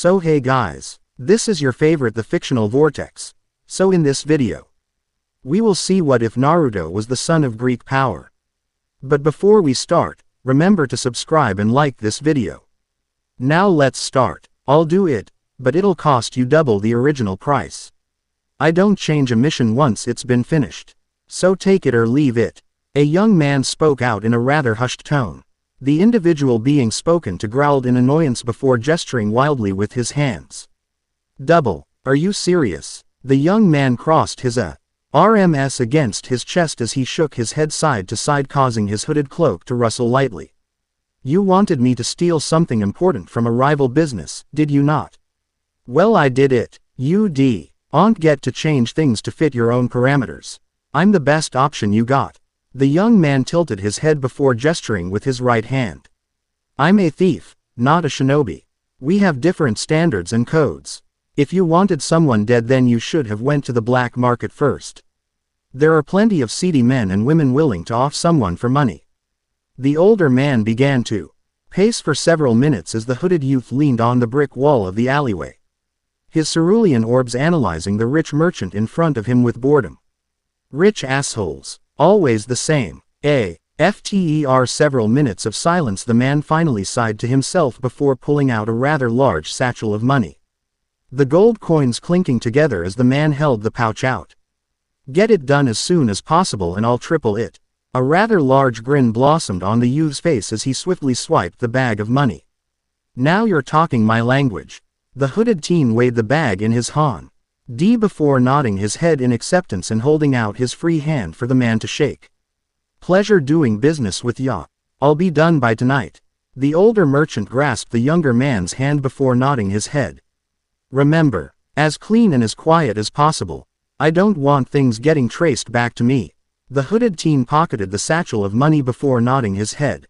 So hey guys, this is your favorite the fictional vortex. So in this video, we will see what if Naruto was the son of Greek power. But before we start, remember to subscribe and like this video. Now let's start. I'll do it, but it'll cost you double the original price. I don't change a mission once it's been finished. So take it or leave it. A young man spoke out in a rather hushed tone. The individual being spoken to growled in annoyance before gesturing wildly with his hands. Double. Are you serious? The young man crossed his RMS against his chest as he shook his head side to side, causing his hooded cloak to rustle lightly. You wanted me to steal something important from a rival business, did you not? Well, I did it. You don't get to change things to fit your own parameters. I'm the best option you got. The young man tilted his head before gesturing with his right hand. I'm a thief, not a shinobi. We have different standards and codes. If you wanted someone dead, then you should have went to the black market first. There are plenty of seedy men and women willing to off someone for money. The older man began to pace for several minutes as the hooded youth leaned on the brick wall of the alleyway, his cerulean orbs analyzing the rich merchant in front of him with boredom. Rich assholes. Always the same. After several minutes of silence, the man finally sighed to himself before pulling out a rather large satchel of money. The gold coins clinking together as the man held the pouch out. Get it done as soon as possible and I'll triple it. A rather large grin blossomed on the youth's face as he swiftly swiped the bag of money. Now you're talking my language. The hooded teen weighed the bag in his hand before nodding his head in acceptance and holding out his free hand for the man to shake. Pleasure doing business with ya. I'll be done by tonight. The older merchant grasped the younger man's hand before nodding his head. Remember, as clean and as quiet as possible. I don't want things getting traced back to me. The hooded teen pocketed the satchel of money before nodding his head.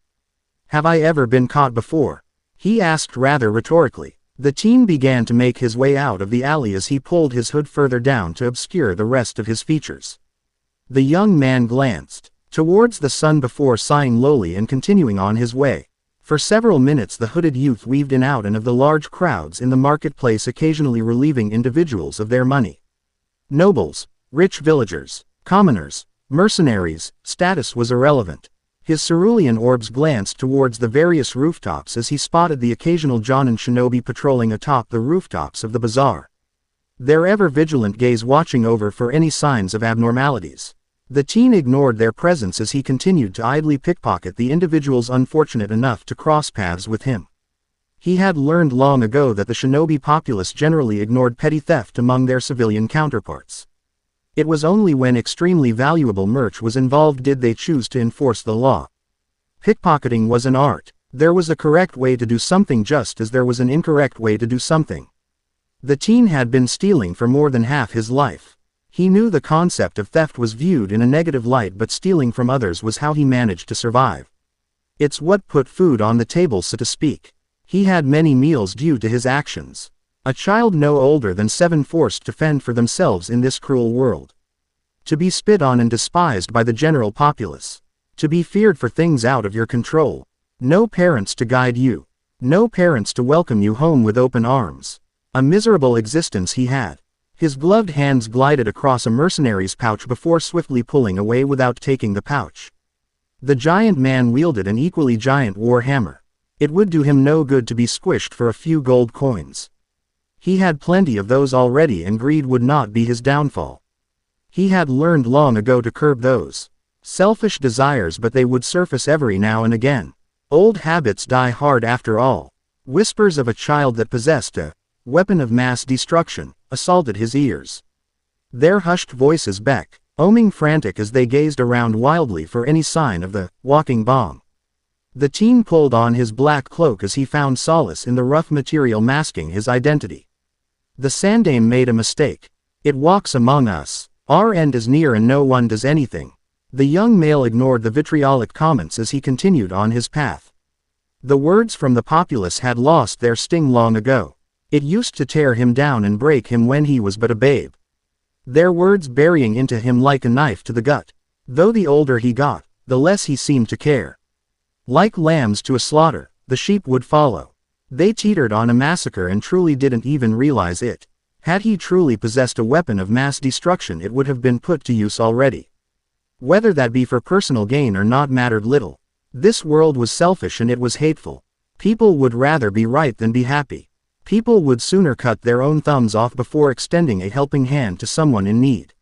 Have I ever been caught before? He asked rather rhetorically. The teen began to make his way out of the alley as he pulled his hood further down to obscure the rest of his features. The young man glanced towards the sun before sighing lowly and continuing on his way. For several minutes the hooded youth weaved in out and of the large crowds in the marketplace, occasionally relieving individuals of their money. Nobles, rich villagers, commoners, mercenaries, status was irrelevant. His cerulean orbs glanced towards the various rooftops as he spotted the occasional Jonin shinobi patrolling atop the rooftops of the bazaar, their ever-vigilant gaze watching over for any signs of abnormalities. The teen ignored their presence as he continued to idly pickpocket the individuals unfortunate enough to cross paths with him. He had learned long ago that the shinobi populace generally ignored petty theft among their civilian counterparts. It was only when extremely valuable merch was involved did they choose to enforce the law. Pickpocketing was an art. There was a correct way to do something just as there was an incorrect way to do something. The teen had been stealing for more than half his life. He knew the concept of theft was viewed in a negative light, but stealing from others was how he managed to survive. It's what put food on the table, so to speak. He had many meals due to his actions. A child no older than 7 forced to fend for themselves in this cruel world. To be spit on and despised by the general populace. To be feared for things out of your control. No parents to guide you. No parents to welcome you home with open arms. A miserable existence he had. His gloved hands glided across a mercenary's pouch before swiftly pulling away without taking the pouch. The giant man wielded an equally giant war hammer. It would do him no good to be squished for a few gold coins. He had plenty of those already and greed would not be his downfall. He had learned long ago to curb those selfish desires, but they would surface every now and again. Old habits die hard after all. Whispers of a child that possessed a weapon of mass destruction assaulted his ears. Their hushed voices oming frantic as they gazed around wildly for any sign of the walking bomb. The teen pulled on his black cloak as he found solace in the rough material masking his identity. The Sandame made a mistake. It walks among us. Our end is near and no one does anything. The young male ignored the vitriolic comments as he continued on his path. The words from the populace had lost their sting long ago. It used to tear him down and break him when he was but a babe. Their words burying into him like a knife to the gut. Though the older he got, the less he seemed to care. Like lambs to a slaughter, the sheep would follow. They teetered on a massacre and truly didn't even realize it. Had he truly possessed a weapon of mass destruction, it would have been put to use already. Whether that be for personal gain or not mattered little. This world was selfish and it was hateful. People would rather be right than be happy. People would sooner cut their own thumbs off before extending a helping hand to someone in need.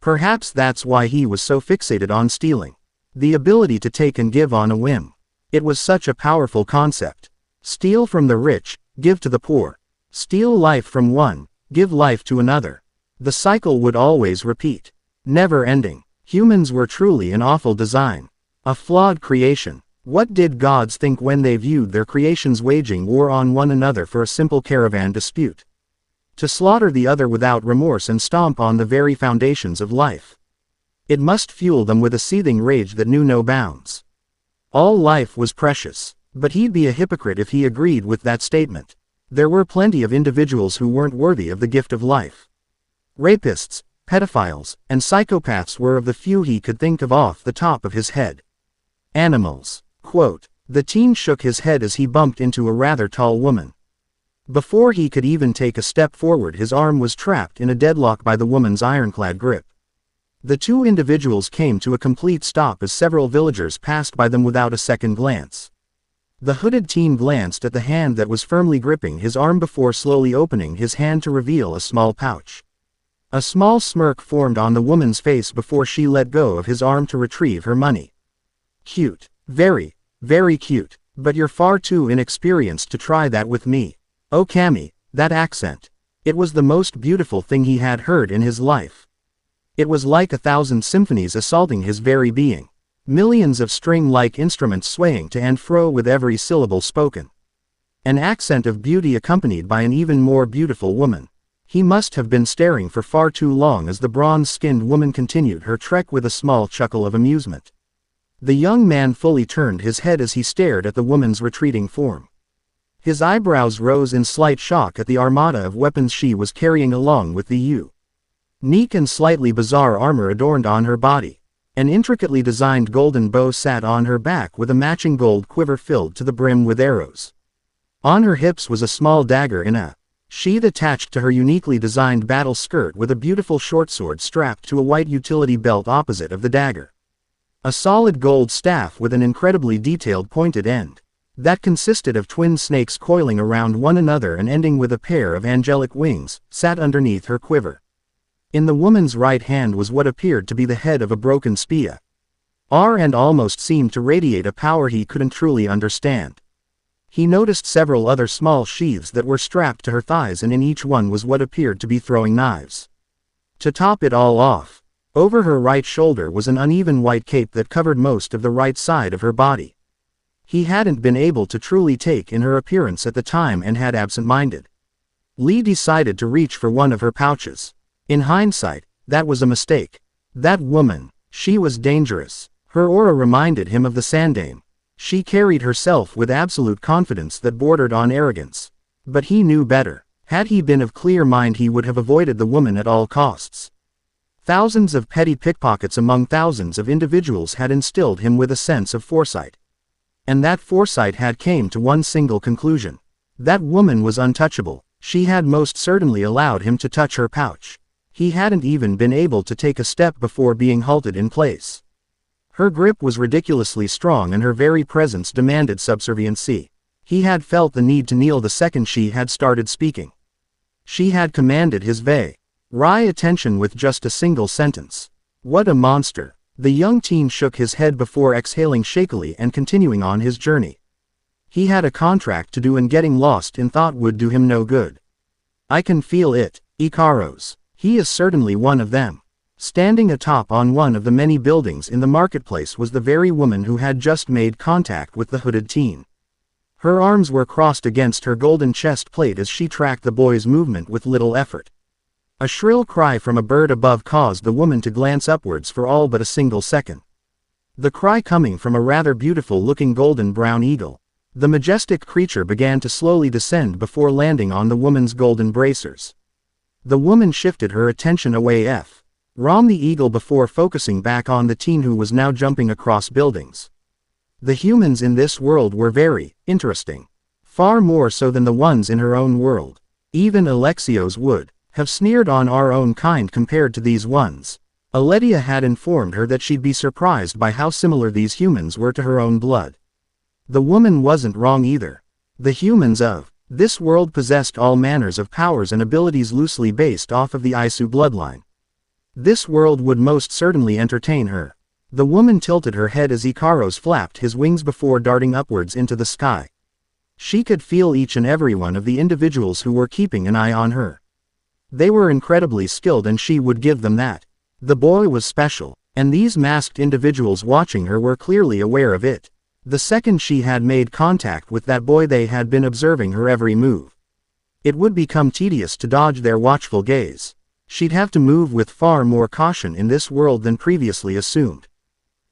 Perhaps that's why he was so fixated on stealing. The ability to take and give on a whim. It was such a powerful concept. Steal from the rich, give to the poor. Steal life from one, give life to another. The cycle would always repeat. Never ending. Humans were truly an awful design. A flawed creation. What did gods think when they viewed their creations waging war on one another for a simple caravan dispute? To slaughter the other without remorse and stomp on the very foundations of life. It must fuel them with a seething rage that knew no bounds. All life was precious, but he'd be a hypocrite if he agreed with that statement. There were plenty of individuals who weren't worthy of the gift of life. Rapists, pedophiles, and psychopaths were of the few he could think of off the top of his head. Animals. Quote. The teen shook his head as he bumped into a rather tall woman. Before he could even take a step forward, his arm was trapped in a deadlock by the woman's ironclad grip. The two individuals came to a complete stop as several villagers passed by them without a second glance. The hooded teen glanced at the hand that was firmly gripping his arm before slowly opening his hand to reveal a small pouch. A small smirk formed on the woman's face before she let go of his arm to retrieve her money. Cute. Very, very cute. But you're far too inexperienced to try that with me. Oh Cammy, that accent. It was the most beautiful thing he had heard in his life. It was like 1,000 symphonies assaulting his very being. Millions of string-like instruments swaying to and fro with every syllable spoken. An accent of beauty accompanied by an even more beautiful woman. He must have been staring for far too long as the bronze-skinned woman continued her trek with a small chuckle of amusement. The young man fully turned his head as he stared at the woman's retreating form. His eyebrows rose in slight shock at the armada of weapons she was carrying along with the unique and slightly bizarre armor adorned on her body. An intricately designed golden bow sat on her back with a matching gold quiver filled to the brim with arrows. On her hips was a small dagger in a sheath attached to her uniquely designed battle skirt with a beautiful shortsword strapped to a white utility belt opposite of the dagger. A solid gold staff with an incredibly detailed pointed end. That consisted of twin snakes coiling around one another and ending with a pair of angelic wings, sat underneath her quiver. In the woman's right hand was what appeared to be the head of a broken spear. And almost seemed to radiate a power he couldn't truly understand. He noticed several other small sheaths that were strapped to her thighs, and in each one was what appeared to be throwing knives. To top it all off, over her right shoulder was an uneven white cape that covered most of the right side of her body. He hadn't been able to truly take in her appearance at the time and had absent-minded. Lee decided to reach for one of her pouches. In hindsight, that was a mistake. That woman, she was dangerous. Her aura reminded him of the Sandame. She carried herself with absolute confidence that bordered on arrogance. But he knew better. Had he been of clear mind, he would have avoided the woman at all costs. Thousands of petty pickpockets among thousands of individuals had instilled him with a sense of foresight. And that foresight had came to one single conclusion. That woman was untouchable. She had most certainly allowed him to touch her pouch. He hadn't even been able to take a step before being halted in place. Her grip was ridiculously strong and her very presence demanded subserviency. He had felt the need to kneel the second she had started speaking. She had commanded his very attention with just a single sentence. What a monster. The young teen shook his head before exhaling shakily and continuing on his journey. He had a contract to do, and getting lost in thought would do him no good. I can feel it, Ikaros. He is certainly one of them. Standing atop on one of the many buildings in the marketplace was the very woman who had just made contact with the hooded teen. Her arms were crossed against her golden chest plate as she tracked the boy's movement with little effort. A shrill cry from a bird above caused the woman to glance upwards for all but a single second. The cry coming from a rather beautiful-looking golden-brown eagle. The majestic creature began to slowly descend before landing on the woman's golden bracers. The woman shifted her attention away from the eagle before focusing back on the teen who was now jumping across buildings. The humans in this world were very interesting. Far more so than the ones in her own world. Even Alexios would have sneered on our own kind compared to these ones. Aletia had informed her that she'd be surprised by how similar these humans were to her own blood. The woman wasn't wrong either. The humans of this world possessed all manners of powers and abilities loosely based off of the Isu bloodline. This world would most certainly entertain her. The woman tilted her head as Ikaros flapped his wings before darting upwards into the sky. She could feel each and every one of the individuals who were keeping an eye on her. They were incredibly skilled and she would give them that. The boy was special, and these masked individuals watching her were clearly aware of it. The second she had made contact with that boy, they had been observing her every move. It would become tedious to dodge their watchful gaze. She'd have to move with far more caution in this world than previously assumed.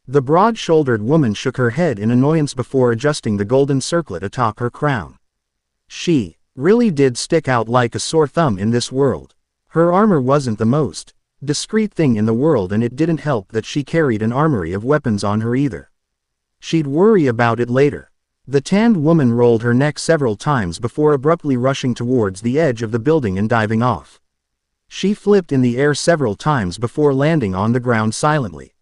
The broad-shouldered woman shook her head in annoyance before adjusting the golden circlet atop her crown. She really did stick out like a sore thumb in this world. Her armor wasn't the most discreet thing in the world, and it didn't help that she carried an armory of weapons on her either. She'd worry about it later. The tanned woman rolled her neck several times before abruptly rushing towards the edge of the building and diving off. She flipped in the air several times before landing on the ground silently.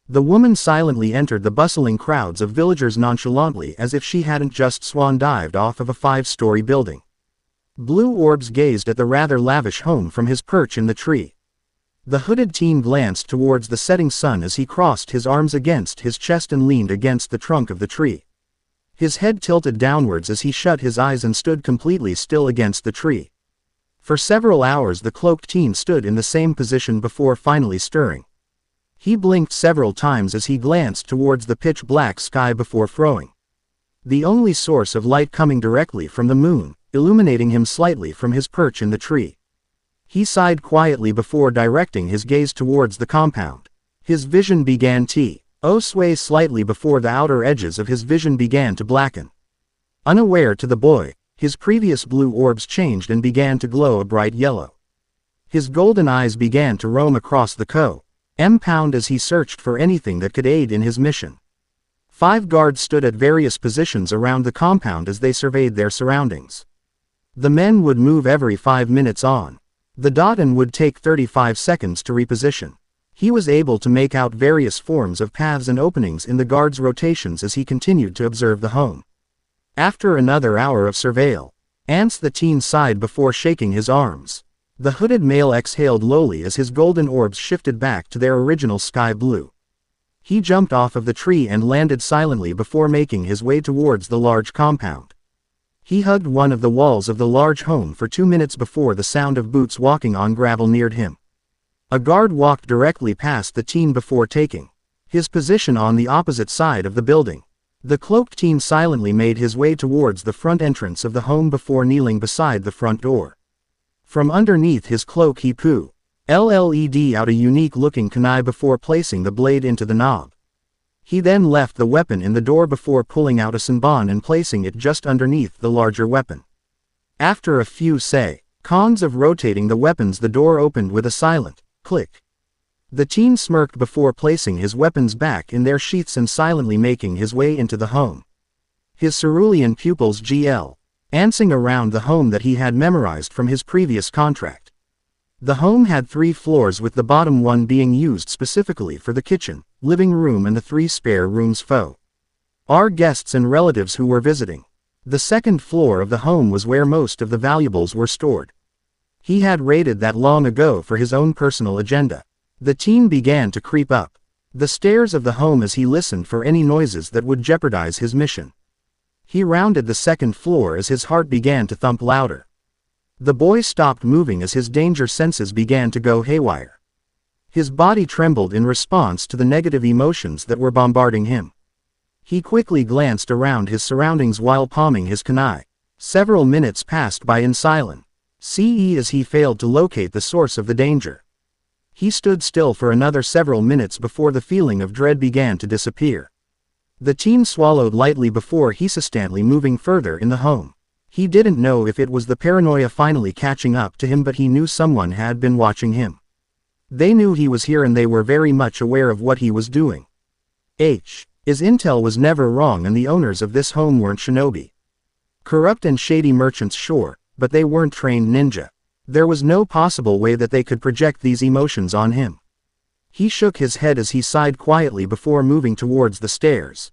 The woman silently entered the bustling crowds of villagers nonchalantly as if she hadn't just swan-dived off of a 5-story building. Blue orbs gazed at the rather lavish home from his perch in the tree. The hooded teen glanced towards the setting sun as he crossed his arms against his chest and leaned against the trunk of the tree. His head tilted downwards as he shut his eyes and stood completely still against the tree. For several hours the cloaked teen stood in the same position before finally stirring. He blinked several times as he glanced towards the pitch-black sky before throwing the only source of light coming directly from the moon, illuminating him slightly from his perch in the tree. He sighed quietly before directing his gaze towards the compound. His vision began to sway slightly before the outer edges of his vision began to blacken. Unaware to the boy, his previous blue orbs changed and began to glow a bright yellow. His golden eyes began to roam across the compound as he searched for anything that could aid in his mission. 5 guards stood at various positions around the compound as they surveyed their surroundings. The men would move every 5 minutes on the dot and would take 35 seconds to reposition. He was able to make out various forms of paths and openings in the guards' rotations as he continued to observe the home. After another hour of surveillance, the teen sighed before shaking his arms. The hooded male exhaled lowly as his golden orbs shifted back to their original sky blue. He jumped off of the tree and landed silently before making his way towards the large compound. He hugged one of the walls of the large home for 2 minutes before the sound of boots walking on gravel neared him. A guard walked directly past the teen before taking his position on the opposite side of the building. The cloaked teen silently made his way towards the front entrance of the home before kneeling beside the front door. From underneath his cloak he pulled out a unique-looking kunai before placing the blade into the knob. He then left the weapon in the door before pulling out a senbon and placing it just underneath the larger weapon. After a few seconds of rotating the weapons, the door opened with a silent click. The teen smirked before placing his weapons back in their sheaths and silently making his way into the home. His cerulean pupils dancing around the home that he had memorized from his previous contract. The home had 3 floors, with the bottom one being used specifically for the kitchen, living room and the 3 spare rooms for our guests and relatives who were visiting. The second floor of the home was where most of the valuables were stored. He had raided that long ago for his own personal agenda. The teen began to creep up the stairs of the home as he listened for any noises that would jeopardize his mission. He rounded the second floor as his heart began to thump louder. The boy stopped moving as his danger senses began to go haywire. His body trembled in response to the negative emotions that were bombarding him. He quickly glanced around his surroundings while palming his kunai. Several minutes passed by in silence as he failed to locate the source of the danger. He stood still for another several minutes before the feeling of dread began to disappear. The teen swallowed lightly before hesitantly moving further in the home. He didn't know if it was the paranoia finally catching up to him, but he knew someone had been watching him. They knew he was here and they were very much aware of what he was doing. His intel was never wrong, and the owners of this home weren't shinobi. Corrupt and shady merchants, sure, but they weren't trained ninja. There was no possible way that they could project these emotions on him. He shook his head as he sighed quietly before moving towards the stairs.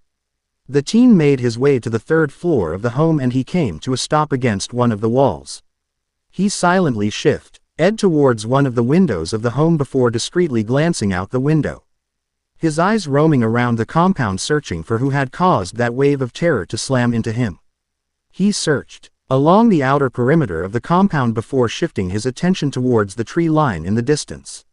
The teen made his way to the third floor of the home and he came to a stop against one of the walls. He silently shifted towards one of the windows of the home before discreetly glancing out the window. His eyes roaming around the compound searching for who had caused that wave of terror to slam into him. He searched along the outer perimeter of the compound before shifting his attention towards the tree line in the distance.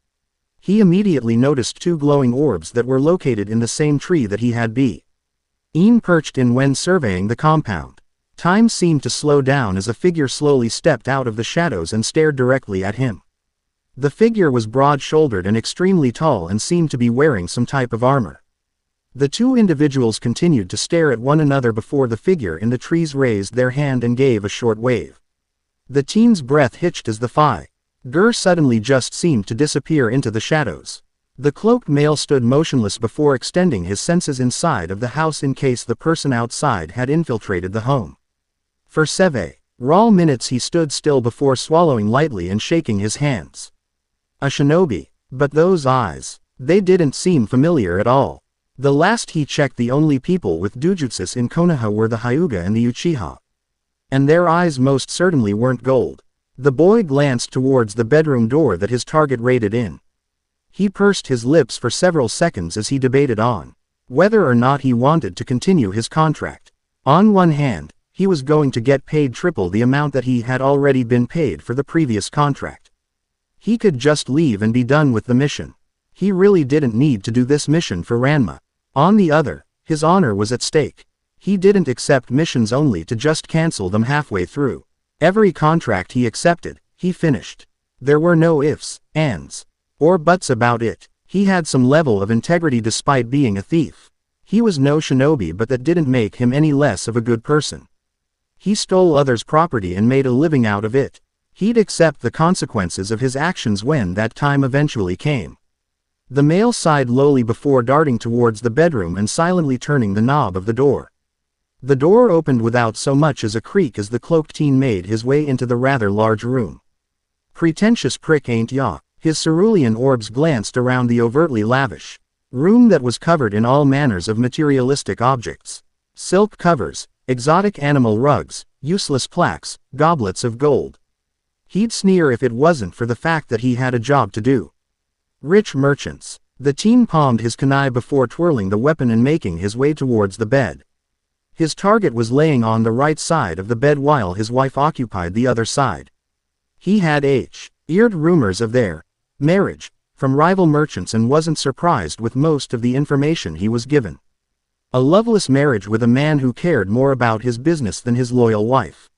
He immediately noticed two glowing orbs that were located in the same tree that he had been perched in when surveying the compound. Time seemed to slow down as a figure slowly stepped out of the shadows and stared directly at him. The figure was broad-shouldered and extremely tall and seemed to be wearing some type of armor. The two individuals continued to stare at one another before the figure in the trees raised their hand and gave a short wave. The teen's breath hitched as the figure suddenly just seemed to disappear into the shadows. The cloaked male stood motionless before extending his senses inside of the house in case the person outside had infiltrated the home. For several minutes he stood still before swallowing lightly and shaking his hands. A shinobi, but those eyes, they didn't seem familiar at all. The last he checked, the only people with dojutsus in Konoha were the Hyuga and the Uchiha. And their eyes most certainly weren't gold. The boy glanced towards the bedroom door that his target raided in. He pursed his lips for several seconds as he debated on whether or not he wanted to continue his contract. On one hand, he was going to get paid triple the amount that he had already been paid for the previous contract. He could just leave and be done with the mission. He really didn't need to do this mission for Ranma. On the other, his honor was at stake. He didn't accept missions only to just cancel them halfway through. Every contract he accepted, he finished. There were no ifs, ands, or buts about it. He had some level of integrity despite being a thief. He was no shinobi, but that didn't make him any less of a good person. He stole others' property and made a living out of it. He'd accept the consequences of his actions when that time eventually came. The male sighed lowly before darting towards the bedroom and silently turning the knob of the door. The door opened without so much as a creak as the cloaked teen made his way into the rather large room. Pretentious prick, ain't ya? His cerulean orbs glanced around the overtly lavish room that was covered in all manners of materialistic objects. Silk covers, exotic animal rugs, useless plaques, goblets of gold. He'd sneer if it wasn't for the fact that he had a job to do. Rich merchants. The teen palmed his kunai before twirling the weapon and making his way towards the bed. His target was laying on the right side of the bed while his wife occupied the other side. He had heard rumors of their marriage from rival merchants and wasn't surprised with most of the information he was given. A loveless marriage with a man who cared more about his business than his loyal wife.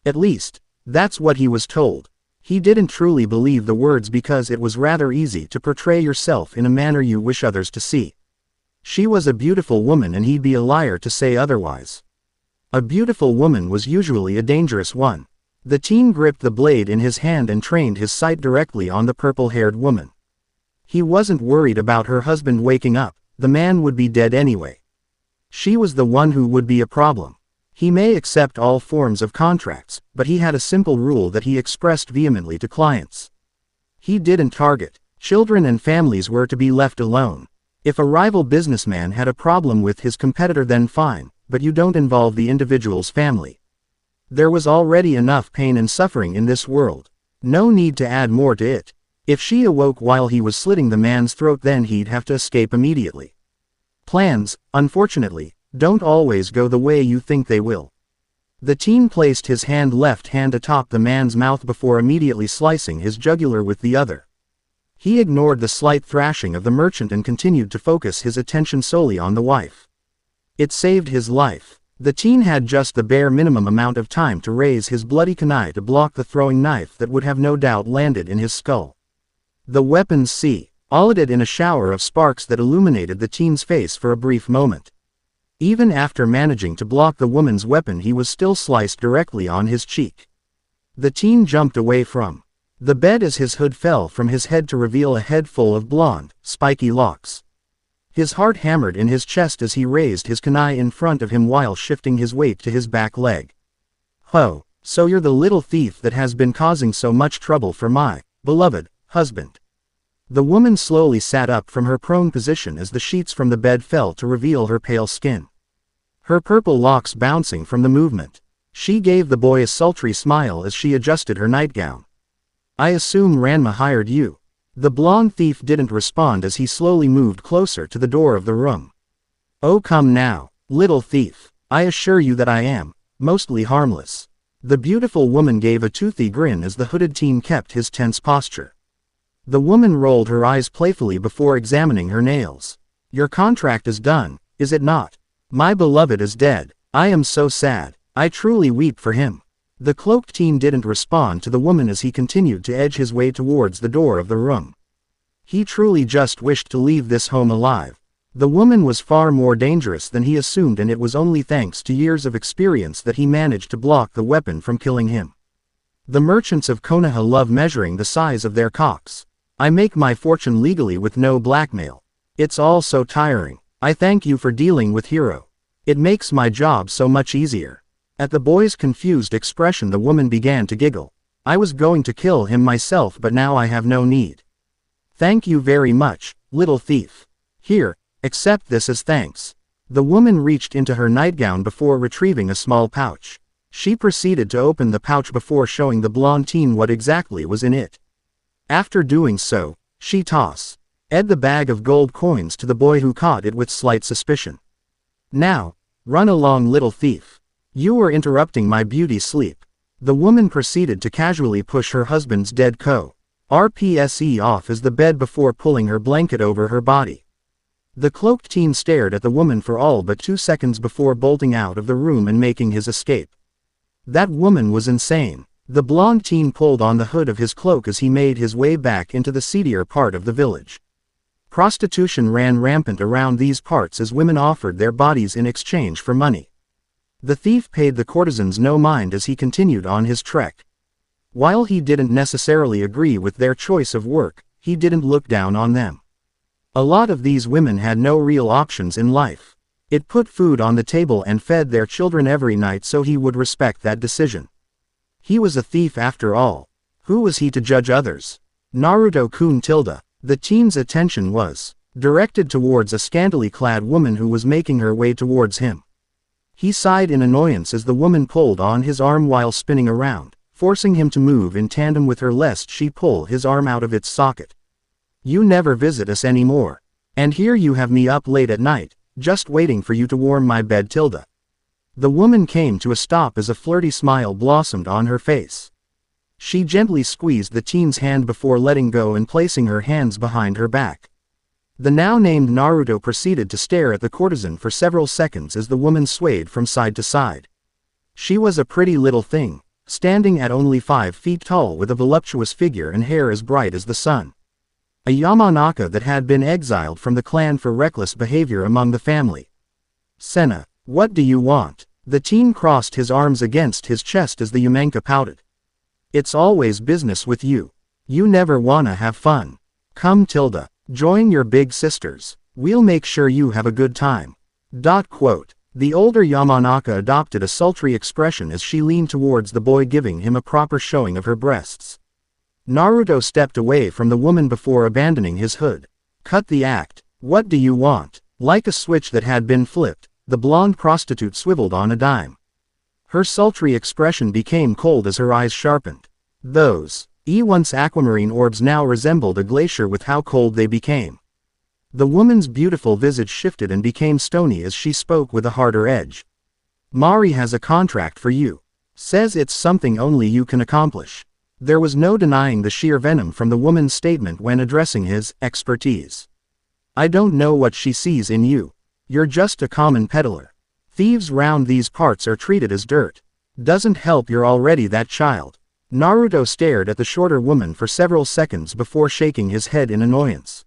At least, that's what he was told. He didn't truly believe the words because it was rather easy to portray yourself in a manner you wish others to see. She was a beautiful woman and he'd be a liar to say otherwise. A beautiful woman was usually a dangerous one. The teen gripped the blade in his hand and trained his sight directly on the purple-haired woman. He wasn't worried about her husband waking up, the man would be dead anyway. She was the one who would be a problem. He may accept all forms of contracts, but he had a simple rule that he expressed vehemently to clients. He didn't target. Children and families were to be left alone. If a rival businessman had a problem with his competitor, then fine, but you don't involve the individual's family. There was already enough pain and suffering in this world. No need to add more to it. If she awoke while he was slitting the man's throat, then he'd have to escape immediately. Plans, unfortunately, don't always go the way you think they will. The teen placed his left hand atop the man's mouth before immediately slicing his jugular with the other. He ignored the slight thrashing of the merchant and continued to focus his attention solely on the wife. It saved his life. The teen had just the bare minimum amount of time to raise his bloody kunai to block the throwing knife that would have no doubt landed in his skull. The weapons all it in a shower of sparks that illuminated the teen's face for a brief moment. Even after managing to block the woman's weapon, he was still sliced directly on his cheek. The teen jumped away from the bed as his hood fell from his head to reveal a head full of blonde, spiky locks. His heart hammered in his chest as he raised his kunai in front of him while shifting his weight to his back leg. "Ho, so you're the little thief that has been causing so much trouble for my beloved husband." The woman slowly sat up from her prone position as the sheets from the bed fell to reveal her pale skin. Her purple locks bouncing from the movement. She gave the boy a sultry smile as she adjusted her nightgown. "I assume Ranma hired you." The blonde thief didn't respond as he slowly moved closer to the door of the room. "Oh, come now, little thief. I assure you that I am mostly harmless." The beautiful woman gave a toothy grin as the hooded teen kept his tense posture. The woman rolled her eyes playfully before examining her nails. "Your contract is done, is it not? My beloved is dead. I am so sad. I truly weep for him." The cloaked teen didn't respond to the woman as he continued to edge his way towards the door of the room. He truly just wished to leave this home alive. The woman was far more dangerous than he assumed, and it was only thanks to years of experience that he managed to block the weapon from killing him. The merchants of Konoha love measuring the size of their cocks. "I make my fortune legally with no blackmail. It's all so tiring. I thank you for dealing with Hiro. It makes my job so much easier." At the boy's confused expression, the woman began to giggle. "I was going to kill him myself, but now I have no need. Thank you very much, little thief. Here, accept this as thanks." The woman reached into her nightgown before retrieving a small pouch. She proceeded to open the pouch before showing the blonde teen what exactly was in it. After doing so, she tossed the bag of gold coins to the boy, who caught it with slight suspicion. "Now, run along, little thief. You were interrupting my beauty sleep." The woman proceeded to casually push her husband's dead corpse off as the bed before pulling her blanket over her body. The cloaked teen stared at the woman for all but 2 seconds before bolting out of the room and making his escape. That woman was insane. The blonde teen pulled on the hood of his cloak as he made his way back into the seedier part of the village. Prostitution ran rampant around these parts as women offered their bodies in exchange for money. The thief paid the courtesans no mind as he continued on his trek. While he didn't necessarily agree with their choice of work, he didn't look down on them. A lot of these women had no real options in life. It put food on the table and fed their children every night, so he would respect that decision. He was a thief after all. Who was he to judge others? Naruto-kun tilde. The teen's attention was directed towards a scantily clad woman who was making her way towards him. He sighed in annoyance as the woman pulled on his arm while spinning around, forcing him to move in tandem with her lest she pull his arm out of its socket. "You never visit us anymore. And here you have me up late at night, just waiting for you to warm my bed tilde." The woman came to a stop as a flirty smile blossomed on her face. She gently squeezed the teen's hand before letting go and placing her hands behind her back. The now named Naruto proceeded to stare at the courtesan for several seconds as the woman swayed from side to side. She was a pretty little thing, standing at only 5 feet tall with a voluptuous figure and hair as bright as the sun. A Yamanaka that had been exiled from the clan for reckless behavior among the family. "Senna, what do you want?" The teen crossed his arms against his chest as the Yamanka pouted. "It's always business with you. You never wanna have fun. Come tilde, join your big sisters. We'll make sure you have a good time." The older Yamanaka adopted a sultry expression as she leaned towards the boy, giving him a proper showing of her breasts. Naruto stepped away from the woman before abandoning his hood. "Cut the act. What do you want?" Like a switch that had been flipped, the blonde prostitute swiveled on a dime. Her sultry expression became cold as her eyes sharpened. Those once aquamarine orbs now resembled a glacier with how cold they became. The woman's beautiful visage shifted and became stony as she spoke with a harder edge. "Mari has a contract for you. Says it's something only you can accomplish." There was no denying the sheer venom from the woman's statement when addressing his expertise. "I don't know what she sees in you. You're just a common peddler. Thieves round these parts are treated as dirt. Doesn't help you're already that child." Naruto stared at the shorter woman for several seconds before shaking his head in annoyance.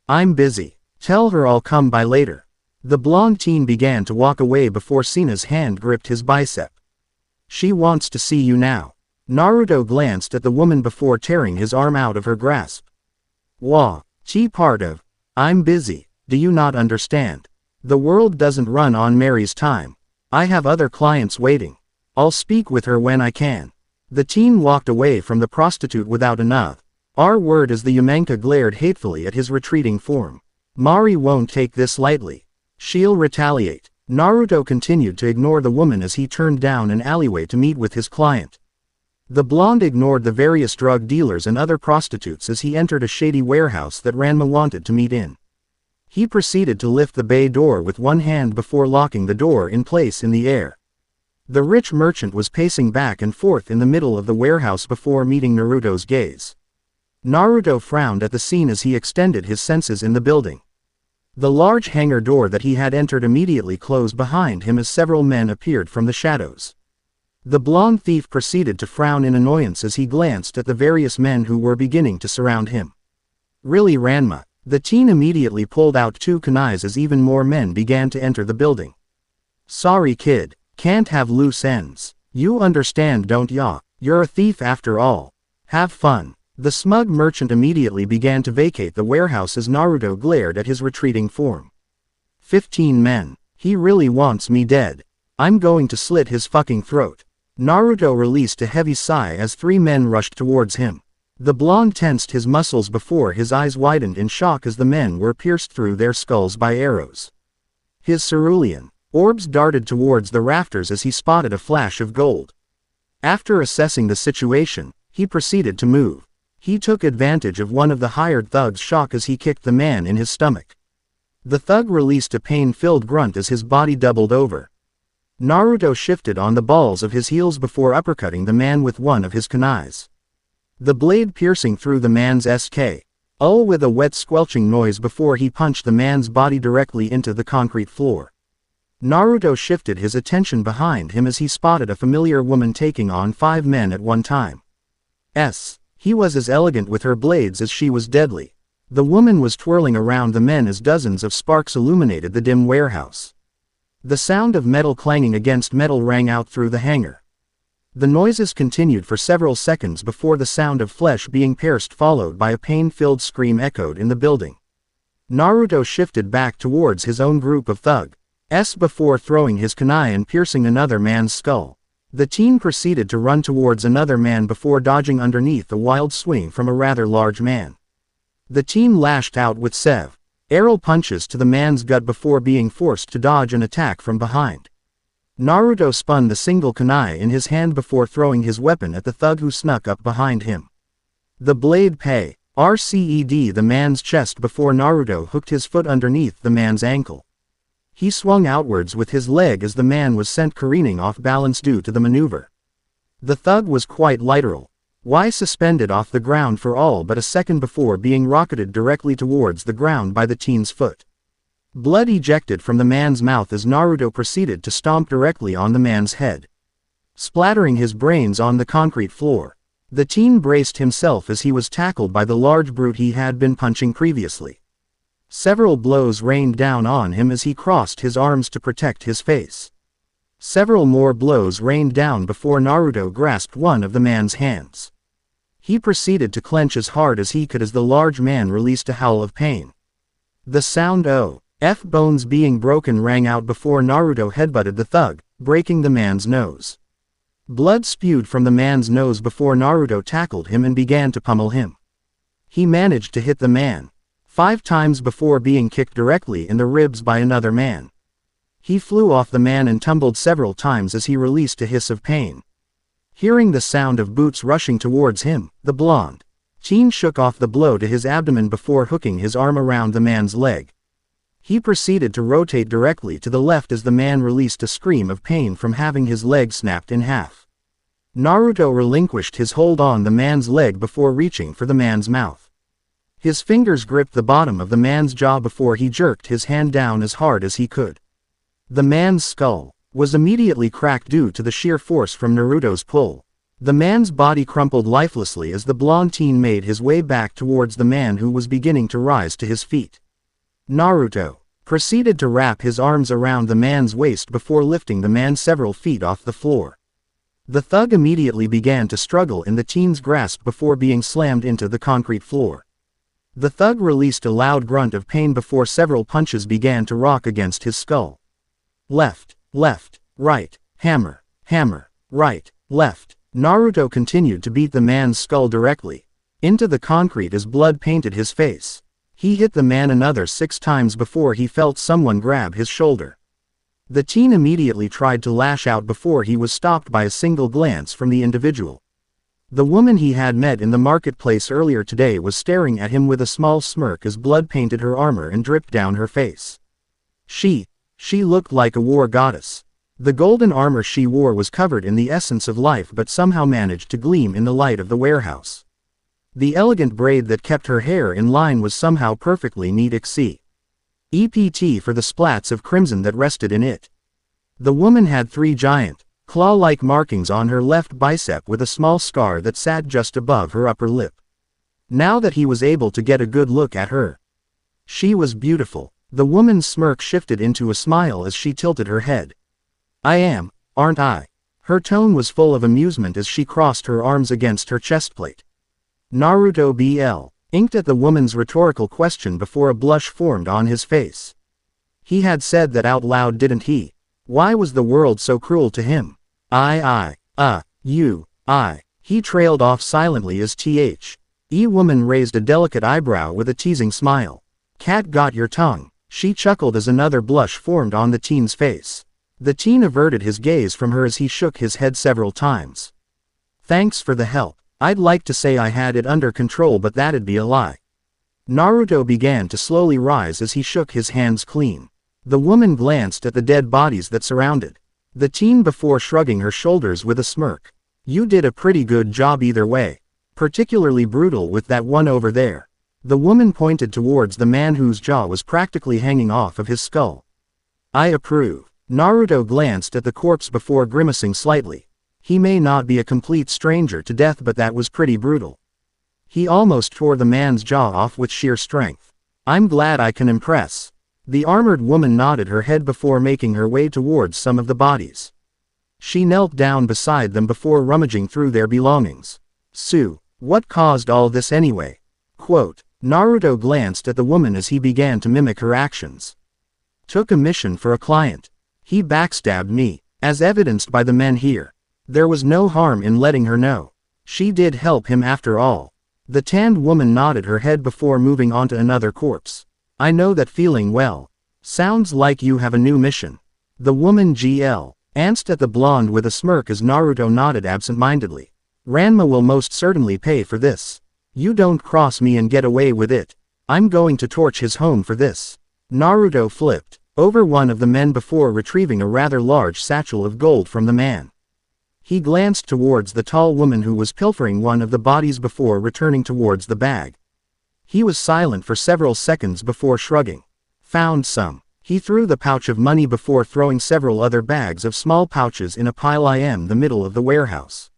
"I'm busy. Tell her I'll come by later." The blonde teen began to walk away before Sina's hand gripped his bicep. "She wants to see you now." Naruto glanced at the woman before tearing his arm out of her grasp. "Wah, chi part of, I'm busy, do you not understand? The world doesn't run on Mary's time. I have other clients waiting. I'll speak with her when I can. The teen walked away from the prostitute without a nod. Our word as the Yamenka glared hatefully at his retreating form. Mari won't take this lightly. She'll retaliate. Naruto continued to ignore the woman as he turned down an alleyway to meet with his client. The blonde ignored the various drug dealers and other prostitutes as he entered a shady warehouse that Ranma wanted to meet in. He proceeded to lift the bay door with one hand before locking the door in place in the air. The rich merchant was pacing back and forth in the middle of the warehouse before meeting Naruto's gaze. Naruto frowned at the scene as he extended his senses in the building. The large hangar door that he had entered immediately closed behind him as several men appeared from the shadows. The blonde thief proceeded to frown in annoyance as he glanced at the various men who were beginning to surround him. Really, Ranma? The teen immediately pulled out 2 kunais as even more men began to enter the building. Sorry kid. Can't have loose ends. You understand, don't ya? You're a thief after all. Have fun. The smug merchant immediately began to vacate the warehouse as Naruto glared at his retreating form. 15 men. He really wants me dead. I'm going to slit his fucking throat. Naruto released a heavy sigh as 3 men rushed towards him. The blonde tensed his muscles before his eyes widened in shock as the men were pierced through their skulls by arrows. His cerulean orbs darted towards the rafters as he spotted a flash of gold. After assessing the situation, he proceeded to move. He took advantage of one of the hired thug's shock as he kicked the man in his stomach. The thug released a pain-filled grunt as his body doubled over. Naruto shifted on the balls of his heels before uppercutting the man with one of his kunais. The blade piercing through the man's skull with a wet squelching noise before he punched the man's body directly into the concrete floor. Naruto shifted his attention behind him as he spotted a familiar woman taking on 5 men at one time. He was as elegant with her blades as she was deadly. The woman was twirling around the men as dozens of sparks illuminated the dim warehouse. The sound of metal clanging against metal rang out through the hangar. The noises continued for several seconds before the sound of flesh being pierced followed by a pain-filled scream echoed in the building. Naruto shifted back towards his own group of thugs before throwing his kunai and piercing another man's skull. The teen proceeded to run towards another man before dodging underneath a wild swing from a rather large man. The teen lashed out with several punches to the man's gut before being forced to dodge an attack from behind. Naruto spun the single kunai in his hand before throwing his weapon at the thug who snuck up behind him. The blade RCED the man's chest before Naruto hooked his foot underneath the man's ankle. He swung outwards with his leg as the man was sent careening off balance due to the maneuver. The thug was quite literal. Suspended off the ground for all but a second before being rocketed directly towards the ground by the teen's foot. Blood ejected from the man's mouth as Naruto proceeded to stomp directly on the man's head, splattering his brains on the concrete floor. The teen braced himself as he was tackled by the large brute he had been punching previously. Several blows rained down on him as he crossed his arms to protect his face. Several more blows rained down before Naruto grasped one of the man's hands. He proceeded to clench as hard as he could as the large man released a howl of pain. The sound of bones being broken rang out before Naruto headbutted the thug, breaking the man's nose. Blood spewed from the man's nose before Naruto tackled him and began to pummel him. He managed to hit the man 5 times before being kicked directly in the ribs by another man. He flew off the man and tumbled several times as he released a hiss of pain. Hearing the sound of boots rushing towards him, the blonde teen shook off the blow to his abdomen before hooking his arm around the man's leg. He proceeded to rotate directly to the left as the man released a scream of pain from having his leg snapped in half. Naruto relinquished his hold on the man's leg before reaching for the man's mouth. His fingers gripped the bottom of the man's jaw before he jerked his hand down as hard as he could. The man's skull was immediately cracked due to the sheer force from Naruto's pull. The man's body crumpled lifelessly as the blonde teen made his way back towards the man who was beginning to rise to his feet. Naruto proceeded to wrap his arms around the man's waist before lifting the man several feet off the floor. The thug immediately began to struggle in the teen's grasp before being slammed into the concrete floor. The thug released a loud grunt of pain before several punches began to rock against his skull. Left, right, hammer, hammer. right, left. Naruto continued to beat the man's skull directly into the concrete as blood painted his face. He hit the man another 6 times before he felt someone grab his shoulder. The teen immediately tried to lash out before he was stopped by a single glance from the individual. The woman he had met in the marketplace earlier today was staring at him with a small smirk as blood painted her armor and dripped down her face. She looked like a war goddess. The golden armor she wore was covered in the essence of life but somehow managed to gleam in the light of the warehouse. The elegant braid that kept her hair in line was somehow perfectly neat except for the splats of crimson that rested in it. The woman had 3 giant, claw-like markings on her left bicep with a small scar that sat just above her upper lip. Now that he was able to get a good look at her, she was beautiful. The woman's smirk shifted into a smile as she tilted her head. I am, aren't I? Her tone was full of amusement as she crossed her arms against her chestplate. Naruto BL inked at the woman's rhetorical question before a blush formed on his face. He had said that out loud, didn't he? Why was the world so cruel to him? He trailed off silently as woman raised a delicate eyebrow with a teasing smile. Cat got your tongue. She chuckled as another blush formed on the teen's face. The teen averted his gaze from her as he shook his head several times. Thanks for the help. I'd like to say I had it under control, but that'd be a lie. Naruto began to slowly rise as he shook his hands clean. The woman glanced at the dead bodies that surrounded the teen before shrugging her shoulders with a smirk. You did a pretty good job either way. Particularly brutal with that one over there. The woman pointed towards the man whose jaw was practically hanging off of his skull. I approve. Naruto glanced at the corpse before grimacing slightly. He may not be a complete stranger to death, but that was pretty brutal. He almost tore the man's jaw off with sheer strength. I'm glad I can impress. The armored woman nodded her head before making her way towards some of the bodies. She knelt down beside them before rummaging through their belongings. Sue, what caused all this anyway? Quote, Naruto glanced at the woman as he began to mimic her actions. Took a mission for a client. He backstabbed me, as evidenced by the men here. There was no harm in letting her know. She did help him after all. The tanned woman nodded her head before moving on to another corpse. I know that feeling well. Sounds like you have a new mission. The woman glanced at the blonde with a smirk as Naruto nodded absent-mindedly. Ranma will most certainly pay for this. You don't cross me and get away with it. I'm going to torch his home for this. Naruto flipped over one of the men before retrieving a rather large satchel of gold from the man. He glanced towards the tall woman who was pilfering one of the bodies before returning towards the bag. He was silent for several seconds before shrugging. Found some. He threw the pouch of money before throwing several other bags of small pouches in a pile in the middle of the warehouse.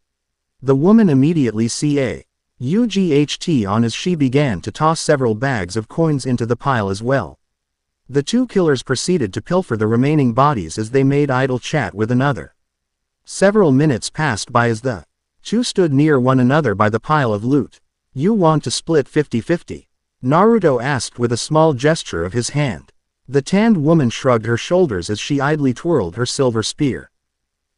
The woman immediately UGHT on as she began to toss several bags of coins into the pile as well. The 2 killers proceeded to pilfer the remaining bodies as they made idle chat with another. Several minutes passed by as the 2 stood near one another by the pile of loot. You want to split 50-50? Naruto asked with a small gesture of his hand. The tanned woman shrugged her shoulders as she idly twirled her silver spear.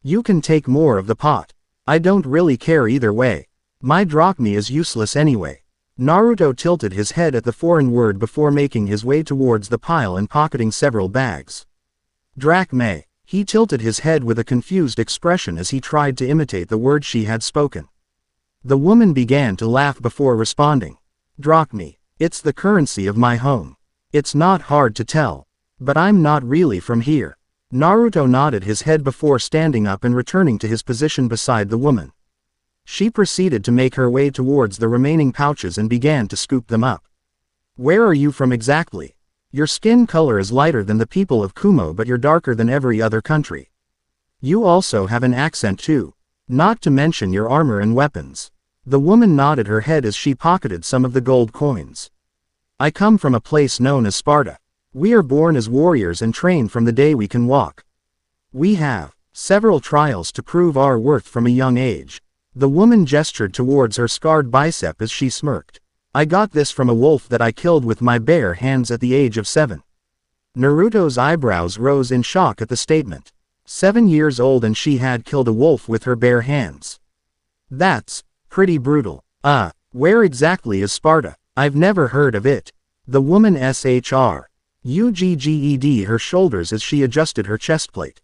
You can take more of the pot. I don't really care either way. My drachma is useless anyway. Naruto tilted his head at the foreign word before making his way towards the pile and pocketing several bags. Drachma. He tilted his head with a confused expression as he tried to imitate the word she had spoken. The woman began to laugh before responding. Drachma. It's the currency of my home. It's not hard to tell. But I'm not really from here. Naruto nodded his head before standing up and returning to his position beside the woman. She proceeded to make her way towards the remaining pouches and began to scoop them up. Where are you from exactly? Your skin color is lighter than the people of Kumo, but you're darker than every other country. You also have an accent too. Not to mention your armor and weapons. The woman nodded her head as she pocketed some of the gold coins. I come from a place known as Sparta. We are born as warriors and train from the day we can walk. We have several trials to prove our worth from a young age. The woman gestured towards her scarred bicep as she smirked. I got this from a wolf that I killed with my bare hands at the age of 7. Naruto's eyebrows rose in shock at the statement. 7 years old and she had killed a wolf with her bare hands. That's pretty brutal. Where exactly is Sparta? I've never heard of it. The woman shrugged her shoulders as she adjusted her chestplate.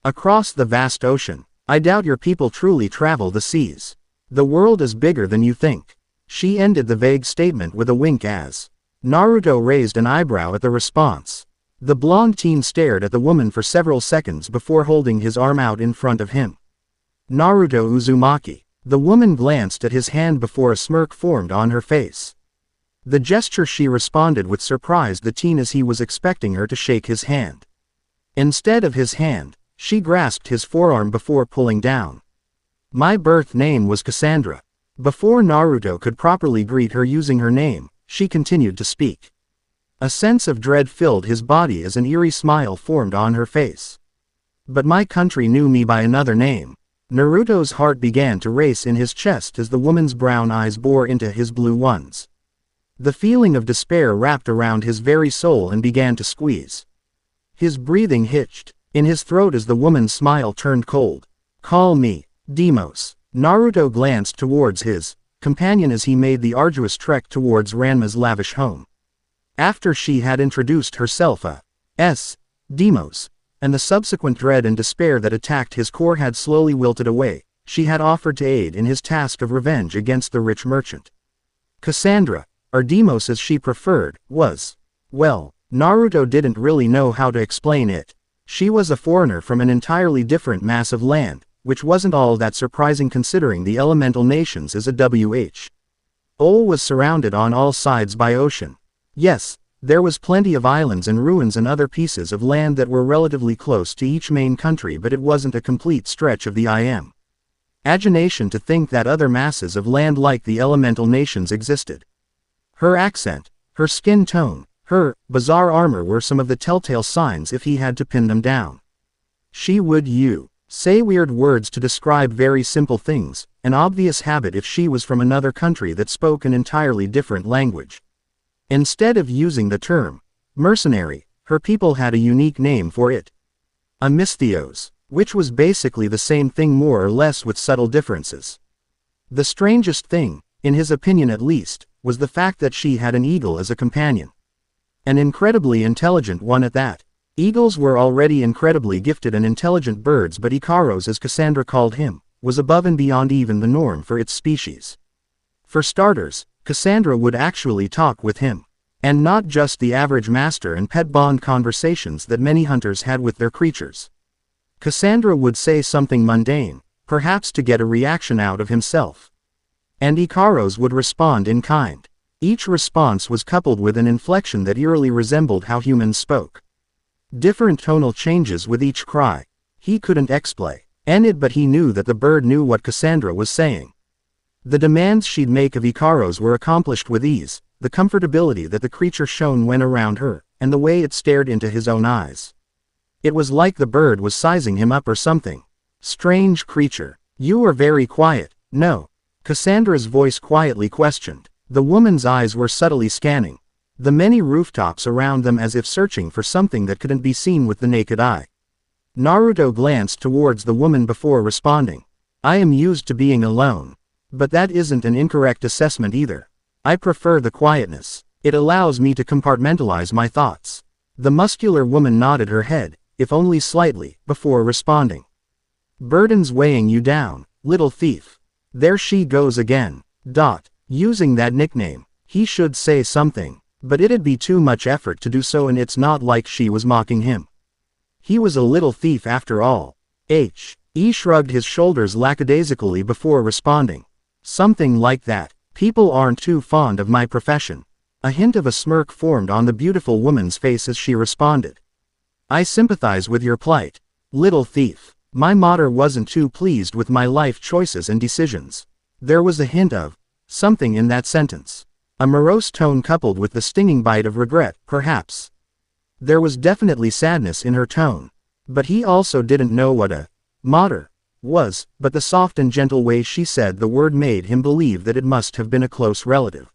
Across the vast ocean. I doubt your people truly travel the seas. The world is bigger than you think. She ended the vague statement with a wink as Naruto raised an eyebrow at the response. The blonde teen stared at the woman for several seconds before holding his arm out in front of him. Naruto Uzumaki. The woman glanced at his hand before a smirk formed on her face. The gesture she responded with surprised the teen as he was expecting her to shake his hand. Instead of his hand, she grasped his forearm before pulling down. My birth name was Cassandra. Before Naruto could properly greet her using her name, she continued to speak. A sense of dread filled his body as an eerie smile formed on her face. But my country knew me by another name. Naruto's heart began to race in his chest as the woman's brown eyes bore into his blue ones. The feeling of despair wrapped around his very soul and began to squeeze. His breathing hitched in his throat as the woman's smile turned cold. Call me Demos. Naruto glanced towards his companion as he made the arduous trek towards Ranma's lavish home. After she had introduced herself as Demos, and the subsequent dread and despair that attacked his core had slowly wilted away, she had offered to aid in his task of revenge against the rich merchant. Cassandra, or Demos as she preferred, was, well, Naruto didn't really know how to explain it. She was a foreigner from an entirely different mass of land, which wasn't all that surprising considering the elemental nations as a whole was surrounded on all sides by ocean. Yes, there was plenty of islands and ruins and other pieces of land that were relatively close to each main country, but it wasn't a complete stretch of the imagination to think that other masses of land like the elemental nations existed. Her accent, her skin tone, her bizarre armor were some of the telltale signs if he had to pin them down. She would say weird words to describe very simple things, an obvious habit if she was from another country that spoke an entirely different language. Instead of using the term mercenary, her people had a unique name for it. A Misthios, which was basically the same thing more or less with subtle differences. The strangest thing, in his opinion at least, was the fact that she had an eagle as a companion. An incredibly intelligent one at that. Eagles were already incredibly gifted and intelligent birds, but Ikaros, as Cassandra called him, was above and beyond even the norm for its species. For starters, Cassandra would actually talk with him. And not just the average master and pet bond conversations that many hunters had with their creatures. Cassandra would say something mundane, perhaps to get a reaction out of himself. And Ikaros would respond in kind. Each response was coupled with an inflection that eerily resembled how humans spoke. Different tonal changes with each cry. He couldn't explain it, but he knew that the bird knew what Cassandra was saying. The demands she'd make of Ikaros were accomplished with ease, the comfortability that the creature shone when around her, and the way it stared into his own eyes. It was like the bird was sizing him up or something. Strange creature. You are very quiet. No. Cassandra's voice quietly questioned. The woman's eyes were subtly scanning the many rooftops around them as if searching for something that couldn't be seen with the naked eye. Naruto glanced towards the woman before responding. I am used to being alone. But that isn't an incorrect assessment either. I prefer the quietness. It allows me to compartmentalize my thoughts. The muscular woman nodded her head, if only slightly, before responding. Burdens weighing you down, little thief. There she goes again. Using that nickname. He should say something. But it'd be too much effort to do so, and it's not like she was mocking him. He was a little thief after all. He shrugged his shoulders lackadaisically before responding. Something like that. People aren't too fond of my profession. A hint of a smirk formed on the beautiful woman's face as she responded. I sympathize with your plight. Little thief. My mater wasn't too pleased with my life choices and decisions. There was a hint of something in that sentence. A morose tone coupled with the stinging bite of regret, perhaps. There was definitely sadness in her tone. But he also didn't know what a mater was, but the soft and gentle way she said the word made him believe that it must have been a close relative.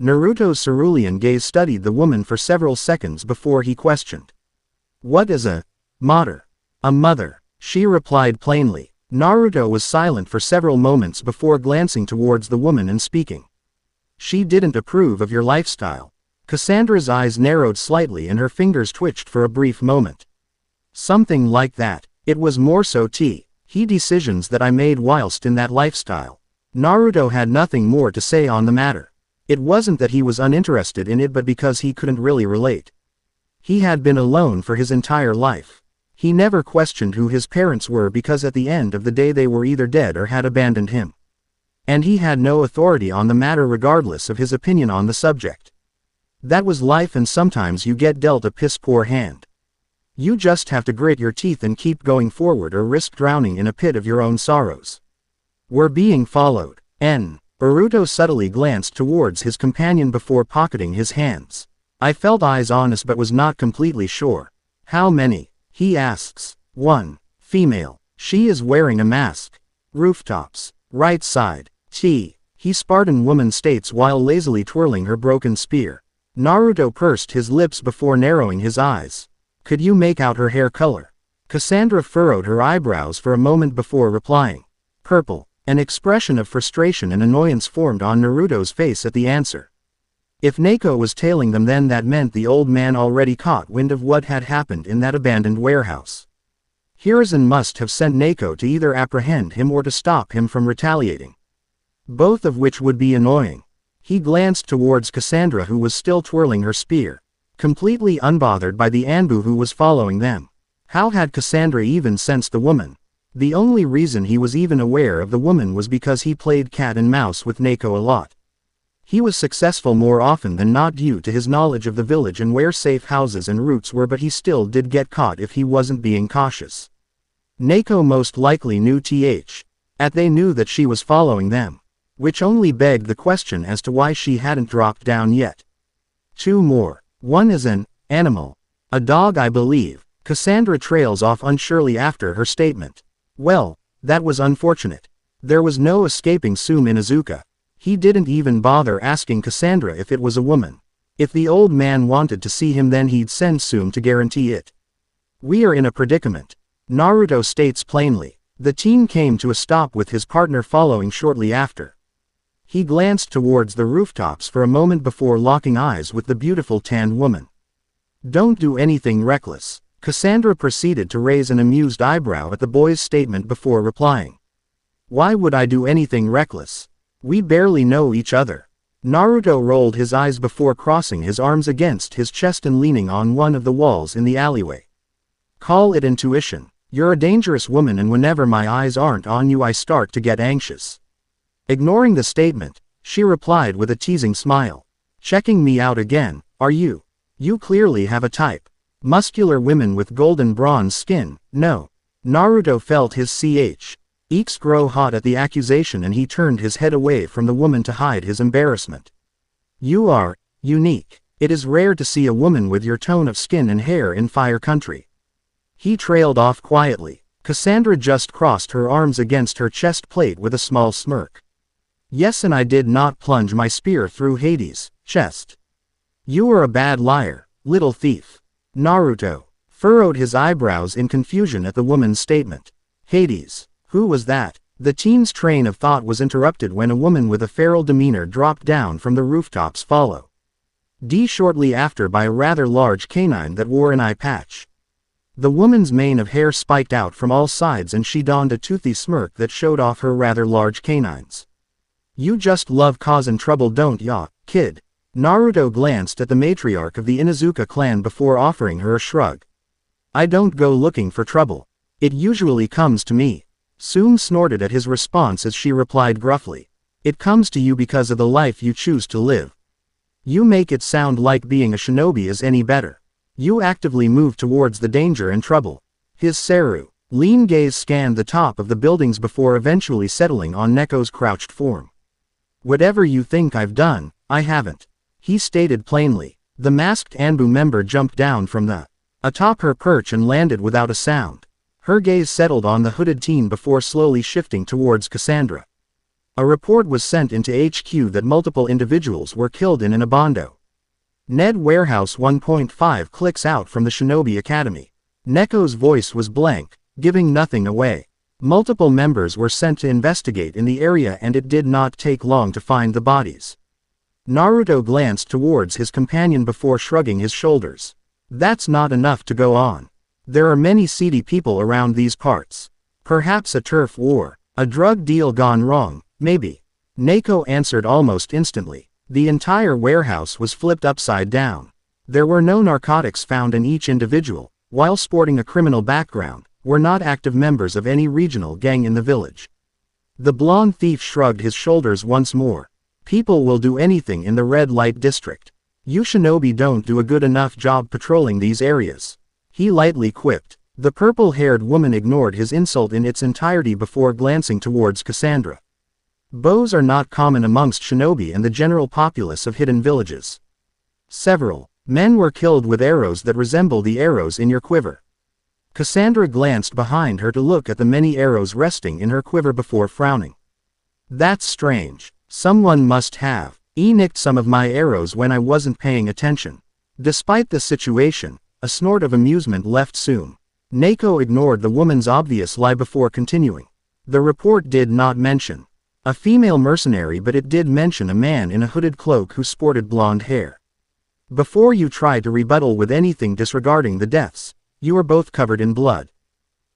Naruto's cerulean gaze studied the woman for several seconds before he questioned. What is a mater? A mother, she replied plainly. Naruto was silent for several moments before glancing towards the woman and speaking. She didn't approve of your lifestyle. Cassandra's eyes narrowed slightly and her fingers twitched for a brief moment. Something like that. It was more so he decisions that I made whilst in that lifestyle. Naruto had nothing more to say on the matter. It wasn't that he was uninterested in it but because he couldn't really relate. He had been alone for his entire life. He never questioned who his parents were because at the end of the day they were either dead or had abandoned him. And he had no authority on the matter regardless of his opinion on the subject. That was life, and sometimes you get dealt a piss-poor hand. You just have to grit your teeth and keep going forward or risk drowning in a pit of your own sorrows. We're being followed. Naruto subtly glanced towards his companion before pocketing his hands. I felt eyes on us but was not completely sure. How many? He asks. One. Female. She is wearing a mask. Rooftops. Right side. He Spartan woman states while lazily twirling her broken spear. Naruto pursed his lips before narrowing his eyes. Could you make out her hair color? Cassandra furrowed her eyebrows for a moment before replying. Purple. An expression of frustration and annoyance formed on Naruto's face at the answer. If Neko was tailing them, then that meant the old man already caught wind of what had happened in that abandoned warehouse. Hiruzen must have sent Neko to either apprehend him or to stop him from retaliating. Both of which would be annoying. He glanced towards Cassandra, who was still twirling her spear, completely unbothered by the Anbu who was following them. How had Cassandra even sensed the woman? The only reason he was even aware of the woman was because he played cat and mouse with Neko a lot. He was successful more often than not due to his knowledge of the village and where safe houses and routes were, but he still did get caught if he wasn't being cautious. Neko most likely knew they knew that she was following them, which only begged the question as to why she hadn't dropped down yet. Two more. One is an animal. A dog, I believe. Cassandra trails off unsurely after her statement. Well, that was unfortunate. There was no escaping Sume Inuzuka. He didn't even bother asking Cassandra if it was a woman. If the old man wanted to see him, then he'd send Sume to guarantee it. We are in a predicament. Naruto states plainly. The teen came to a stop with his partner following shortly after. He glanced towards the rooftops for a moment before locking eyes with the beautiful tanned woman. Don't do anything reckless. Cassandra proceeded to raise an amused eyebrow at the boy's statement before replying. Why would I do anything reckless? We barely know each other. Naruto rolled his eyes before crossing his arms against his chest and leaning on one of the walls in the alleyway. Call it intuition. You're a dangerous woman, and whenever my eyes aren't on you I start to get anxious. Ignoring the statement, she replied with a teasing smile. Checking me out again, are you? You clearly have a type. Muscular women with golden bronze skin, no. Naruto felt his cheeks grow hot at the accusation, and he turned his head away from the woman to hide his embarrassment. You are unique. It is rare to see a woman with your tone of skin and hair in Fire Country. He trailed off quietly. Cassandra just crossed her arms against her chest plate with a small smirk. Yes, and I did not plunge my spear through Hades' chest. You are a bad liar, little thief. Naruto furrowed his eyebrows in confusion at the woman's statement. Hades. Who was that? The teen's train of thought was interrupted when a woman with a feral demeanor dropped down from the rooftops followed shortly after by a rather large canine that wore an eye patch. The woman's mane of hair spiked out from all sides and she donned a toothy smirk that showed off her rather large canines. You just love causing trouble, don't ya, kid? Naruto glanced at the matriarch of the Inuzuka clan before offering her a shrug. I don't go looking for trouble. It usually comes to me. Sume snorted at his response as she replied gruffly. It comes to you because of the life you choose to live. You make it sound like being a shinobi is any better. You actively move towards the danger and trouble. His lean gaze scanned the top of the buildings before eventually settling on Neko's crouched form. Whatever you think I've done, I haven't. He stated plainly. The masked Anbu member jumped down from atop her perch and landed without a sound. Her gaze settled on the hooded teen before slowly shifting towards Cassandra. A report was sent into HQ that multiple individuals were killed in an abando. Ned Warehouse 1.5 clicks out from the Shinobi Academy. Neko's voice was blank, giving nothing away. Multiple members were sent to investigate in the area and it did not take long to find the bodies. Naruto glanced towards his companion before shrugging his shoulders. That's not enough to go on. There are many seedy people around these parts. Perhaps a turf war, a drug deal gone wrong, maybe. Neko answered almost instantly. The entire warehouse was flipped upside down. There were no narcotics found in each individual, while sporting a criminal background, were not active members of any regional gang in the village. The blonde thief shrugged his shoulders once more. People will do anything in the red light district. You shinobi don't do a good enough job patrolling these areas. He lightly quipped. The purple-haired woman ignored his insult in its entirety before glancing towards Cassandra. Bows are not common amongst shinobi and the general populace of hidden villages. Several men were killed with arrows that resemble the arrows in your quiver. Cassandra glanced behind her to look at the many arrows resting in her quiver before frowning. That's strange. Someone must have nicked some of my arrows when I wasn't paying attention. Despite the situation, a snort of amusement left soon. Neko ignored the woman's obvious lie before continuing. The report did not mention a female mercenary, but it did mention a man in a hooded cloak who sported blonde hair. Before you try to rebuttal with anything disregarding the deaths, you are both covered in blood.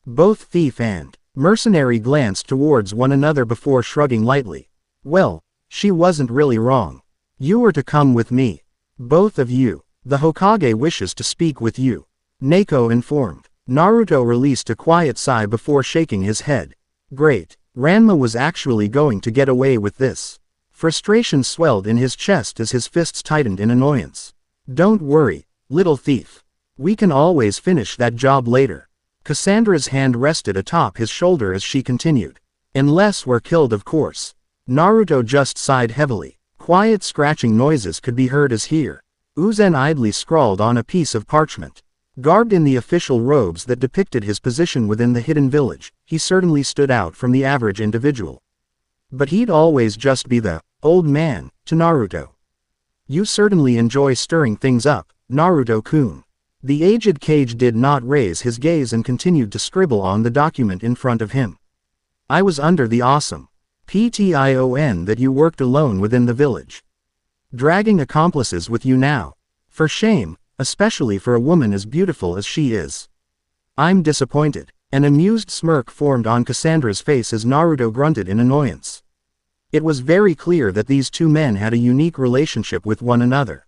Both thief and mercenary glanced towards one another before shrugging lightly. Well, she wasn't really wrong. You were to come with me. Both of you. The Hokage wishes to speak with you. Neko informed. Naruto released a quiet sigh before shaking his head. Great. Ranma was actually going to get away with this. Frustration swelled in his chest as his fists tightened in annoyance. Don't worry, little thief. We can always finish that job later. Cassandra's hand rested atop his shoulder as she continued. Unless we're killed, of course. Naruto just sighed heavily. Quiet scratching noises could be heard as here. Uzen idly scrawled on a piece of parchment. Garbed in the official robes that depicted his position within the hidden village, he certainly stood out from the average individual. But he'd always just be the old man to Naruto. You certainly enjoy stirring things up, Naruto-kun. The aged Kage did not raise his gaze and continued to scribble on the document in front of him. I was under the awesome PTION that you worked alone within the village. Dragging accomplices with you now. For shame, especially for a woman as beautiful as she is. I'm disappointed. An amused smirk formed on Cassandra's face as Naruto grunted in annoyance. It was very clear that these two men had a unique relationship with one another.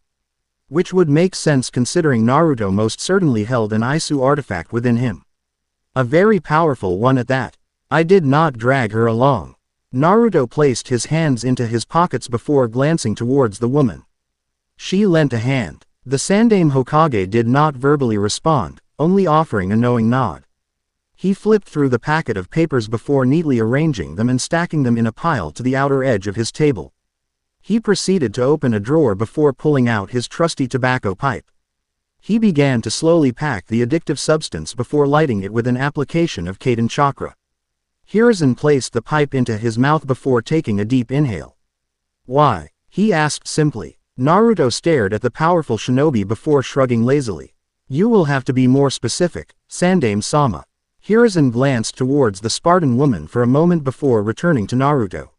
Which would make sense considering Naruto most certainly held an Isu artifact within him. A very powerful one at that. I did not drag her along. Naruto placed his hands into his pockets before glancing towards the woman. She lent a hand. The Sandaime Hokage did not verbally respond, only offering a knowing nod. He flipped through the packet of papers before neatly arranging them and stacking them in a pile to the outer edge of his table. He proceeded to open a drawer before pulling out his trusty tobacco pipe. He began to slowly pack the addictive substance before lighting it with an application of Kaden chakra. Hiruzen placed the pipe into his mouth before taking a deep inhale. Why? He asked simply. Naruto stared at the powerful shinobi before shrugging lazily. You will have to be more specific, Sandaime-sama. Hiruzen glanced towards the Spartan woman for a moment before returning to Naruto.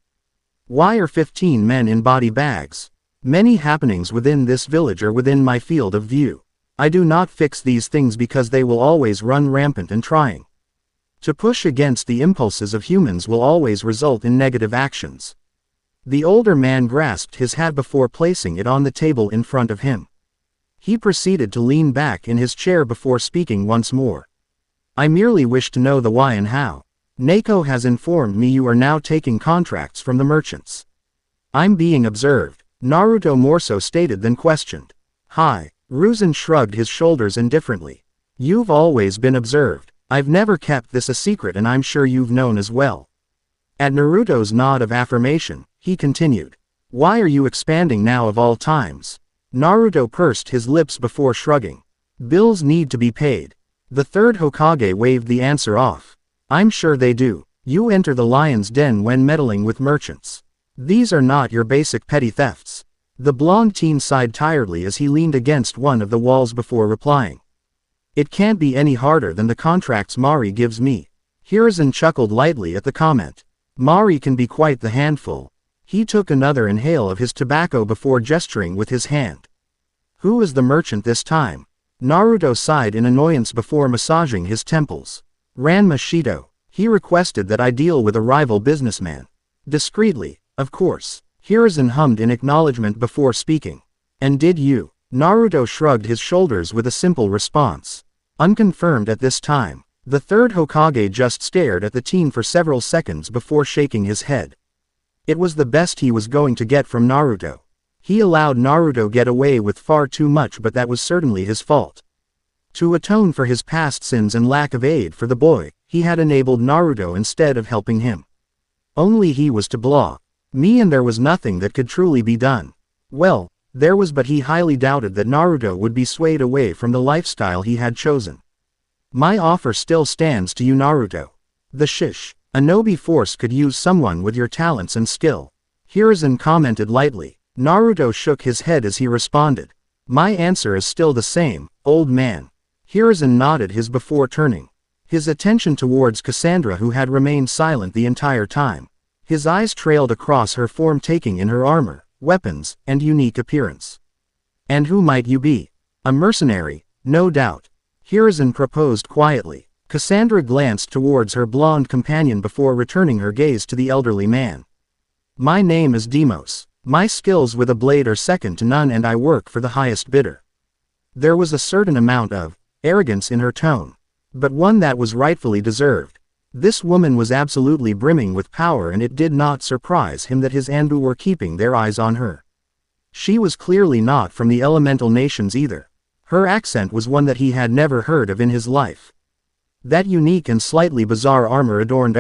Why are 15 men in body bags? Many happenings within this village are within my field of view. I do not fix these things because they will always run rampant and trying to push against the impulses of humans will always result in negative actions. The older man grasped his hat before placing it on the table in front of him. He proceeded to lean back in his chair before speaking once more. I merely wish to know the why and how. Neko has informed me you are now taking contracts from the merchants. I'm being observed. Naruto more so stated than questioned. Hi. Hiruzen shrugged his shoulders indifferently. You've always been observed. I've never kept this a secret and I'm sure you've known as well. At Naruto's nod of affirmation, he continued. Why are you expanding now of all times? Naruto pursed his lips before shrugging. Bills need to be paid. The third Hokage waved the answer off. I'm sure they do. You enter the lion's den when meddling with merchants. These are not your basic petty thefts. The blonde teen sighed tiredly as he leaned against one of the walls before replying. It can't be any harder than the contracts Mari gives me. Hiruzen chuckled lightly at the comment. Mari can be quite the handful. He took another inhale of his tobacco before gesturing with his hand. Who is the merchant this time? Naruto sighed in annoyance before massaging his temples. Ranma Shido. He requested that I deal with a rival businessman. Discreetly, of course. Hiruzen hummed in acknowledgement before speaking. And did you? Naruto shrugged his shoulders with a simple response. Unconfirmed at this time. The third Hokage just stared at the teen for several seconds before shaking his head. It was the best he was going to get from Naruto. He allowed Naruto get away with far too much, but that was certainly his fault. To atone for his past sins and lack of aid for the boy, he had enabled Naruto instead of helping him. Only he was to blame. Me, and there was nothing that could truly be done. Well, there was, but he highly doubted that Naruto would be swayed away from the lifestyle he had chosen. My offer still stands to you, Naruto. The Shinobi Force could use someone with your talents and skill. Hiruzen commented lightly. Naruto shook his head as he responded. My answer is still the same, old man. Hiruzen nodded his before turning his attention towards Cassandra, who had remained silent the entire time. His eyes trailed across her form, taking in her armor, weapons, and unique appearance. And who might you be? A mercenary, no doubt. Hiruzen proposed quietly. Cassandra glanced towards her blonde companion before returning her gaze to the elderly man. My name is Demos. My skills with a blade are second to none, and I work for the highest bidder. There was a certain amount of arrogance in her tone, but one that was rightfully deserved. This woman was absolutely brimming with power, and it did not surprise him that his Anbu were keeping their eyes on her. She was clearly not from the elemental nations either. Her accent was one that he had never heard of in his life. That unique and slightly bizarre armor adorned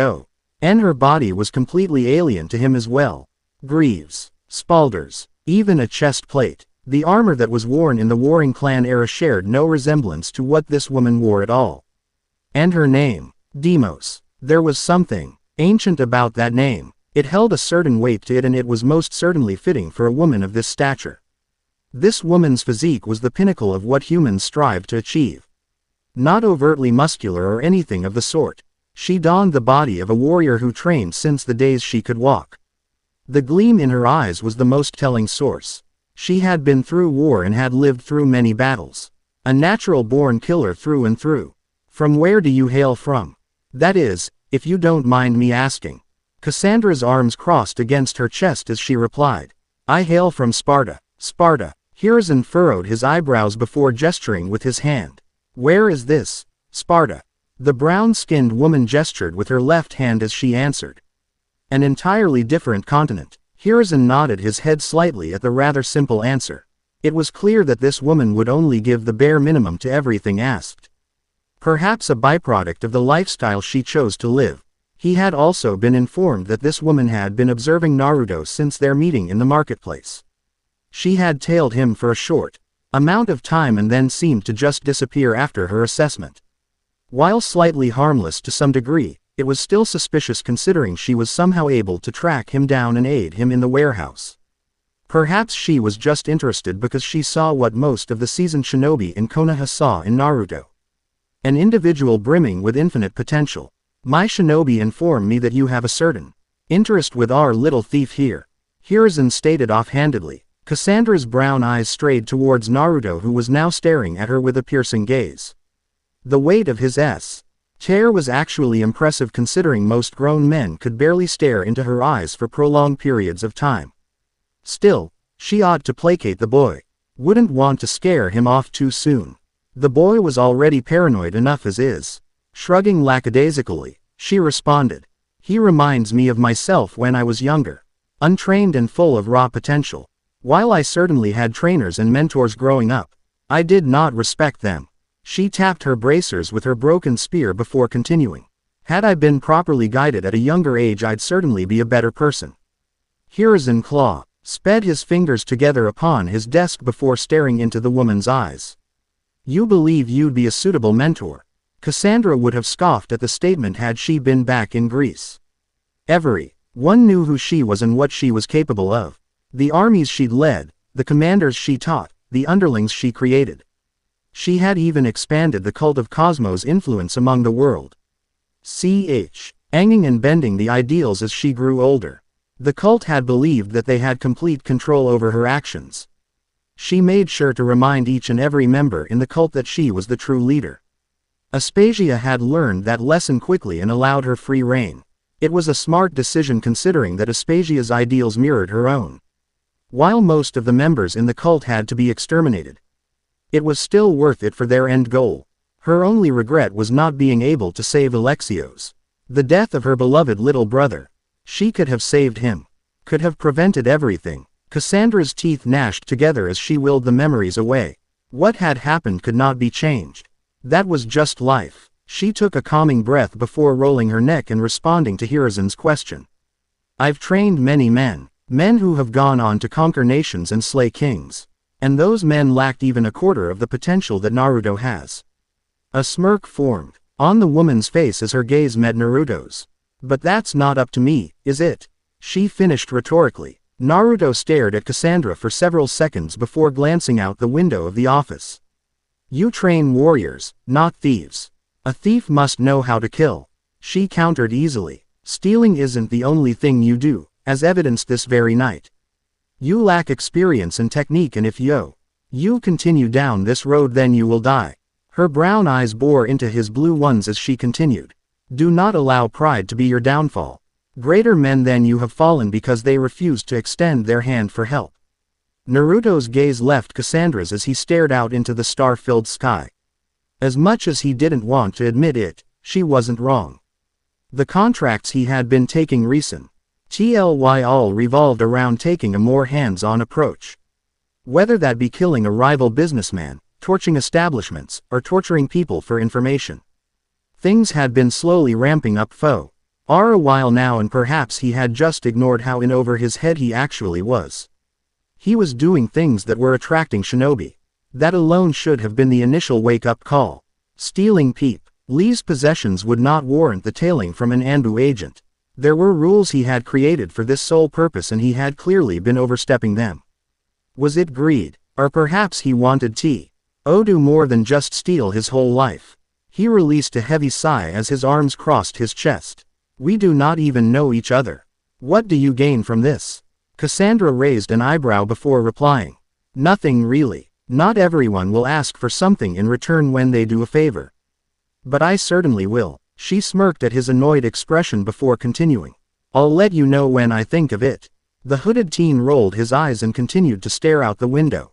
and her body was completely alien to him as well. Greaves, spalders, even a chest plate. The armor that was worn in the Warring Clan era shared no resemblance to what this woman wore at all. And her name, Demos. There was something ancient about that name. It held a certain weight to it, and it was most certainly fitting for a woman of this stature. This woman's physique was the pinnacle of what humans strive to achieve. Not overtly muscular or anything of the sort. She donned the body of a warrior who trained since the days she could walk. The gleam in her eyes was the most telling source. She had been through war and had lived through many battles. A natural-born killer through and through. From where do you hail from? That is, if you don't mind me asking. Cassandra's arms crossed against her chest as she replied. I hail from Sparta. Sparta. Hiruzen furrowed his eyebrows before gesturing with his hand. Where is this? Sparta. The brown-skinned woman gestured with her left hand as she answered. An entirely different continent. Hiruzen nodded his head slightly at the rather simple answer. It was clear that this woman would only give the bare minimum to everything asked. Perhaps a byproduct of the lifestyle she chose to live. He had also been informed that this woman had been observing Naruto since their meeting in the marketplace. She had tailed him for a short amount of time and then seemed to just disappear after her assessment. While slightly harmless to some degree, it was still suspicious considering she was somehow able to track him down and aid him in the warehouse. Perhaps she was just interested because she saw what most of the seasoned shinobi in Konoha saw in Naruto. An individual brimming with infinite potential. My shinobi inform me that you have a certain interest with our little thief here. Hiruzen stated offhandedly. Cassandra's brown eyes strayed towards Naruto, who was now staring at her with a piercing gaze. The weight of his stare was actually impressive considering most grown men could barely stare into her eyes for prolonged periods of time. Still, she ought to placate the boy. Wouldn't want to scare him off too soon. The boy was already paranoid enough as is. Shrugging lackadaisically, she responded. He reminds me of myself when I was younger. Untrained and full of raw potential. While I certainly had trainers and mentors growing up, I did not respect them. She tapped her bracers with her broken spear before continuing. Had I been properly guided at a younger age, I'd certainly be a better person. Hiruzen sped his fingers together upon his desk before staring into the woman's eyes. You believe you'd be a suitable mentor? Cassandra would have scoffed at the statement had she been back in Greece. Everyone knew who she was and what she was capable of. The armies she'd led, the commanders she taught, the underlings she created. She had even expanded the cult of Cosmo's influence among the world. Hanging and bending the ideals as she grew older. The cult had believed that they had complete control over her actions. She made sure to remind each and every member in the cult that she was the true leader. Aspasia had learned that lesson quickly and allowed her free rein. It was a smart decision considering that Aspasia's ideals mirrored her own. While most of the members in the cult had to be exterminated, it was still worth it for their end goal. Her only regret was not being able to save Alexios. The death of her beloved little brother. She could have saved him. Could have prevented everything. Cassandra's teeth gnashed together as she willed the memories away. What had happened could not be changed. That was just life. She took a calming breath before rolling her neck and responding to Hiruzen's question. I've trained many men. Men who have gone on to conquer nations and slay kings. And those men lacked even a quarter of the potential that Naruto has. A smirk formed on the woman's face as her gaze met Naruto's. But that's not up to me, is it? She finished rhetorically. Naruto stared at Cassandra for several seconds before glancing out the window of the office. You train warriors, not thieves. A thief must know how to kill. She countered easily. Stealing isn't the only thing you do, as evidenced this very night. You lack experience and technique, and if you continue down this road, then you will die. Her brown eyes bore into his blue ones as she continued. Do not allow pride to be your downfall. Greater men than you have fallen because they refused to extend their hand for help. Naruto's gaze left Cassandra's as he stared out into the star-filled sky. As much as he didn't want to admit it, she wasn't wrong. The contracts he had been taking recently all revolved around taking a more hands-on approach. Whether that be killing a rival businessman, torching establishments, or torturing people for information. Things had been slowly ramping up for a while now, and perhaps he had just ignored how in over his head he actually was. He was doing things that were attracting shinobi. That alone should have been the initial wake-up call. Stealing Peep Lee's possessions would not warrant the tailing from an Anbu agent. There were rules he had created for this sole purpose, and he had clearly been overstepping them. Was it greed? Or perhaps he wanted to do more than just steal his whole life? He released a heavy sigh as his arms crossed his chest. We do not even know each other. What do you gain from this? Cassandra raised an eyebrow before replying. Nothing really. Not everyone will ask for something in return when they do a favor. But I certainly will. She smirked at his annoyed expression before continuing. I'll let you know when I think of it. The hooded teen rolled his eyes and continued to stare out the window.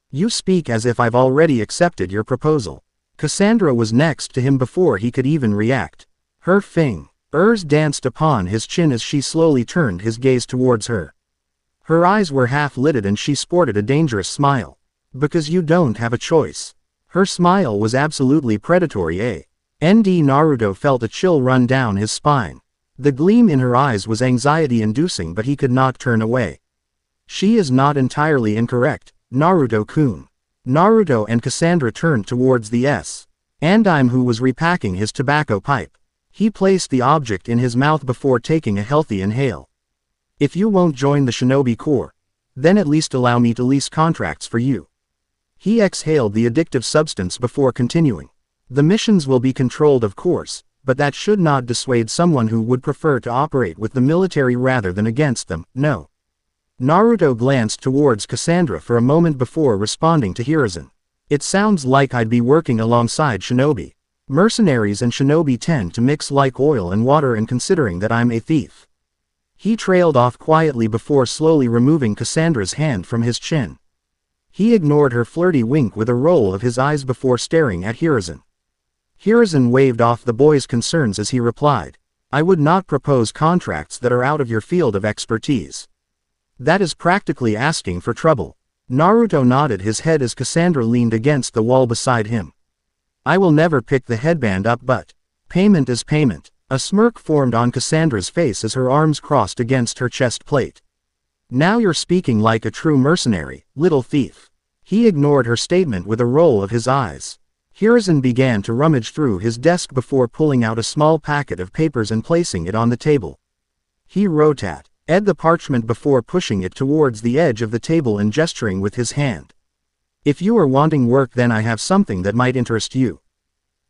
You speak as if I've already accepted your proposal. Cassandra was next to him before he could even react. Her fingers danced upon his chin as she slowly turned his gaze towards her. Her eyes were half-lidded and she sported a dangerous smile. Because you don't have a choice. Her smile was absolutely predatory. Naruto felt a chill run down his spine. The gleam in her eyes was anxiety-inducing, but he could not turn away. She is not entirely incorrect, Naruto-kun. Naruto and Cassandra turned towards the S&M who was repacking his tobacco pipe. He placed the object in his mouth before taking a healthy inhale. If you won't join the Shinobi Corps, then at least allow me to lease contracts for you. He exhaled the addictive substance before continuing. The missions will be controlled, of course, but that should not dissuade someone who would prefer to operate with the military rather than against them, no. Naruto glanced towards Cassandra for a moment before responding to Hiruzen. It sounds like I'd be working alongside shinobi. Mercenaries and shinobi tend to mix like oil and water, and considering that I'm a thief. He trailed off quietly before slowly removing Cassandra's hand from his chin. He ignored her flirty wink with a roll of his eyes before staring at Hiruzen. Hiruzen waved off the boy's concerns as he replied, I would not propose contracts that are out of your field of expertise. That is practically asking for trouble. Naruto nodded his head as Cassandra leaned against the wall beside him. I will never pick the headband up, but payment is payment. A smirk formed on Cassandra's face as her arms crossed against her chest plate. Now you're speaking like a true mercenary, little thief. He ignored her statement with a roll of his eyes. Hiruzen began to rummage through his desk before pulling out a small packet of papers and placing it on the table. He wrote at the parchment before pushing it towards the edge of the table and gesturing with his hand. If you are wanting work, then I have something that might interest you.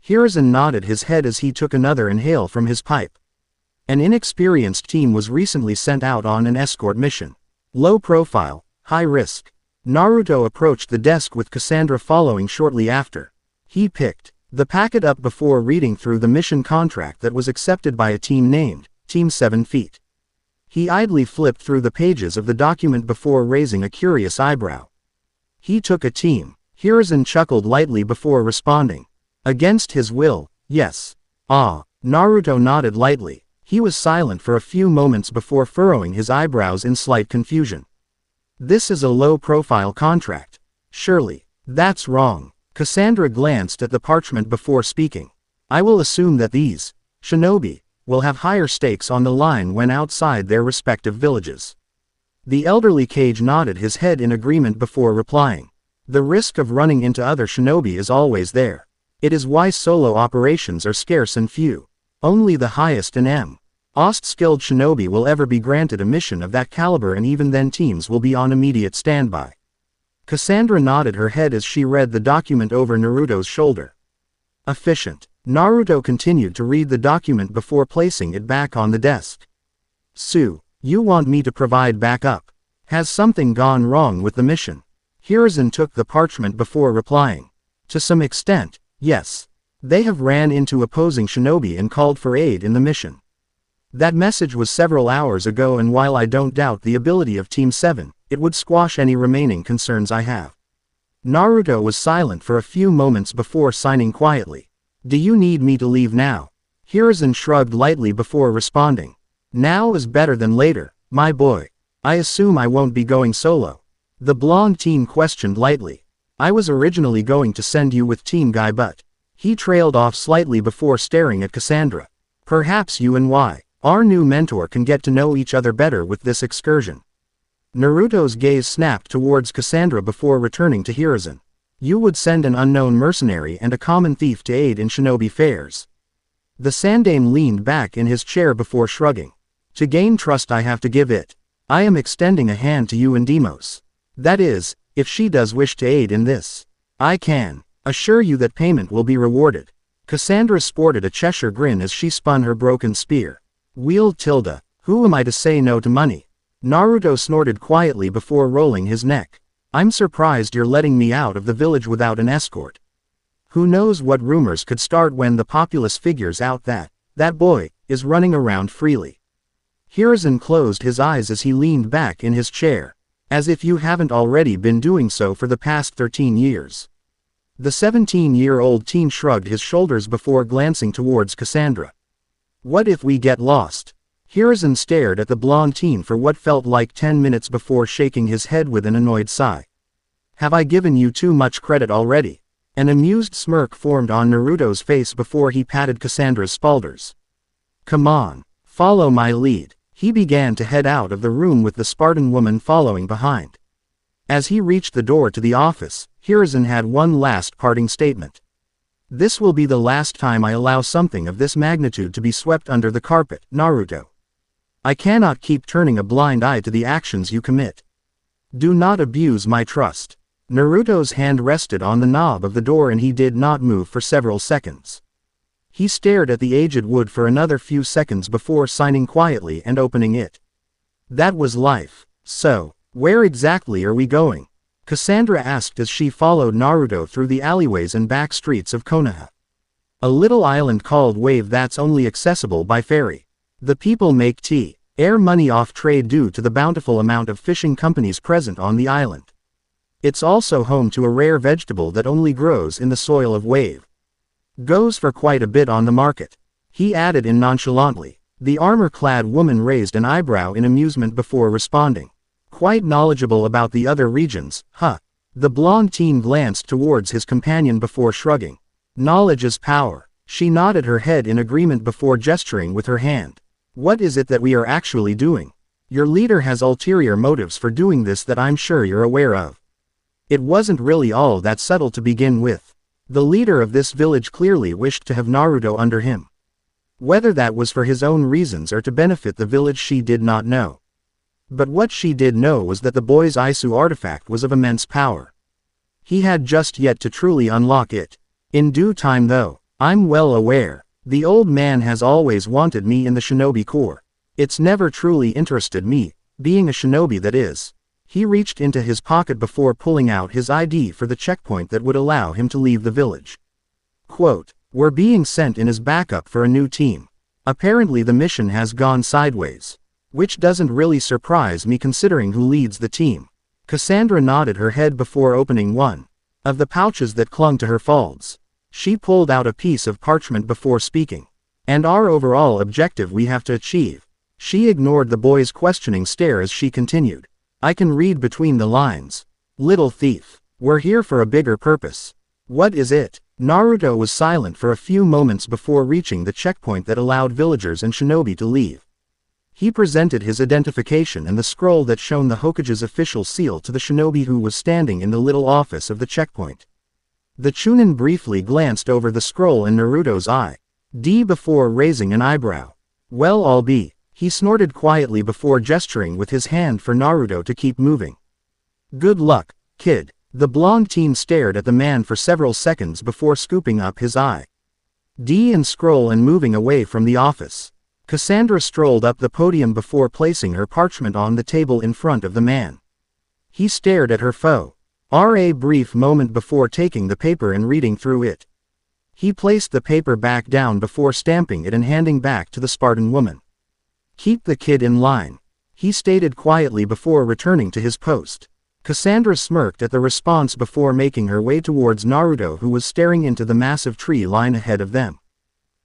Hiruzen nodded his head as he took another inhale from his pipe. An inexperienced team was recently sent out on an escort mission. Low profile, high risk. Naruto approached the desk with Cassandra following shortly after. He picked the packet up before reading through the mission contract that was accepted by a team named Team 7 Feet. He idly flipped through the pages of the document before raising a curious eyebrow. He took a team. Hiruzen chuckled lightly before responding. Against his will, yes. Ah. Naruto nodded lightly. He was silent for a few moments before furrowing his eyebrows in slight confusion. This is a low-profile contract. Surely. That's wrong. Cassandra glanced at the parchment before speaking. I will assume that these shinobi will have higher stakes on the line when outside their respective villages. The elderly Kage nodded his head in agreement before replying. The risk of running into other shinobi is always there. It is why solo operations are scarce and few. Only the highest and most skilled shinobi will ever be granted a mission of that caliber, and even then teams will be on immediate standby. Cassandra nodded her head as she read the document over Naruto's shoulder. Efficient. Naruto continued to read the document before placing it back on the desk. Sue, you want me to provide backup? Has something gone wrong with the mission? Hiruzen took the parchment before replying. To some extent, yes. They have ran into opposing shinobi and called for aid in the mission. That message was several hours ago, and while I don't doubt the ability of Team 7, it would squash any remaining concerns I have. Naruto was silent for a few moments before signing quietly. Do you need me to leave now? Hiruzen shrugged lightly before responding. Now is better than later, my boy. I assume I won't be going solo. The blonde teen questioned lightly. I was originally going to send you with Team Guy, but he trailed off slightly before staring at Cassandra. Perhaps you and our new mentor can get to know each other better with this excursion. Naruto's gaze snapped towards Cassandra before returning to Hiruzen. You would send an unknown mercenary and a common thief to aid in shinobi fairs. The Sandaime leaned back in his chair before shrugging. To gain trust I have to give it. I am extending a hand to you and Demos. That is, if she does wish to aid in this. I can assure you that payment will be rewarded. Cassandra sported a Cheshire grin as she spun her broken spear. Wheeled tilde. Who am I to say no to money? Naruto snorted quietly before rolling his neck. I'm surprised you're letting me out of the village without an escort. Who knows what rumors could start when the populace figures out that boy is running around freely. Hiruzen closed his eyes as he leaned back in his chair. As if you haven't already been doing so for the past 13 years. The 17-year-old teen shrugged his shoulders before glancing towards Cassandra. What if we get lost? Hiruzen stared at the blonde teen for what felt like 10 minutes before shaking his head with an annoyed sigh. Have I given you too much credit already? An amused smirk formed on Naruto's face before he patted Cassandra's shoulders. Come on, follow my lead. He began to head out of the room with the Spartan woman following behind. As he reached the door to the office, Hiruzen had one last parting statement. This will be the last time I allow something of this magnitude to be swept under the carpet, Naruto. I cannot keep turning a blind eye to the actions you commit. Do not abuse my trust. Naruto's hand rested on the knob of the door and he did not move for several seconds. He stared at the aged wood for another few seconds before signing quietly and opening it. That was life. So, where exactly are we going? Cassandra asked as she followed Naruto through the alleyways and back streets of Konoha. A little island called Wave that's only accessible by ferry. The people make air money off trade due to the bountiful amount of fishing companies present on the island. It's also home to a rare vegetable that only grows in the soil of Wave. Goes for quite a bit on the market. He added in nonchalantly. The armor-clad woman raised an eyebrow in amusement before responding. Quite knowledgeable about the other regions, huh? The blonde teen glanced towards his companion before shrugging. Knowledge is power. She nodded her head in agreement before gesturing with her hand. What is it that we are actually doing? Your leader has ulterior motives for doing this that I'm sure you're aware of. It wasn't really all that subtle to begin with. The leader of this village clearly wished to have Naruto under him. Whether that was for his own reasons or to benefit the village she did not know. But what she did know was that the boy's Isu artifact was of immense power. He had just yet to truly unlock it. In due time though, I'm well aware. The old man has always wanted me in the shinobi corps. It's never truly interested me, being a shinobi that is. He reached into his pocket before pulling out his ID for the checkpoint that would allow him to leave the village. Quote, "We're being sent in as backup for a new team. Apparently the mission has gone sideways. Which doesn't really surprise me considering who leads the team." Cassandra nodded her head before opening one of the pouches that clung to her folds. She pulled out a piece of parchment before speaking. "And our overall objective we have to achieve." She ignored the boy's questioning stare as she continued. "I can read between the lines. Little thief, we're here for a bigger purpose." "What is it?" Naruto was silent for a few moments before reaching the checkpoint that allowed villagers and shinobi to leave. He presented his identification and the scroll that shown the Hokage's official seal to the shinobi who was standing in the little office of the checkpoint. The Chunin briefly glanced over the scroll in Naruto's eye. D before raising an eyebrow. "Well, I'll be." He snorted quietly before gesturing with his hand for Naruto to keep moving. "Good luck, kid." The blonde teen stared at the man for several seconds before scooping up his eye. D and scroll and moving away from the office. Cassandra strolled up the podium before placing her parchment on the table in front of the man. He stared at her for a brief moment before taking the paper and reading through it. He placed the paper back down before stamping it and handing back to the Spartan woman. "Keep the kid in line," he stated quietly before returning to his post. Cassandra smirked at the response before making her way towards Naruto who was staring into the massive tree line ahead of them.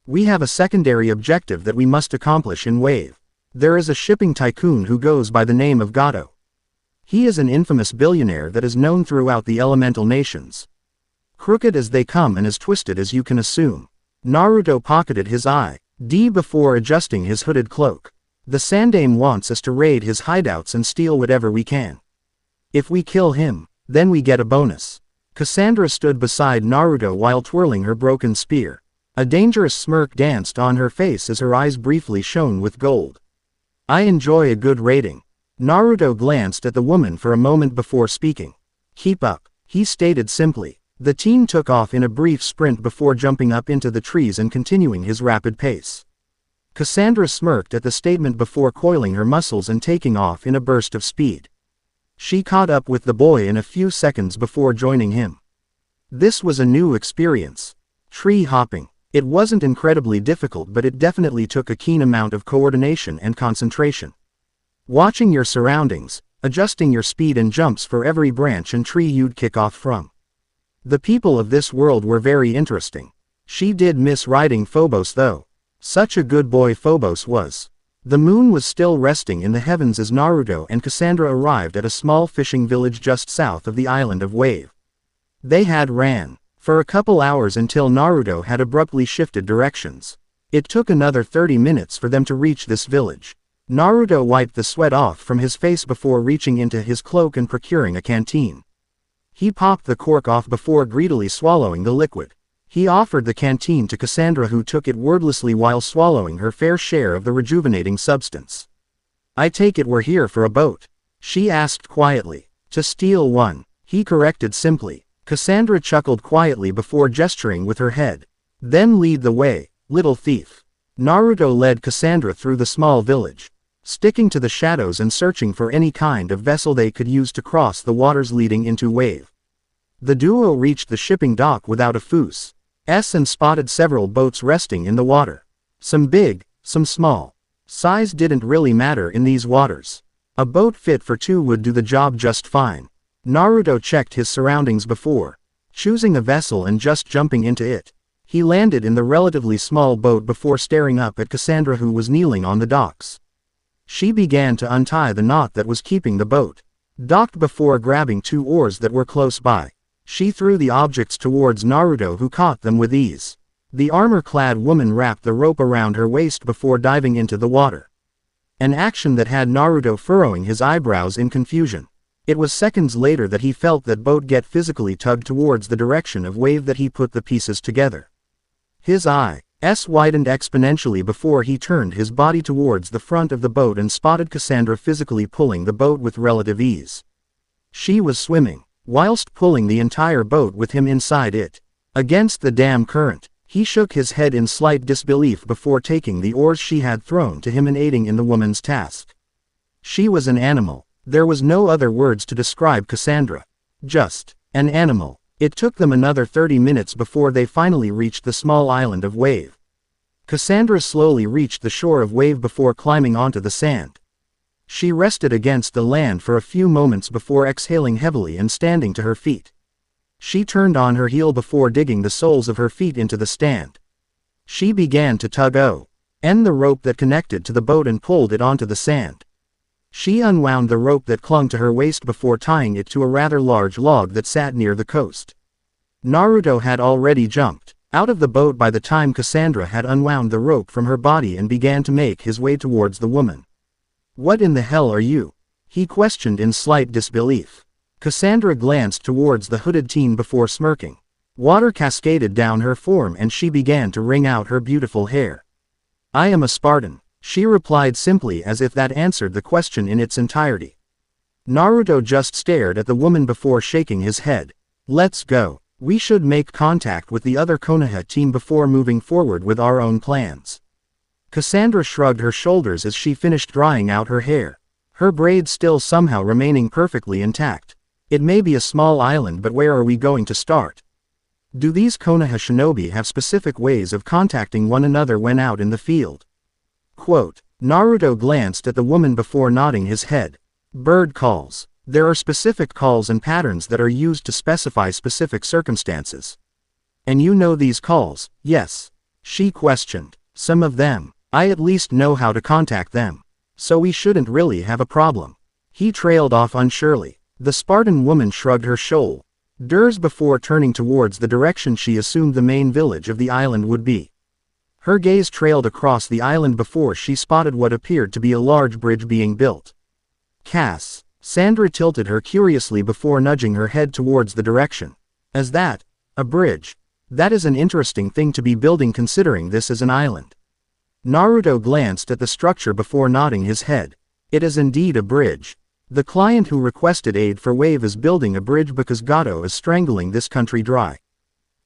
"We have a secondary objective that we must accomplish in Wave. There is a shipping tycoon who goes by the name of Gato. He is an infamous billionaire that is known throughout the elemental nations. Crooked as they come and as twisted as you can assume." Naruto pocketed his eye D before adjusting his hooded cloak. "The Sandame wants us to raid his hideouts and steal whatever we can. If we kill him, then we get a bonus." Cassandra stood beside Naruto while twirling her broken spear. A dangerous smirk danced on her face as her eyes briefly shone with gold. "I enjoy a good raiding." Naruto glanced at the woman for a moment before speaking. "Keep up," he stated simply. The teen took off in a brief sprint before jumping up into the trees and continuing his rapid pace. Cassandra smirked at the statement before coiling her muscles and taking off in a burst of speed. She caught up with the boy in a few seconds before joining him. This was a new experience. Tree hopping. It wasn't incredibly difficult, but it definitely took a keen amount of coordination and concentration. Watching your surroundings, adjusting your speed and jumps for every branch and tree you'd kick off from. The people of this world were very interesting. She did miss riding Phobos though. Such a good boy Phobos was. The moon was still resting in the heavens as Naruto and Cassandra arrived at a small fishing village just south of the island of Wave. They had ran for a couple hours until Naruto had abruptly shifted directions. It took another 30 minutes for them to reach this village. Naruto wiped the sweat off from his face before reaching into his cloak and procuring a canteen. He popped the cork off before greedily swallowing the liquid. He offered the canteen to Cassandra who took it wordlessly while swallowing her fair share of the rejuvenating substance. "I take it we're here for a boat?" she asked quietly. "To steal one," he corrected simply. Cassandra chuckled quietly before gesturing with her head. "Then lead the way, little thief." Naruto led Cassandra through the small village, sticking to the shadows and searching for any kind of vessel they could use to cross the waters leading into Wave. The duo reached the shipping dock without a fuss and spotted several boats resting in the water. Some big, some small. Size didn't really matter in these waters. A boat fit for two would do the job just fine. Naruto checked his surroundings before choosing a vessel and just jumping into it. He landed in the relatively small boat before staring up at Cassandra who was kneeling on the docks. She began to untie the knot that was keeping the boat docked before grabbing two oars that were close by. She threw the objects towards Naruto who caught them with ease. The armor-clad woman wrapped the rope around her waist before diving into the water. An action that had Naruto furrowing his eyebrows in confusion. It was seconds later that he felt that boat get physically tugged towards the direction of Wave that he put the pieces together. His eyes widened exponentially before he turned his body towards the front of the boat and spotted Cassandra physically pulling the boat with relative ease. She was swimming. whilst pulling the entire boat with him inside it. Against the damn current, he shook his head in slight disbelief before taking the oars she had thrown to him and aiding in the woman's task. She was an animal. There was no other words to describe Cassandra. Just an animal. It took them another 30 minutes before they finally reached the small island of Wave. Cassandra slowly reached the shore of Wave before climbing onto the sand. She rested against the land for a few moments before exhaling heavily and standing to her feet. She turned on her heel before digging the soles of her feet into the stand. She began to tug the rope that connected to the boat and pulled it onto the sand. She unwound the rope that clung to her waist before tying it to a rather large log that sat near the coast. Naruto had already jumped out of the boat by the time Cassandra had unwound the rope from her body and began to make his way towards the woman. "What in the hell are you?" he questioned in slight disbelief. Cassandra glanced towards the hooded teen before smirking. Water cascaded down her form and she began to wring out her beautiful hair. "I am a Spartan," she replied simply as if that answered the question in its entirety. Naruto just stared at the woman before shaking his head. "Let's go. We should make contact with the other Konoha team before moving forward with our own plans." Cassandra shrugged her shoulders as she finished drying out her hair. Her braids still somehow remaining perfectly intact. "It may be a small island, but where are we going to start? Do these Konoha shinobi have specific ways of contacting one another when out in the field?" Quote. Naruto glanced at the woman before nodding his head. "Bird calls. There are specific calls and patterns that are used to specify specific circumstances." "And you know these calls?" "Yes," she questioned. "Some of them. I at least know how to contact them. So we shouldn't really have a problem." He trailed off unsurely. The Spartan woman shrugged her shoulders before turning towards the direction she assumed the main village of the island would be. Her gaze trailed across the island before she spotted what appeared to be a large bridge being built. Sandra tilted her curiously before nudging her head towards the direction. "Is that a bridge? That is an interesting thing to be building considering this is an island." Naruto glanced at the structure before nodding his head. "It is indeed a bridge. The client who requested aid for Wave is building a bridge because Gato is strangling this country dry.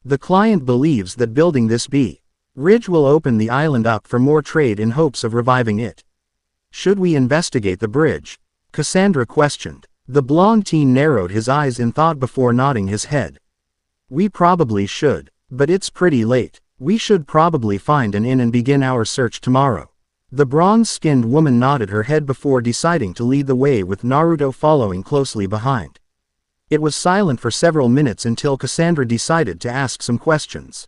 The client believes that building this bridge will open the island up for more trade in hopes of reviving it." "Should we investigate the bridge?" Cassandra questioned. The blonde teen narrowed his eyes in thought before nodding his head. "We probably should, but it's pretty late. We should probably find an inn and begin our search tomorrow." The bronze-skinned woman nodded her head before deciding to lead the way with Naruto following closely behind. It was silent for several minutes until Cassandra decided to ask some questions.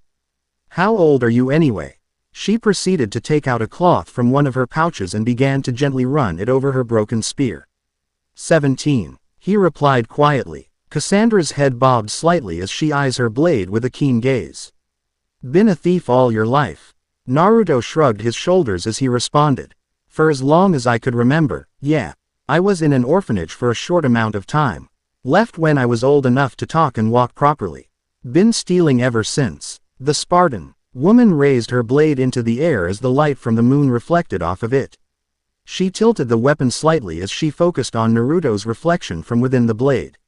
"How old are you anyway?" She proceeded to take out a cloth from one of her pouches and began to gently run it over her broken spear. 17, he replied quietly. Cassandra's head bobbed slightly as she eyes her blade with a keen gaze. "Been a thief all your life?" Naruto shrugged his shoulders as he responded. "For as long as I could remember, yeah. I was in an orphanage for a short amount of time. Left when I was old enough to talk and walk properly. Been stealing ever since." The Spartan woman raised her blade into the air as the light from the moon reflected off of it. She tilted the weapon slightly as she focused on Naruto's reflection from within the blade.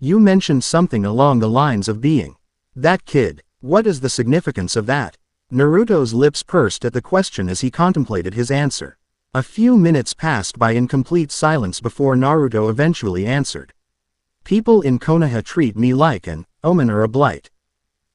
"You mentioned something along the lines of being that kid. What is the significance of that?" Naruto's lips pursed at the question as he contemplated his answer. A few minutes passed by in complete silence before Naruto eventually answered. "People in Konoha treat me like an omen or a blight.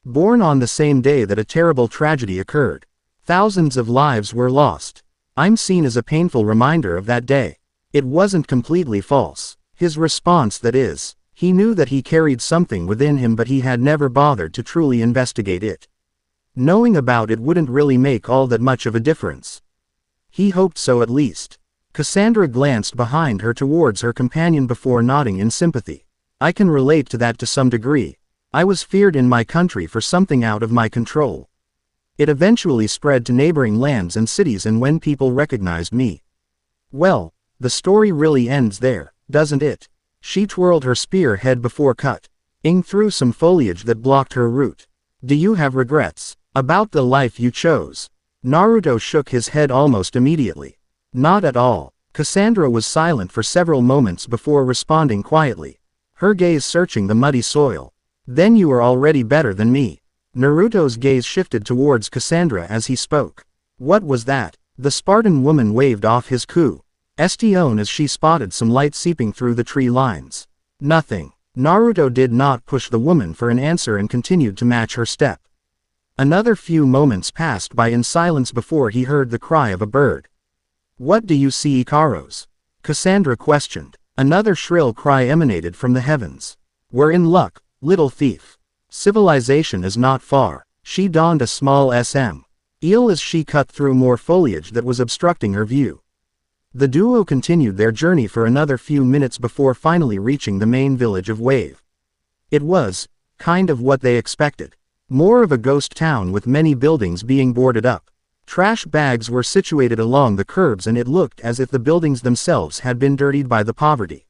Born on the same day that a terrible tragedy occurred. Thousands of lives were lost. I'm seen as a painful reminder of that day." It wasn't completely false. His response, that is. He knew that he carried something within him, but he had never bothered to truly investigate it. Knowing about it wouldn't really make all that much of a difference. He hoped so at least. Cassandra glanced behind her towards her companion before nodding in sympathy. "I can relate to that to some degree. I was feared in my country for something out of my control. It eventually spread to neighboring lands and cities, and when people recognized me. Well, the story really ends there, doesn't it?" She twirled her spear head before cutting through some foliage that blocked her route. "Do you have regrets about the life you chose?" Naruto shook his head almost immediately. "Not at all." Cassandra was silent for several moments before responding quietly. her gaze searching the muddy soil. Then you are already better than me. Naruto's gaze shifted towards Cassandra as he spoke. What was that? The Spartan woman waved off his question as she spotted some light seeping through the tree lines. Nothing. Naruto did not push the woman for an answer and continued to match her step. Another few moments passed by in silence before he heard the cry of a bird. What do you see, Ikaros? Cassandra questioned. Another shrill cry emanated from the heavens. We're in luck, little thief. Civilization is not far. She donned a small eel as she cut through more foliage that was obstructing her view. The duo continued their journey for another few minutes before finally reaching the main village of Wave. It was, kind of what they expected. More of a ghost town with many buildings being boarded up. Trash bags were situated along the curbs and it looked as if the buildings themselves had been dirtied by the poverty.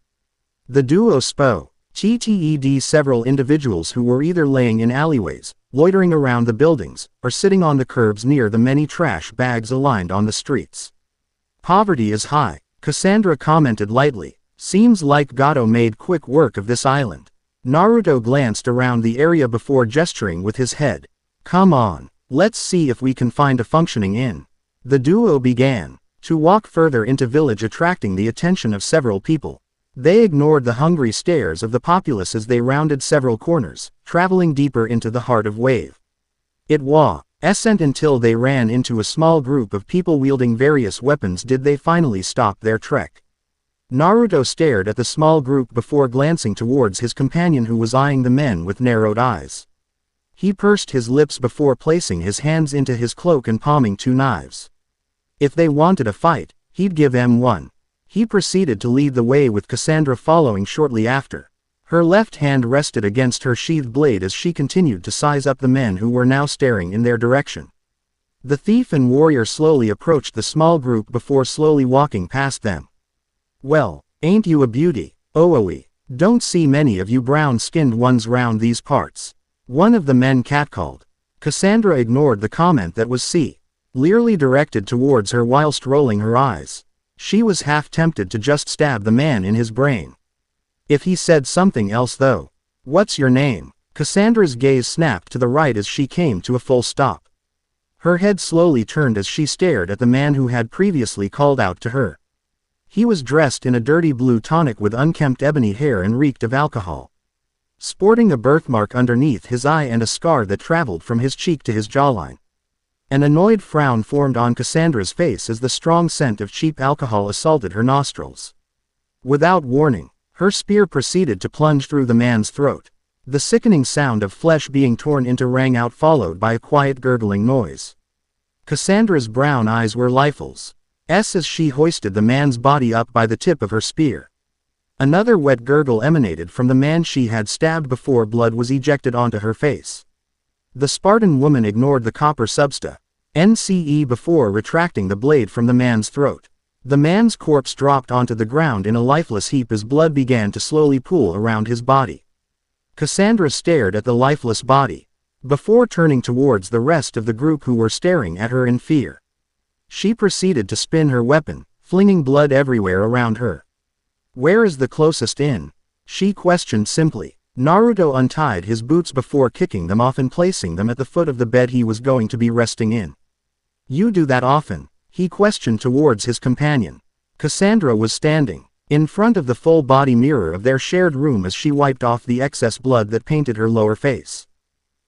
The duo spoke. Several individuals who were either laying in alleyways, loitering around the buildings, or sitting on the curbs near the many trash bags aligned on the streets. Poverty is high, Cassandra commented lightly. Seems like Gato made quick work of this island. Naruto glanced around the area before gesturing with his head. Come on, let's see if we can find a functioning inn. The duo began to walk further into village, attracting the attention of several people. They ignored the hungry stares of the populace as they rounded several corners, traveling deeper into the heart of Wave. It wasn't until they ran into a small group of people wielding various weapons did they finally stop their trek. Naruto stared at the small group before glancing towards his companion who was eyeing the men with narrowed eyes. He pursed his lips before placing his hands into his cloak and palming two knives. If they wanted a fight, he'd give them one. He proceeded to lead the way with Cassandra following shortly after. Her left hand rested against her sheathed blade as she continued to size up the men who were now staring in their direction. The thief and warrior slowly approached the small group before slowly walking past them. Well, ain't you a beauty, Ooe? Don't see many of you brown-skinned ones round these parts. One of the men catcalled. Cassandra ignored the comment that was clearly directed towards her whilst rolling her eyes. She was half tempted to just stab the man in his brain. If he said something else though. What's your name? Cassandra's gaze snapped to the right as she came to a full stop. Her head slowly turned as she stared at the man who had previously called out to her. He was dressed in a dirty blue tunic with unkempt ebony hair and reeked of alcohol. Sporting a birthmark underneath his eye and a scar that traveled from his cheek to his jawline. An annoyed frown formed on Cassandra's face as the strong scent of cheap alcohol assaulted her nostrils. Without warning, her spear proceeded to plunge through the man's throat. The sickening sound of flesh being torn into rang out, followed by a quiet gurgling noise. Cassandra's brown eyes were lifeless as she hoisted the man's body up by the tip of her spear. Another wet gurgle emanated from the man she had stabbed before blood was ejected onto her face. The Spartan woman ignored the copper substance before retracting the blade from the man's throat. The man's corpse dropped onto the ground in a lifeless heap as blood began to slowly pool around his body. Cassandra stared at the lifeless body, before turning towards the rest of the group who were staring at her in fear. She proceeded to spin her weapon, flinging blood everywhere around her. Where is the closest inn? She questioned simply. Naruto untied his boots before kicking them off and placing them at the foot of the bed he was going to be resting in. You do that often? He questioned towards his companion. Cassandra was standing in front of the full-body mirror of their shared room as she wiped off the excess blood that painted her lower face.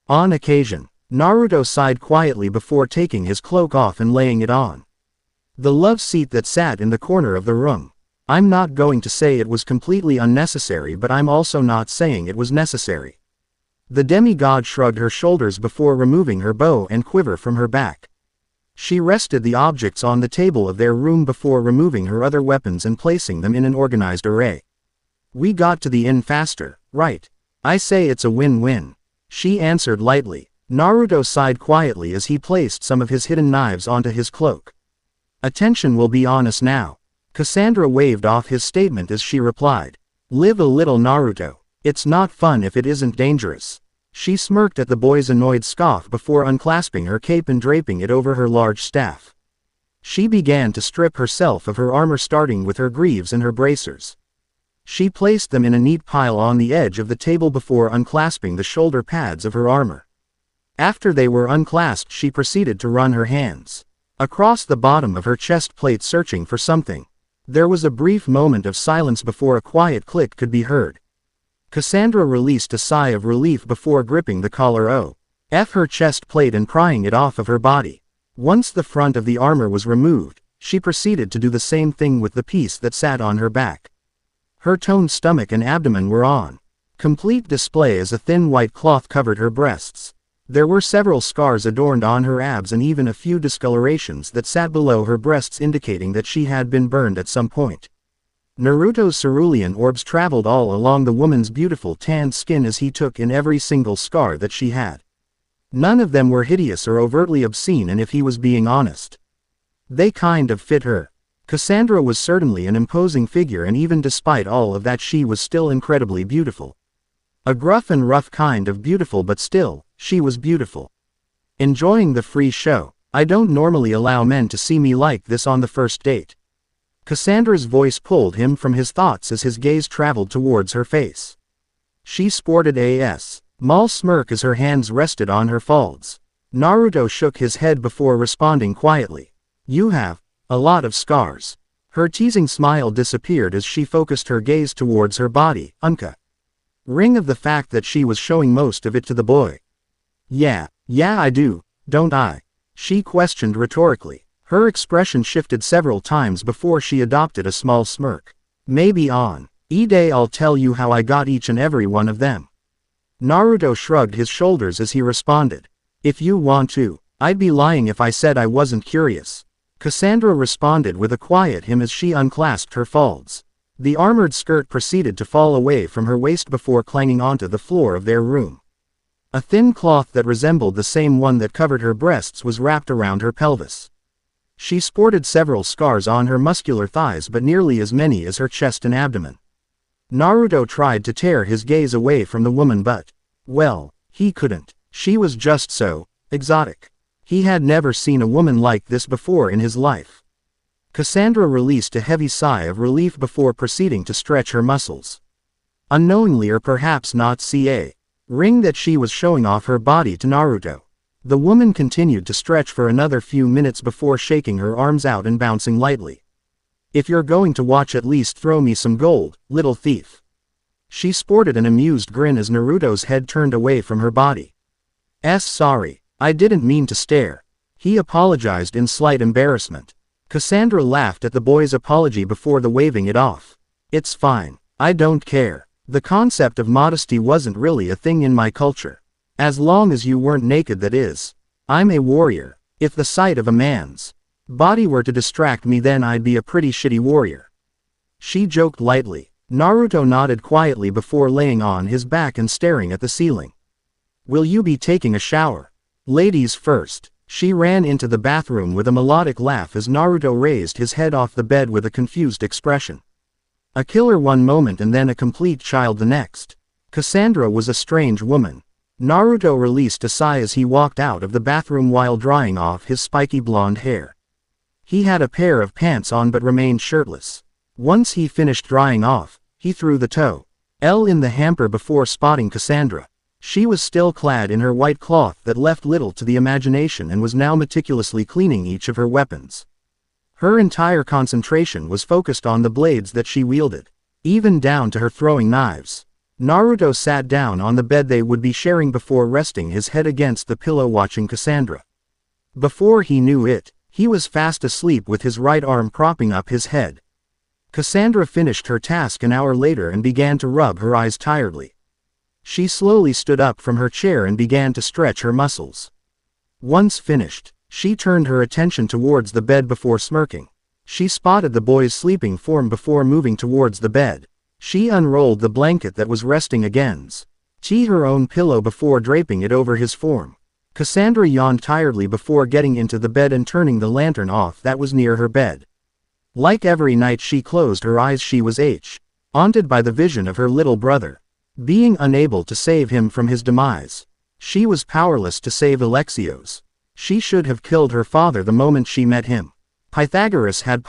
On occasion, Naruto sighed quietly before taking his cloak off and laying it on the love seat that sat in the corner of the room. I'm not going to say it was completely unnecessary, but I'm also not saying it was necessary. The demigod shrugged her shoulders before removing her bow and quiver from her back. She rested the objects on the table of their room before removing her other weapons and placing them in an organized array. We got to the inn faster, right? I say it's a win-win. She answered lightly. Naruto sighed quietly as he placed some of his hidden knives onto his cloak. Attention will be on us now. Cassandra waved off his statement as she replied. Live a little, Naruto. It's not fun if it isn't dangerous. She smirked at the boy's annoyed scoff before unclasping her cape and draping it over her large staff. She began to strip herself of her armor, starting with her greaves and her bracers. She placed them in a neat pile on the edge of the table before unclasping the shoulder pads of her armor. After they were unclasped, she proceeded to run her hands across the bottom of her chest plate, searching for something. There was a brief moment of silence before a quiet click could be heard. Cassandra released a sigh of relief before gripping the collar of her chest plate and prying it off of her body. Once the front of the armor was removed, she proceeded to do the same thing with the piece that sat on her back. Her toned stomach and abdomen were on complete display as a thin white cloth covered her breasts. There were several scars adorned on her abs and even a few discolorations that sat below her breasts, indicating that she had been burned at some point. Naruto's cerulean orbs traveled all along the woman's beautiful tanned skin as he took in every single scar that she had. None of them were hideous or overtly obscene, and if he was being honest, they kind of fit her. Cassandra was certainly an imposing figure, and even despite all of that, she was still incredibly beautiful. A gruff and rough kind of beautiful, but still, she was beautiful. Enjoying the free show. I don't normally allow men to see me like this on the first date. Cassandra's voice pulled him from his thoughts as his gaze traveled towards her face. She sported a small smirk as her hands rested on her folds. Naruto shook his head before responding quietly. You have a lot of scars. Her teasing smile disappeared as she focused her gaze towards her body, ring of the fact that she was showing most of it to the boy. Yeah I do, don't I? She questioned rhetorically. Her expression shifted several times before she adopted a small smirk. Maybe on E-Day I'll tell you how I got each and every one of them. Naruto shrugged his shoulders as he responded. If you want to. I'd be lying if I said I wasn't curious. Cassandra responded with a quiet hum as she unclasped her folds. The armored skirt proceeded to fall away from her waist before clanging onto the floor of their room. A thin cloth that resembled the same one that covered her breasts was wrapped around her pelvis. She sported several scars on her muscular thighs, but nearly as many as her chest and abdomen. Naruto tried to tear his gaze away from the woman, but, well, he couldn't. She was just so exotic. He had never seen a woman like this before in his life. Cassandra released a heavy sigh of relief before proceeding to stretch her muscles. Unknowingly, or perhaps not, ring that she was showing off her body to Naruto. The woman continued to stretch for another few minutes before shaking her arms out and bouncing lightly. If you're going to watch, at least throw me some gold, little thief. She sported an amused grin as Naruto's head turned away from her body. Sorry, I didn't mean to stare. He apologized in slight embarrassment. Cassandra laughed at the boy's apology before waving it off. It's fine. I don't care. The concept of modesty wasn't really a thing in my culture. As long as you weren't naked, that is. I'm a warrior. If the sight of a man's body were to distract me, then I'd be a pretty shitty warrior. She joked lightly. Naruto nodded quietly before laying on his back and staring at the ceiling. Will you be taking a shower? Ladies first. She ran into the bathroom with a melodic laugh as Naruto raised his head off the bed with a confused expression. A killer one moment and then a complete child the next. Cassandra was a strange woman. Naruto released a sigh as he walked out of the bathroom while drying off his spiky blonde hair. He had a pair of pants on but remained shirtless. Once he finished drying off, he threw the towel in the hamper before spotting Cassandra. She was still clad in her white cloth that left little to the imagination and was now meticulously cleaning each of her weapons. Her entire concentration was focused on the blades that she wielded, even down to her throwing knives. Naruto sat down on the bed they would be sharing before resting his head against the pillow watching Cassandra. Before he knew it, he was fast asleep with his right arm propping up his head. Cassandra finished her task an hour later and began to rub her eyes tiredly. She slowly stood up from her chair and began to stretch her muscles. Once finished, she turned her attention towards the bed before smirking. She spotted the boy's sleeping form before moving towards the bed. She unrolled the blanket that was resting against her own pillow before draping it over his form. Cassandra yawned tiredly before getting into the bed and turning the lantern off that was near her bed. Like every night she closed her eyes, she was haunted by the vision of her little brother being unable to save him from his demise. She was powerless to save Alexios. She should have killed her father the moment she met him. Pythagoras had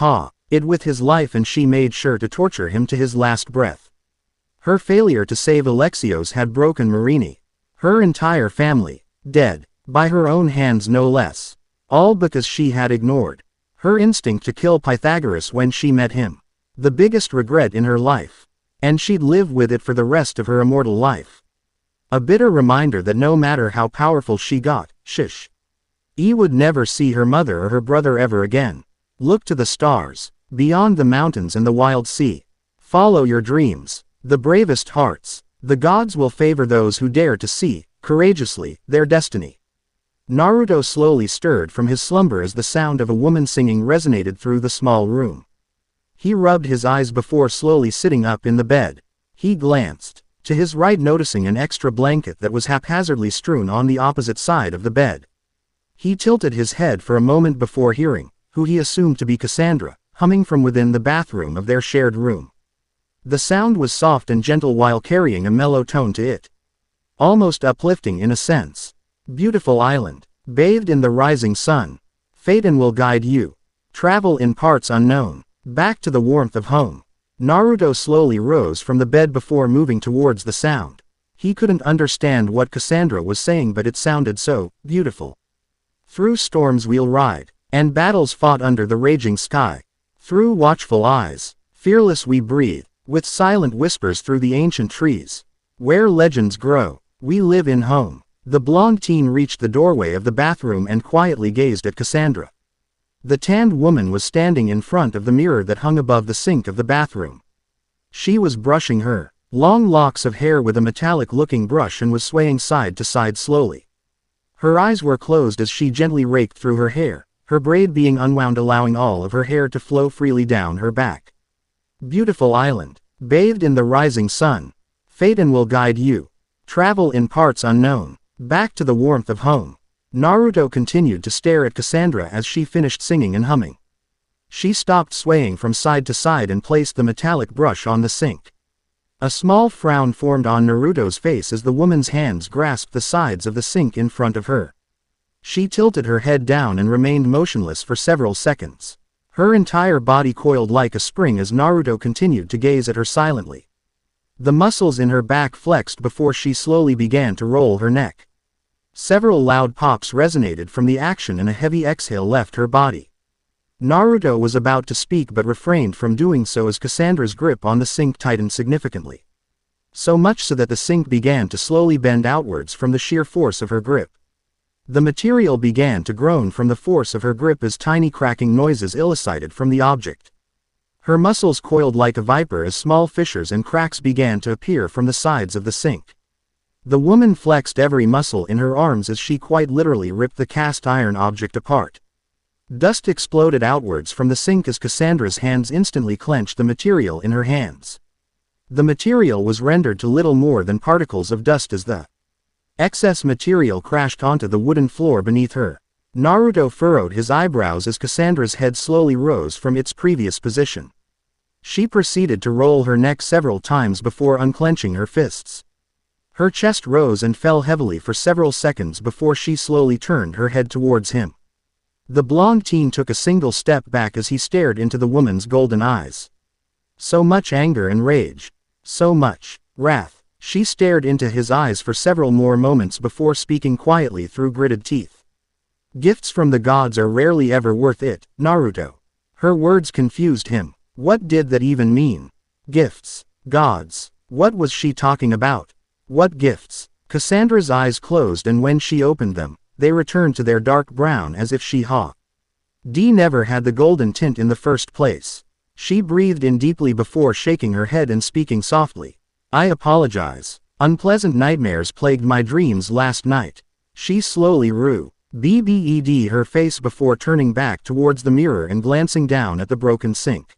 it with his life, and she made sure to torture him to his last breath. Her failure to save Alexios had broken Marini. Her entire family, dead, by her own hands no less. All because she had ignored her instinct to kill Pythagoras when she met him. The biggest regret in her life. And she'd live with it for the rest of her immortal life. A bitter reminder that no matter how powerful she got, she would never see her mother or her brother ever again. Look to the stars, beyond the mountains and the wild sea. Follow your dreams, the bravest hearts. The gods will favor those who dare to see, courageously, their destiny. Naruto slowly stirred from his slumber as the sound of a woman singing resonated through the small room. He rubbed his eyes before slowly sitting up in the bed. He glanced to his right, noticing an extra blanket that was haphazardly strewn on the opposite side of the bed. He tilted his head for a moment before hearing, who he assumed to be Cassandra, humming from within the bathroom of their shared room. The sound was soft and gentle while carrying a mellow tone to it. Almost uplifting in a sense. Beautiful island, bathed in the rising sun. Phaeton will guide you. Travel in parts unknown. Back to the warmth of home. Naruto slowly rose from the bed before moving towards the sound. He couldn't understand what Cassandra was saying, but it sounded so beautiful. Through storms we'll ride, and battles fought under the raging sky. Through watchful eyes, fearless we breathe, with silent whispers through the ancient trees. Where legends grow, we live in home. The blonde teen reached the doorway of the bathroom and quietly gazed at Cassandra. The tanned woman was standing in front of the mirror that hung above the sink of the bathroom. She was brushing her long locks of hair with a metallic-looking brush and was swaying side to side slowly. Her eyes were closed as she gently raked through her hair, her braid being unwound, allowing all of her hair to flow freely down her back. Beautiful island, bathed in the rising sun. Phaeton will guide you. Travel in parts unknown. Back to the warmth of home. Naruto continued to stare at Cassandra as she finished singing and humming. She stopped swaying from side to side and placed the metallic brush on the sink. A small frown formed on Naruto's face as the woman's hands grasped the sides of the sink in front of her. She tilted her head down and remained motionless for several seconds. Her entire body coiled like a spring as Naruto continued to gaze at her silently. The muscles in her back flexed before she slowly began to roll her neck. Several loud pops resonated from the action and a heavy exhale left her body. Naruto was about to speak but refrained from doing so as Cassandra's grip on the sink tightened significantly. So much so that the sink began to slowly bend outwards from the sheer force of her grip. The material began to groan from the force of her grip as tiny cracking noises elicited from the object. Her muscles coiled like a viper as small fissures and cracks began to appear from the sides of the sink. The woman flexed every muscle in her arms as she quite literally ripped the cast iron object apart. Dust exploded outwards from the sink as Cassandra's hands instantly clenched the material in her hands. The material was rendered to little more than particles of dust as the excess material crashed onto the wooden floor beneath her. Naruto furrowed his eyebrows as Cassandra's head slowly rose from its previous position. She proceeded to roll her neck several times before unclenching her fists. Her chest rose and fell heavily for several seconds before she slowly turned her head towards him. The blonde teen took a single step back as he stared into the woman's golden eyes. So much anger and rage. So much wrath. She stared into his eyes for several more moments before speaking quietly through gritted teeth. Gifts from the gods are rarely ever worth it, Naruto. Her words confused him. What did that even mean? Gifts. Gods. What was she talking about? What gifts? Cassandra's eyes closed, and when she opened them, they returned to their dark brown as if she never had the golden tint in the first place. She breathed in deeply before shaking her head and speaking softly. I apologize. Unpleasant nightmares plagued my dreams last night. She slowly BBED her face before turning back towards the mirror and glancing down at the broken sink.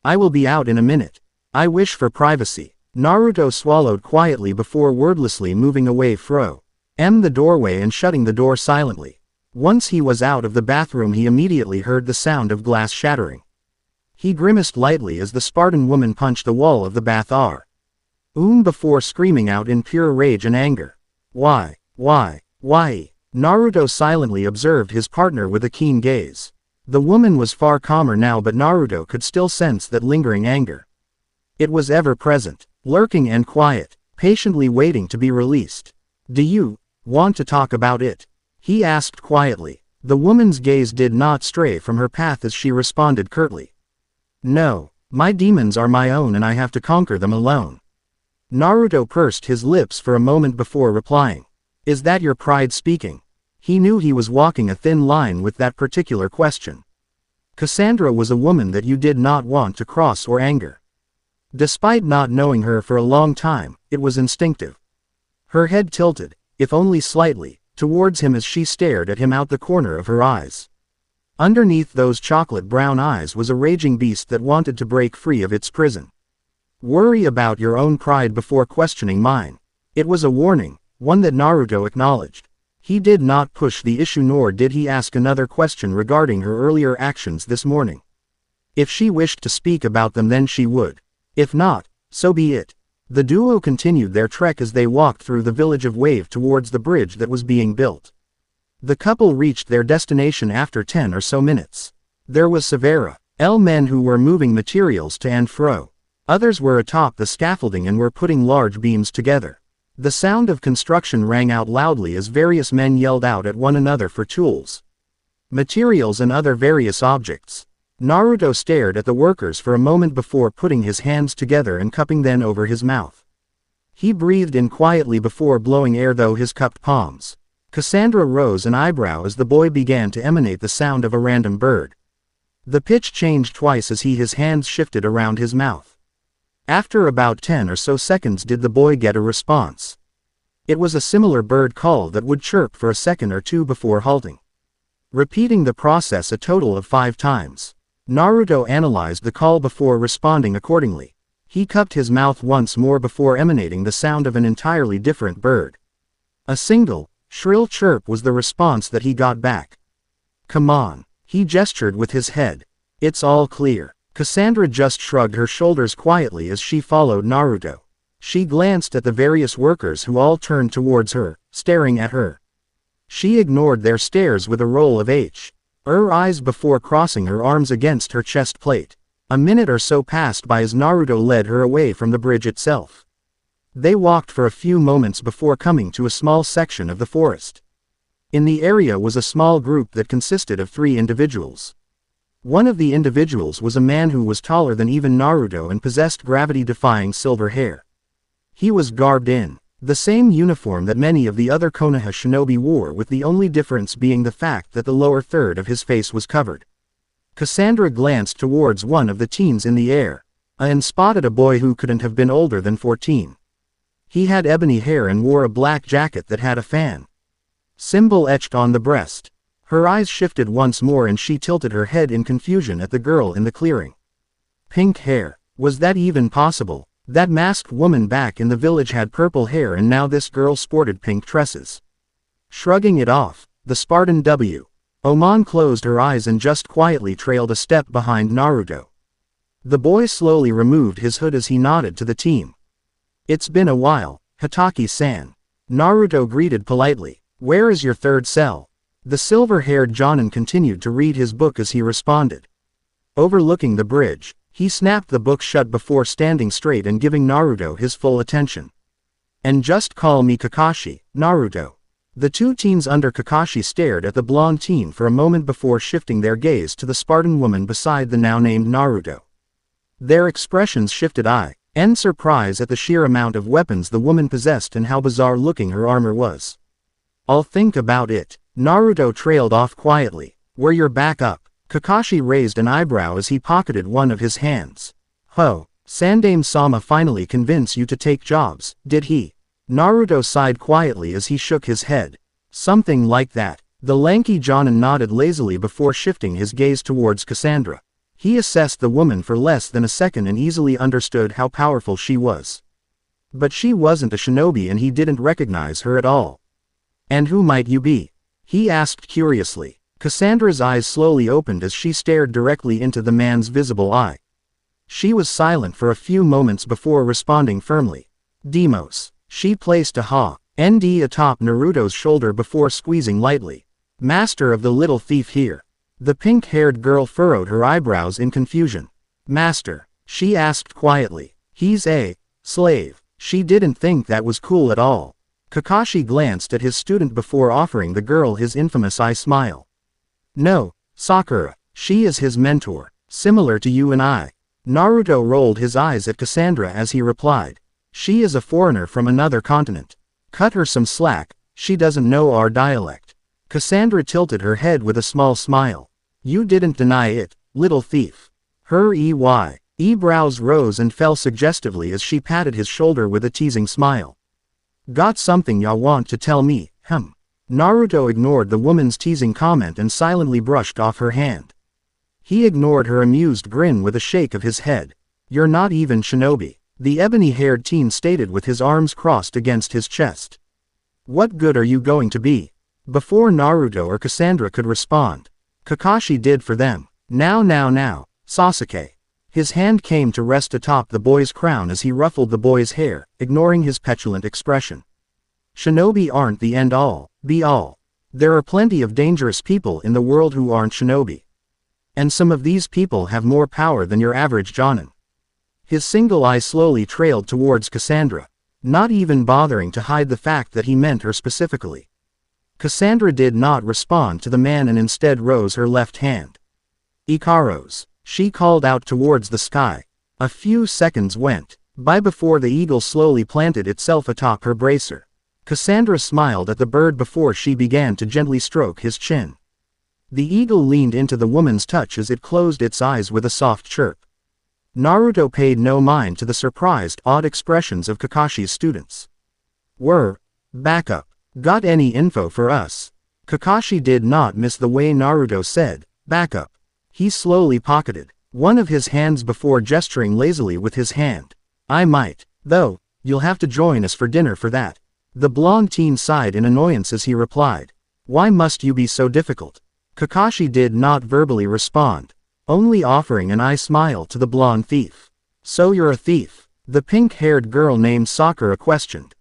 I will be out in a minute. I wish for privacy. Naruto swallowed quietly before wordlessly moving away from the doorway and shutting the door silently. Once he was out of the bathroom, he immediately heard the sound of glass shattering. He grimaced lightly as the Spartan woman punched the wall of the bathroom before screaming out in pure rage and anger. Why? Naruto silently observed his partner with a keen gaze. The woman was far calmer now, but Naruto could still sense that lingering anger. It was ever present. lurking and quiet, patiently waiting to be released. Do you want to talk about it? He asked quietly. The woman's gaze did not stray from her path as she responded curtly. No, my demons are my own and I have to conquer them alone. Naruto pursed his lips for a moment before replying. Is that your pride speaking? He knew he was walking a thin line with that particular question. Cassandra was a woman that you did not want to cross or anger. Despite not knowing her for a long time, it was instinctive. Her head tilted, if only slightly, towards him as she stared at him out the corner of her eyes. Underneath those chocolate brown eyes was a raging beast that wanted to break free of its prison. Worry about your own pride before questioning mine. It was a warning, one that Naruto acknowledged. He did not push the issue nor did he ask another question regarding her earlier actions this morning. If she wished to speak about them then she would. If not, so be it. The duo continued their trek as they walked through the village of Wave towards the bridge that was being built. The couple reached their destination after 10 or so minutes. There was Severa, men who were moving materials to and fro. Others were atop the scaffolding and were putting large beams together. The sound of construction rang out loudly as various men yelled out at one another for tools, materials and other various objects. Naruto stared at the workers for a moment before putting his hands together and cupping them over his mouth. He breathed in quietly before blowing air through his cupped palms. Cassandra rose an eyebrow as the boy began to emanate the sound of a random bird. The pitch changed twice as his hands shifted around his mouth. After about 10 or so seconds did the boy get a response. It was a similar bird call that would chirp for a second or two before halting. Repeating the process a total of 5 times. Naruto analyzed the call before responding accordingly. He cupped his mouth once more before emanating the sound of an entirely different bird. A single, shrill chirp was the response that he got back. Come on, he gestured with his head. It's all clear. Cassandra just shrugged her shoulders quietly as she followed Naruto. She glanced at the various workers who all turned towards her, staring at her. She ignored their stares with a roll of her eyes before crossing her arms against her chest plate. A minute or so passed by as Naruto led her away from the bridge itself. They walked for a few moments before coming to a small section of the forest. In the area was a small group that consisted of 3 individuals. One of the individuals was a man who was taller than even Naruto and possessed gravity-defying silver hair. He was garbed in the same uniform that many of the other Konoha shinobi wore, with the only difference being the fact that the lower third of his face was covered. Cassandra glanced towards one of the teens in the air, and spotted a boy who couldn't have been older than 14. He had ebony hair and wore a black jacket that had a fan symbol etched on the breast. Her eyes shifted once more and she tilted her head in confusion at the girl in the clearing. Pink hair. Was that even possible? That masked woman back in the village had purple hair and now this girl sported pink tresses. Shrugging it off, the Spartan Oman closed her eyes and just quietly trailed a step behind Naruto. The boy slowly removed his hood as he nodded to the team. It's been a while, Hataki-san. Naruto greeted politely. Where is your third cell? The silver-haired Jonin continued to read his book as he responded. Overlooking the bridge, he snapped the book shut before standing straight and giving Naruto his full attention. And just call me Kakashi, Naruto. The 2 teens under Kakashi stared at the blonde teen for a moment before shifting their gaze to the Spartan woman beside the now-named Naruto. Their expressions shifted and surprise at the sheer amount of weapons the woman possessed and how bizarre-looking her armor was. I'll think about it. Naruto trailed off quietly. Were your back up? Kakashi raised an eyebrow as he pocketed one of his hands. Ho, Sandaime-sama finally convinced you to take jobs, did he? Naruto sighed quietly as he shook his head. Something like that. The lanky Jonin nodded lazily before shifting his gaze towards Cassandra. He assessed the woman for less than a second and easily understood how powerful she was. But she wasn't a shinobi and he didn't recognize her at all. And who might you be? He asked curiously. Cassandra's eyes slowly opened as she stared directly into the man's visible eye. She was silent for a few moments before responding firmly. Demos. She placed a hand atop Naruto's shoulder before squeezing lightly. Master of the little thief here. The pink-haired girl furrowed her eyebrows in confusion. Master, she asked quietly. He's Slave. She didn't think that was cool at all. Kakashi glanced at his student before offering the girl his infamous eye smile. No, Sakura, she is his mentor, similar to you and I. Naruto rolled his eyes at Cassandra as he replied. She is a foreigner from another continent. Cut her some slack, she doesn't know our dialect. Cassandra tilted her head with a small smile. You didn't deny it, little thief. Her brows rose and fell suggestively as she patted his shoulder with a teasing smile. Got something ya want to tell me, Naruto ignored the woman's teasing comment and silently brushed off her hand. He ignored her amused grin with a shake of his head. You're not even shinobi, the ebony-haired teen stated with his arms crossed against his chest. What good are you going to be? Before Naruto or Cassandra could respond, Kakashi did for them. Now, Sasuke. His hand came to rest atop the boy's crown as he ruffled the boy's hair, ignoring his petulant expression. Shinobi aren't the end-all, be-all. There are plenty of dangerous people in the world who aren't shinobi. And some of these people have more power than your average jonin. His single eye slowly trailed towards Cassandra, not even bothering to hide the fact that he meant her specifically. Cassandra did not respond to the man and instead rose her left hand. Ikaros, she called out towards the sky. A few seconds went by before the eagle slowly planted itself atop her bracer. Cassandra smiled at the bird before she began to gently stroke his chin. The eagle leaned into the woman's touch as it closed its eyes with a soft chirp. Naruto paid no mind to the surprised, odd expressions of Kakashi's students. Back up. Got any info for us? Kakashi did not miss the way Naruto said, back up. He slowly pocketed one of his hands before gesturing lazily with his hand. I might, though, you'll have to join us for dinner for that. The blonde teen sighed in annoyance as he replied. Why must you be so difficult? Kakashi did not verbally respond, only offering an eye smile to the blonde thief. So you're a thief? The pink-haired girl named Sakura questioned.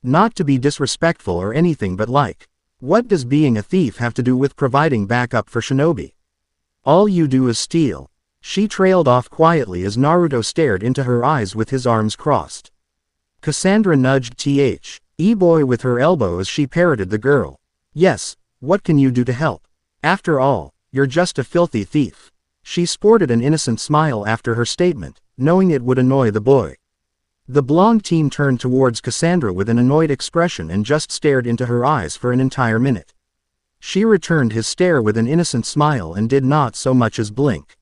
Not to be disrespectful or anything but like. What does being a thief have to do with providing backup for shinobi? All you do is steal. She trailed off quietly as Naruto stared into her eyes with his arms crossed. Cassandra nudged E-boy with her elbow as she parroted the girl. Yes, what can you do to help? After all, you're just a filthy thief. She sported an innocent smile after her statement, knowing it would annoy the boy. The blonde teen turned towards Cassandra with an annoyed expression and just stared into her eyes for an entire minute. She returned his stare with an innocent smile and did not so much as blink.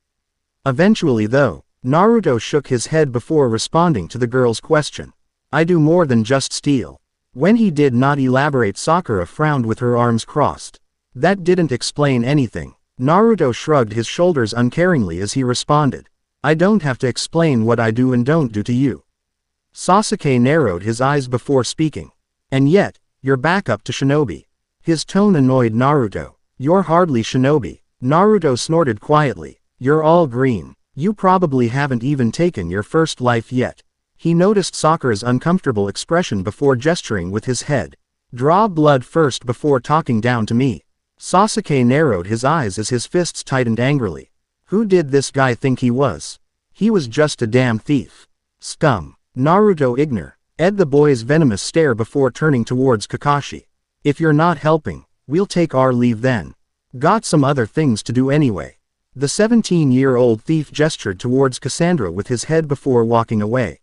Eventually though, Naruto shook his head before responding to the girl's question. I do more than just steal. When he did not elaborate, Sakura frowned with her arms crossed. That didn't explain anything. Naruto shrugged his shoulders uncaringly as he responded. I don't have to explain what I do and don't do to you. Sasuke narrowed his eyes before speaking. And yet, you're back up to shinobi. His tone annoyed Naruto. You're hardly shinobi. Naruto snorted quietly. You're all green. You probably haven't even taken your first life yet. He noticed Sakura's uncomfortable expression before gesturing with his head. Draw blood first before talking down to me. Sasuke narrowed his eyes as his fists tightened angrily. Who did this guy think he was? He was just a damn thief. Scum. Naruto ignored the boy's venomous stare before turning towards Kakashi. If you're not helping, we'll take our leave then. Got some other things to do anyway. The 17-year-old thief gestured towards Cassandra with his head before walking away.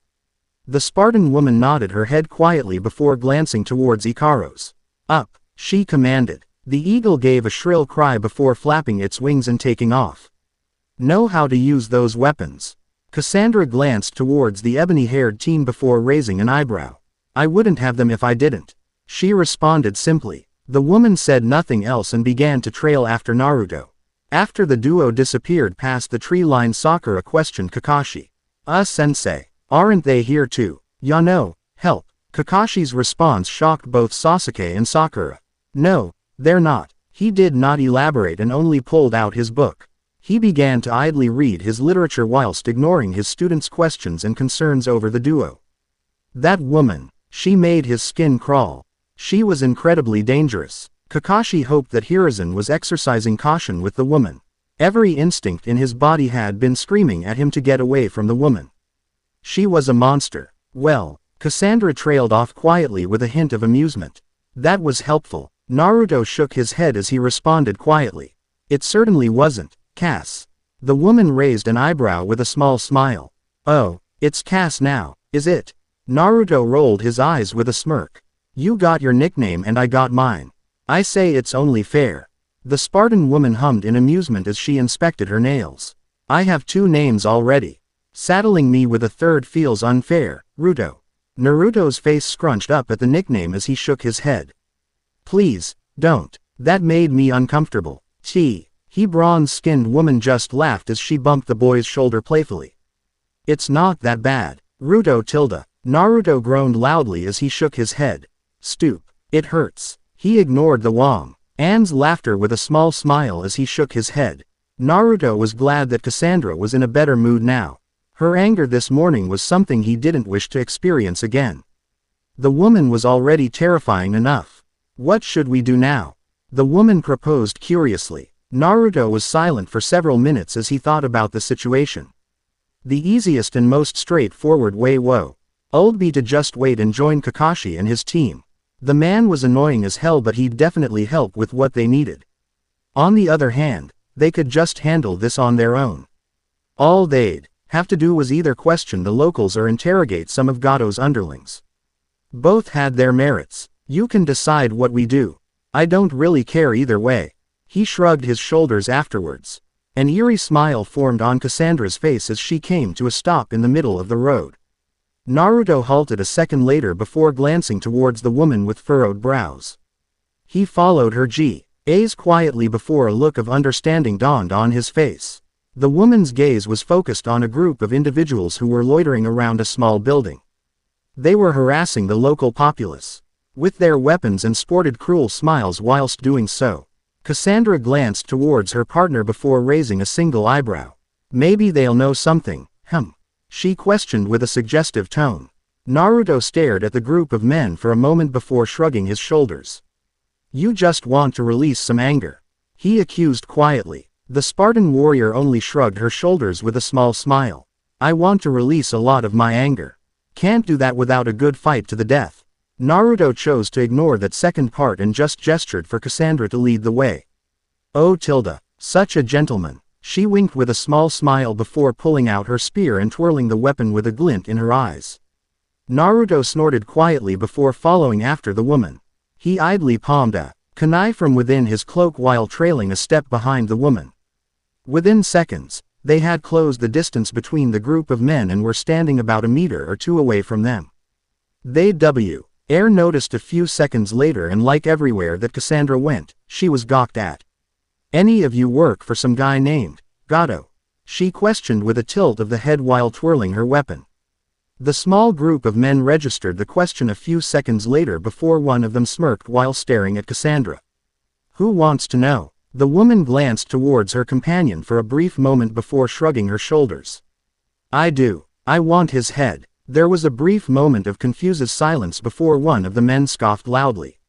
The Spartan woman nodded her head quietly before glancing towards Ikaros. Up, she commanded. The eagle gave a shrill cry before flapping its wings and taking off. Know how to use those weapons? Cassandra glanced towards the ebony-haired teen before raising an eyebrow. I wouldn't have them if I didn't. She responded simply. The woman said nothing else and began to trail after Naruto. After the duo disappeared past the tree line, Sakura questioned Kakashi. Sensei, aren't they here too? Ya no, help. Kakashi's response shocked both Sasuke and Sakura. No, they're not. He did not elaborate and only pulled out his book. He began to idly read his literature whilst ignoring his students' questions and concerns over the duo. That woman, she made his skin crawl. She was incredibly dangerous. Kakashi hoped that Hiruzen was exercising caution with the woman. Every instinct in his body had been screaming at him to get away from the woman. She was a monster. Well, Cassandra trailed off quietly with a hint of amusement. That was helpful. Naruto shook his head as he responded quietly. It certainly wasn't, Cass. The woman raised an eyebrow with a small smile. Oh, it's Cass now, is it? Naruto rolled his eyes with a smirk. You got your nickname and I got mine. I say it's only fair. The Spartan woman hummed in amusement as she inspected her nails. I have 2 names already. Saddling me with a third feels unfair, Ruto. Naruto's face scrunched up at the nickname as he shook his head. Please, don't. That made me uncomfortable. He bronze-skinned woman just laughed as she bumped the boy's shoulder playfully. It's not that bad. Ruto tilde. Naruto groaned loudly as he shook his head. Stoop. It hurts. He ignored the Wong An's laughter with a small smile as he shook his head. Naruto was glad that Cassandra was in a better mood now. Her anger this morning was something he didn't wish to experience again. The woman was already terrifying enough. What should we do now? The woman proposed curiously. Naruto was silent for several minutes as he thought about the situation. The easiest and most straightforward way would be to just wait and join Kakashi and his team. The man was annoying as hell, but he'd definitely help with what they needed. On the other hand, they could just handle this on their own. All they'd have to do was either question the locals or interrogate some of Gato's underlings. Both had their merits. You can decide what we do. I don't really care either way. He shrugged his shoulders afterwards. An eerie smile formed on Cassandra's face as she came to a stop in the middle of the road. Naruto halted a second later before glancing towards the woman with furrowed brows. He followed her gaze quietly before a look of understanding dawned on his face. The woman's gaze was focused on a group of individuals who were loitering around a small building. They were harassing the local populace with their weapons and sported cruel smiles whilst doing so. Cassandra glanced towards her partner before raising a single eyebrow. Maybe they'll know something, she questioned with a suggestive tone. Naruto stared at the group of men for a moment before shrugging his shoulders. You just want to release some anger, he accused quietly. The Spartan warrior only shrugged her shoulders with a small smile. I want to release a lot of my anger. Can't do that without a good fight to the death. Naruto chose to ignore that second part and just gestured for Cassandra to lead the way. Oh tilde, such a gentleman. She winked with a small smile before pulling out her spear and twirling the weapon with a glint in her eyes. Naruto snorted quietly before following after the woman. He idly palmed a kunai from within his cloak while trailing a step behind the woman. Within seconds, they had closed the distance between the group of men and were standing about a meter or two away from them. Air noticed a few seconds later, and like everywhere that Cassandra went, she was gawked at. Any of you work for some guy named Gato? She questioned with a tilt of the head while twirling her weapon. The small group of men registered the question a few seconds later before one of them smirked while staring at Cassandra. Who wants to know? The woman glanced towards her companion for a brief moment before shrugging her shoulders. I do. I want his head. There was a brief moment of confused silence before one of the men scoffed loudly.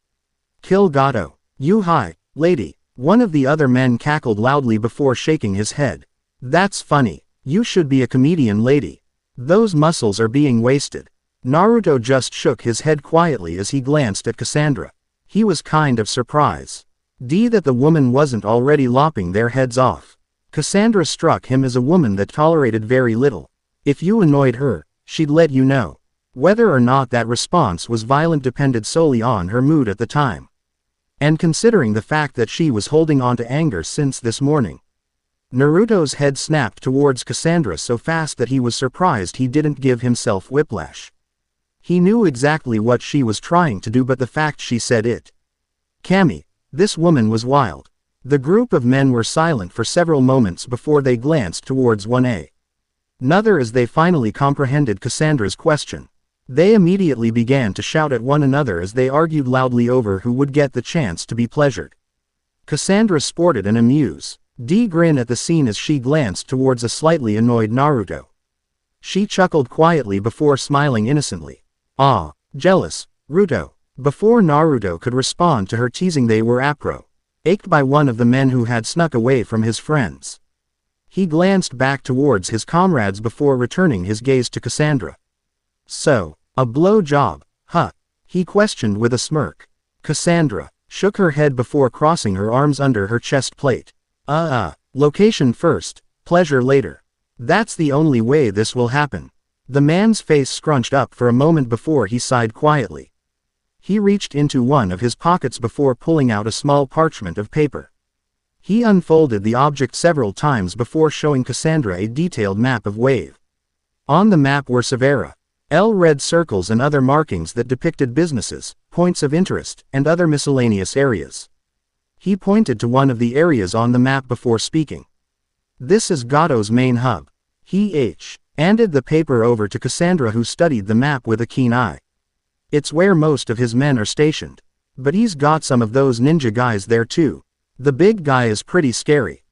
Kill Gato. You hi, lady. One of the other men cackled loudly before shaking his head. That's funny. You should be a comedian, lady. Those muscles are being wasted. Naruto just shook his head quietly as he glanced at Cassandra. He was kind of surprised that the woman wasn't already lopping their heads off. Cassandra struck him as a woman that tolerated very little. If you annoyed her, she'd let you know. Whether or not that response was violent depended solely on her mood at the time. And considering the fact that she was holding on to anger since this morning. Naruto's head snapped towards Cassandra so fast that he was surprised he didn't give himself whiplash. He knew exactly what she was trying to do, but the fact she said it. Kami. This woman was wild. The group of men were silent for several moments before they glanced towards another as they finally comprehended Cassandra's question. They immediately began to shout at one another as they argued loudly over who would get the chance to be pleasured. Cassandra sported an amused grin at the scene as she glanced towards a slightly annoyed Naruto. She chuckled quietly before smiling innocently. Ah, jealous, Ruto. Before Naruto could respond to her teasing, they were ached by one of the men who had snuck away from his friends. He glanced back towards his comrades before returning his gaze to Cassandra. So, a blow job, huh? He questioned with a smirk. Cassandra shook her head before crossing her arms under her chest plate. Location first, pleasure later. That's the only way this will happen. The man's face scrunched up for a moment before he sighed quietly. He reached into one of his pockets before pulling out a small parchment of paper. He unfolded the object several times before showing Cassandra a detailed map of Wave. On the map were Severa, red circles and other markings that depicted businesses, points of interest, and other miscellaneous areas. He pointed to one of the areas on the map before speaking. This is Gato's main hub. He handed the paper over to Cassandra, who studied the map with a keen eye. It's where most of his men are stationed. But he's got some of those ninja guys there too. The big guy is pretty scary.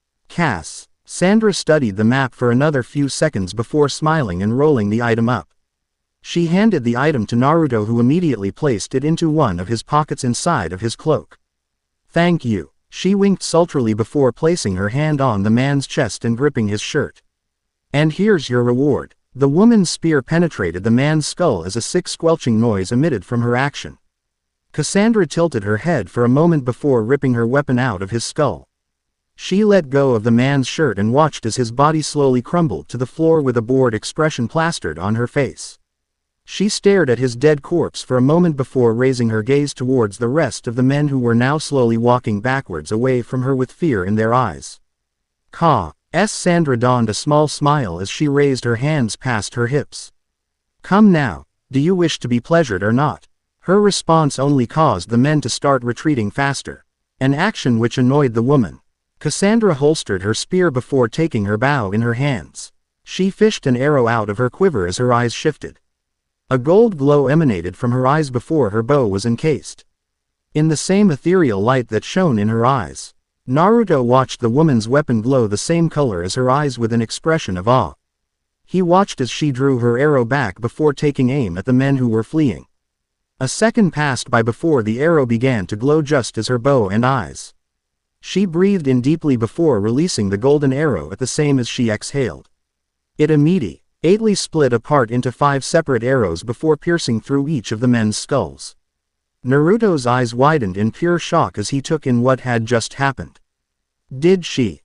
Sandra studied the map for another few seconds before smiling and rolling the item up. She handed the item to Naruto, who immediately placed it into one of his pockets inside of his cloak. Thank you. She winked sultrily before placing her hand on the man's chest and gripping his shirt. And here's your reward. The woman's spear penetrated the man's skull as a sick squelching noise emitted from her action. Cassandra tilted her head for a moment before ripping her weapon out of his skull. She let go of the man's shirt and watched as his body slowly crumbled to the floor with a bored expression plastered on her face. She stared at his dead corpse for a moment before raising her gaze towards the rest of the men who were now slowly walking backwards away from her with fear in their eyes. Sandra donned a small smile as she raised her hands past her hips. Come now, do you wish to be pleasured or not? Her response only caused the men to start retreating faster, an action which annoyed the woman. Cassandra holstered her spear before taking her bow in her hands. She fished an arrow out of her quiver as her eyes shifted. A gold glow emanated from her eyes before her bow was encased. In the same ethereal light that shone in her eyes, Naruto watched the woman's weapon glow the same color as her eyes with an expression of awe. He watched as she drew her arrow back before taking aim at the men who were fleeing. A second passed by before the arrow began to glow just as her bow and eyes. She breathed in deeply before releasing the golden arrow at the same as she exhaled. It immediately split apart into 5 separate arrows before piercing through each of the men's skulls. Naruto's eyes widened in pure shock as he took in what had just happened. Did she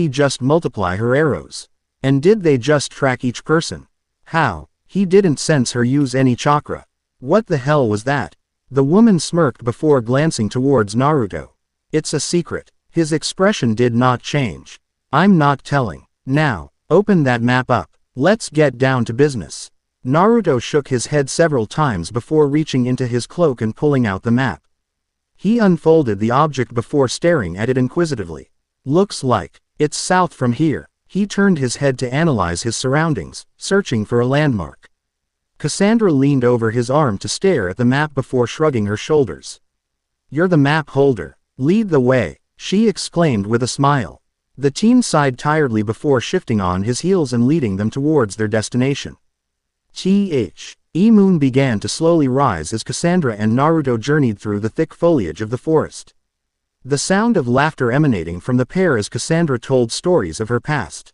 just multiply her arrows? And did they just track each person? How? He didn't sense her use any chakra. What the hell was that? The woman smirked before glancing towards Naruto. It's a secret. His expression did not change. I'm not telling. Now, open that map up. Let's get down to business. Naruto shook his head several times before reaching into his cloak and pulling out the map. He unfolded the object before staring at it inquisitively. Looks like it's south from here. He turned his head to analyze his surroundings, searching for a landmark. Cassandra leaned over his arm to stare at the map before shrugging her shoulders. You're the map holder. Lead the way, she exclaimed with a smile. The teen sighed tiredly before shifting on his heels and leading them towards their destination. Moon began to slowly rise as Cassandra and Naruto journeyed through the thick foliage of the forest. The sound of laughter emanating from the pair as Cassandra told stories of her past.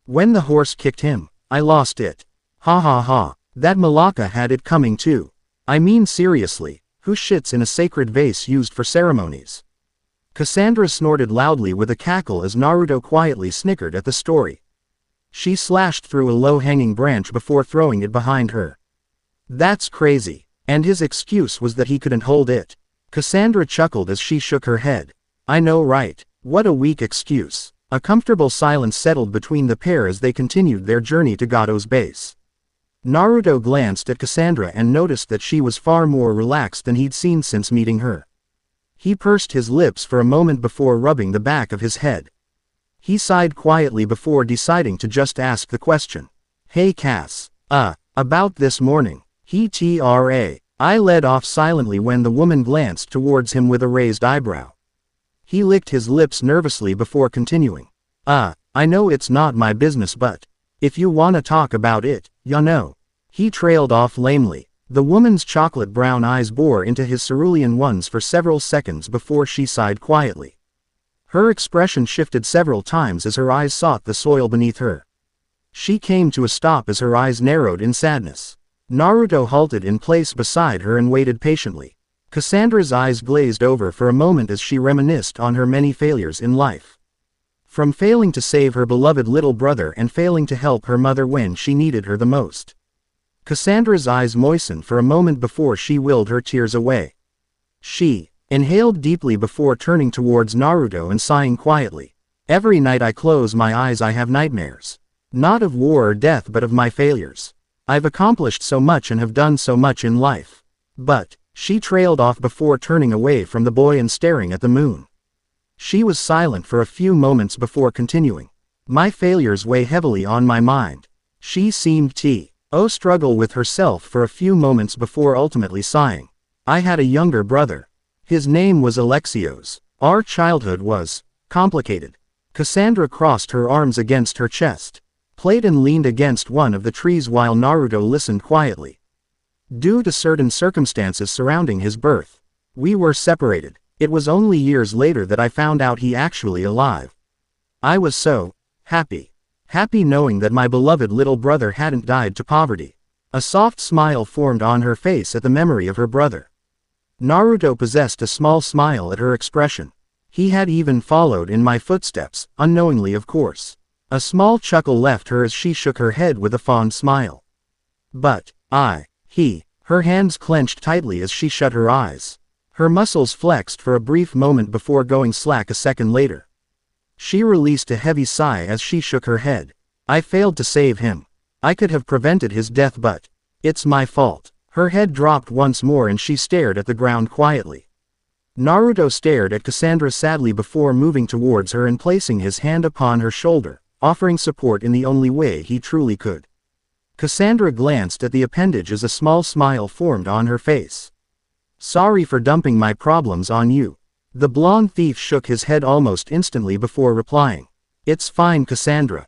When the horse kicked him, I lost it. Ha ha ha. That Malaka had it coming too. I mean seriously, who shits in a sacred vase used for ceremonies? Cassandra snorted loudly with a cackle as Naruto quietly snickered at the story. She slashed through a low-hanging branch before throwing it behind her. That's crazy. And his excuse was that he couldn't hold it. Cassandra chuckled as she shook her head. I know, right? What a weak excuse. A comfortable silence settled between the pair as they continued their journey to Gato's base. Naruto glanced at Cassandra and noticed that she was far more relaxed than he'd seen since meeting her. He pursed his lips for a moment before rubbing the back of his head. He sighed quietly before deciding to just ask the question. Hey Cass. About this morning. I led off silently when the woman glanced towards him with a raised eyebrow. He licked his lips nervously before continuing. I know it's not my business, but if you wanna talk about it, you know. He trailed off lamely. The woman's chocolate brown eyes bore into his cerulean ones for several seconds before she sighed quietly. Her expression shifted several times as her eyes sought the soil beneath her. She came to a stop as her eyes narrowed in sadness. Naruto halted in place beside her and waited patiently. Cassandra's eyes glazed over for a moment as she reminisced on her many failures in life. From failing to save her beloved little brother and failing to help her mother when she needed her the most. Cassandra's eyes moistened for a moment before she willed her tears away. She inhaled deeply before turning towards Naruto and sighing quietly. Every night I close my eyes I have nightmares. Not of war or death but of my failures. I've accomplished so much and have done so much in life. But, she trailed off before turning away from the boy and staring at the moon. She was silent for a few moments before continuing. My failures weigh heavily on my mind. She seemed to struggle with herself for a few moments before ultimately sighing. I had a younger brother. His name was Alexios. Our childhood was complicated. Cassandra crossed her arms against her chest, played and leaned against one of the trees while Naruto listened quietly. Due to certain circumstances surrounding his birth, we were separated. It was only years later that I found out he actually alive. I was so happy. Happy knowing that my beloved little brother hadn't died to poverty. A soft smile formed on her face at the memory of her brother. Naruto possessed a small smile at her expression. He had even followed in my footsteps, unknowingly of course. A small chuckle left her as she shook her head with a fond smile. But, her hands clenched tightly as she shut her eyes. Her muscles flexed for a brief moment before going slack a second later. She released a heavy sigh as she shook her head. I failed to save him. I could have prevented his death but, it's my fault. Her head dropped once more and she stared at the ground quietly. Naruto stared at Cassandra sadly before moving towards her and placing his hand upon her shoulder, offering support in the only way he truly could. Cassandra glanced at the appendage as a small smile formed on her face. Sorry for dumping my problems on you. The blonde thief shook his head almost instantly before replying. It's fine Cassandra.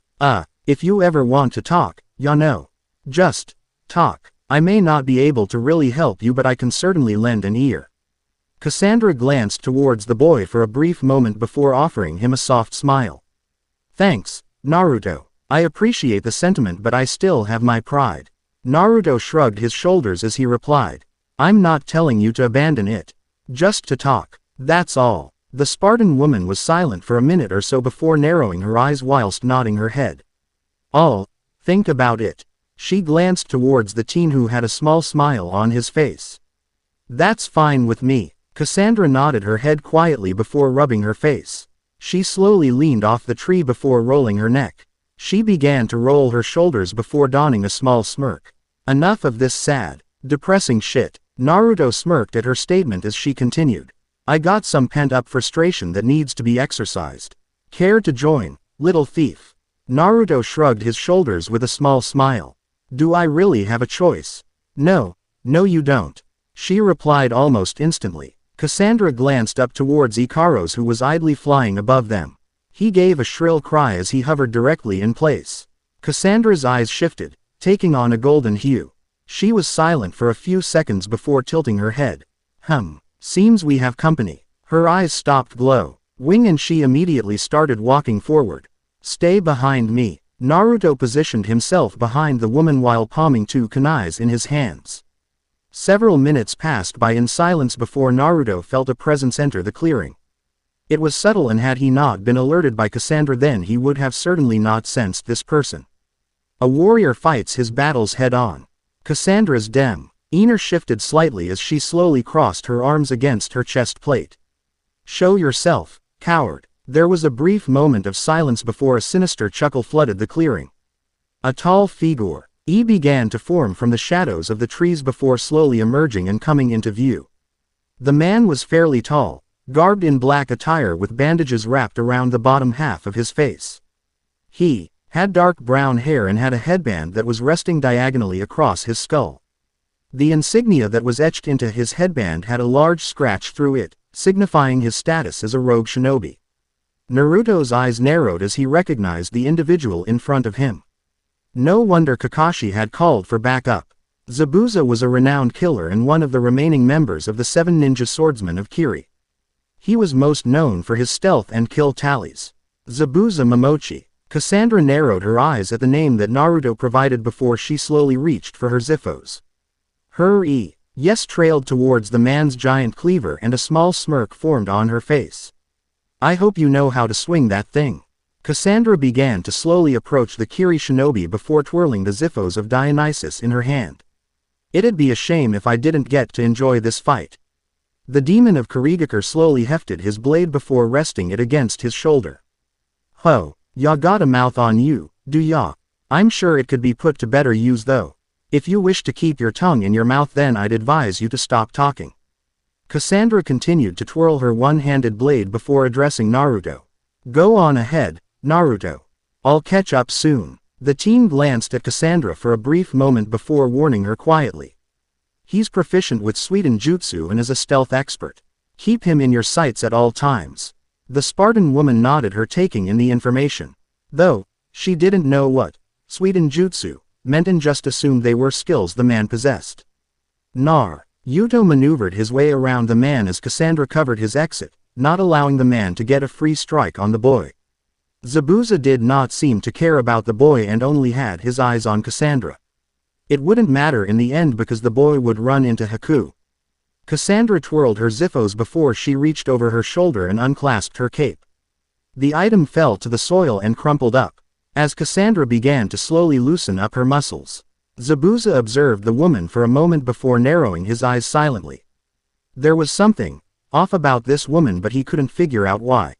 If you ever want to talk, ya know. Just talk. I may not be able to really help you but I can certainly lend an ear. Cassandra glanced towards the boy for a brief moment before offering him a soft smile. Thanks, Naruto. I appreciate the sentiment but I still have my pride. Naruto shrugged his shoulders as he replied. I'm not telling you to abandon it. Just to talk. That's all. The Spartan woman was silent for a minute or so before narrowing her eyes whilst nodding her head. Think about it. She glanced towards the teen who had a small smile on his face. That's fine with me. Cassandra nodded her head quietly before rubbing her face. She slowly leaned off the tree before rolling her neck. She began to roll her shoulders before donning a small smirk. Enough of this sad, depressing shit. Naruto smirked at her statement as she continued. I got some pent-up frustration that needs to be exercised. Care to join, little thief? Naruto shrugged his shoulders with a small smile. Do I really have a choice? No you don't. She replied almost instantly. Cassandra glanced up towards Ikaros who was idly flying above them. He gave a shrill cry as he hovered directly in place. Cassandra's eyes shifted, taking on a golden hue. She was silent for a few seconds before tilting her head. Seems we have company. Her eyes stopped glow. Wing and she immediately started walking forward. Stay behind me. Naruto positioned himself behind the woman while palming two kunais in his hands. Several minutes passed by in silence before Naruto felt a presence enter the clearing. It was subtle and had he not been alerted by Cassandra then he would have certainly not sensed this person. A warrior fights his battles head-on. Cassandra's demeanor shifted slightly as she slowly crossed her arms against her chest plate. Show yourself, coward. There was a brief moment of silence before a sinister chuckle flooded the clearing. A tall figure began to form from the shadows of the trees before slowly emerging and coming into view. The man was fairly tall, garbed in black attire with bandages wrapped around the bottom half of his face. He had dark brown hair and had a headband that was resting diagonally across his skull. The insignia that was etched into his headband had a large scratch through it, signifying his status as a rogue shinobi. Naruto's eyes narrowed as he recognized the individual in front of him. No wonder Kakashi had called for backup. Zabuza was a renowned killer and one of the remaining members of the 7 ninja swordsmen of Kiri. He was most known for his stealth and kill tallies. Zabuza Momochi. Cassandra narrowed her eyes at the name that Naruto provided before she slowly reached for her Ziphos. Her yes trailed towards the man's giant cleaver and a small smirk formed on her face. I hope you know how to swing that thing. Cassandra began to slowly approach the Kiri shinobi before twirling the Xiphos of Dionysus in her hand. It'd be a shame if I didn't get to enjoy this fight. The demon of Kirigakure slowly hefted his blade before resting it against his shoulder. Ho, ya got a mouth on you, do ya? I'm sure it could be put to better use though. If you wish to keep your tongue in your mouth then I'd advise you to stop talking. Cassandra continued to twirl her one-handed blade before addressing Naruto. Go on ahead, Naruto. I'll catch up soon. The teen glanced at Cassandra for a brief moment before warning her quietly. He's proficient with Suiden Jutsu and is a stealth expert. Keep him in your sights at all times. The Spartan woman nodded, her taking in the information. Though, she didn't know what Suiden Jutsu meant and just assumed they were skills the man possessed. Naruto maneuvered his way around the man as Cassandra covered his exit, not allowing the man to get a free strike on the boy. Zabuza did not seem to care about the boy and only had his eyes on Cassandra. It wouldn't matter in the end because the boy would run into Haku. Cassandra twirled her Xiphos before she reached over her shoulder and unclasped her cape. The item fell to the soil and crumpled up. As Cassandra began to slowly loosen up her muscles, Zabuza observed the woman for a moment before narrowing his eyes silently. There was something off about this woman, but he couldn't figure out why.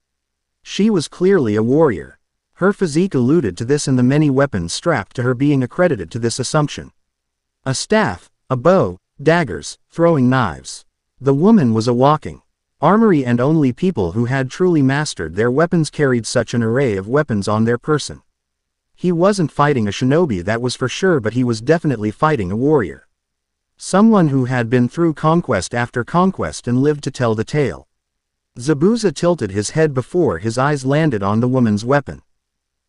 She was clearly a warrior. Her physique alluded to this and the many weapons strapped to her being accredited to this assumption. A staff, a bow, daggers, throwing knives. The woman was a walking armory and only people who had truly mastered their weapons carried such an array of weapons on their person. He wasn't fighting a shinobi, that was for sure, but he was definitely fighting a warrior. Someone who had been through conquest after conquest and lived to tell the tale. Zabuza tilted his head before his eyes landed on the woman's weapon.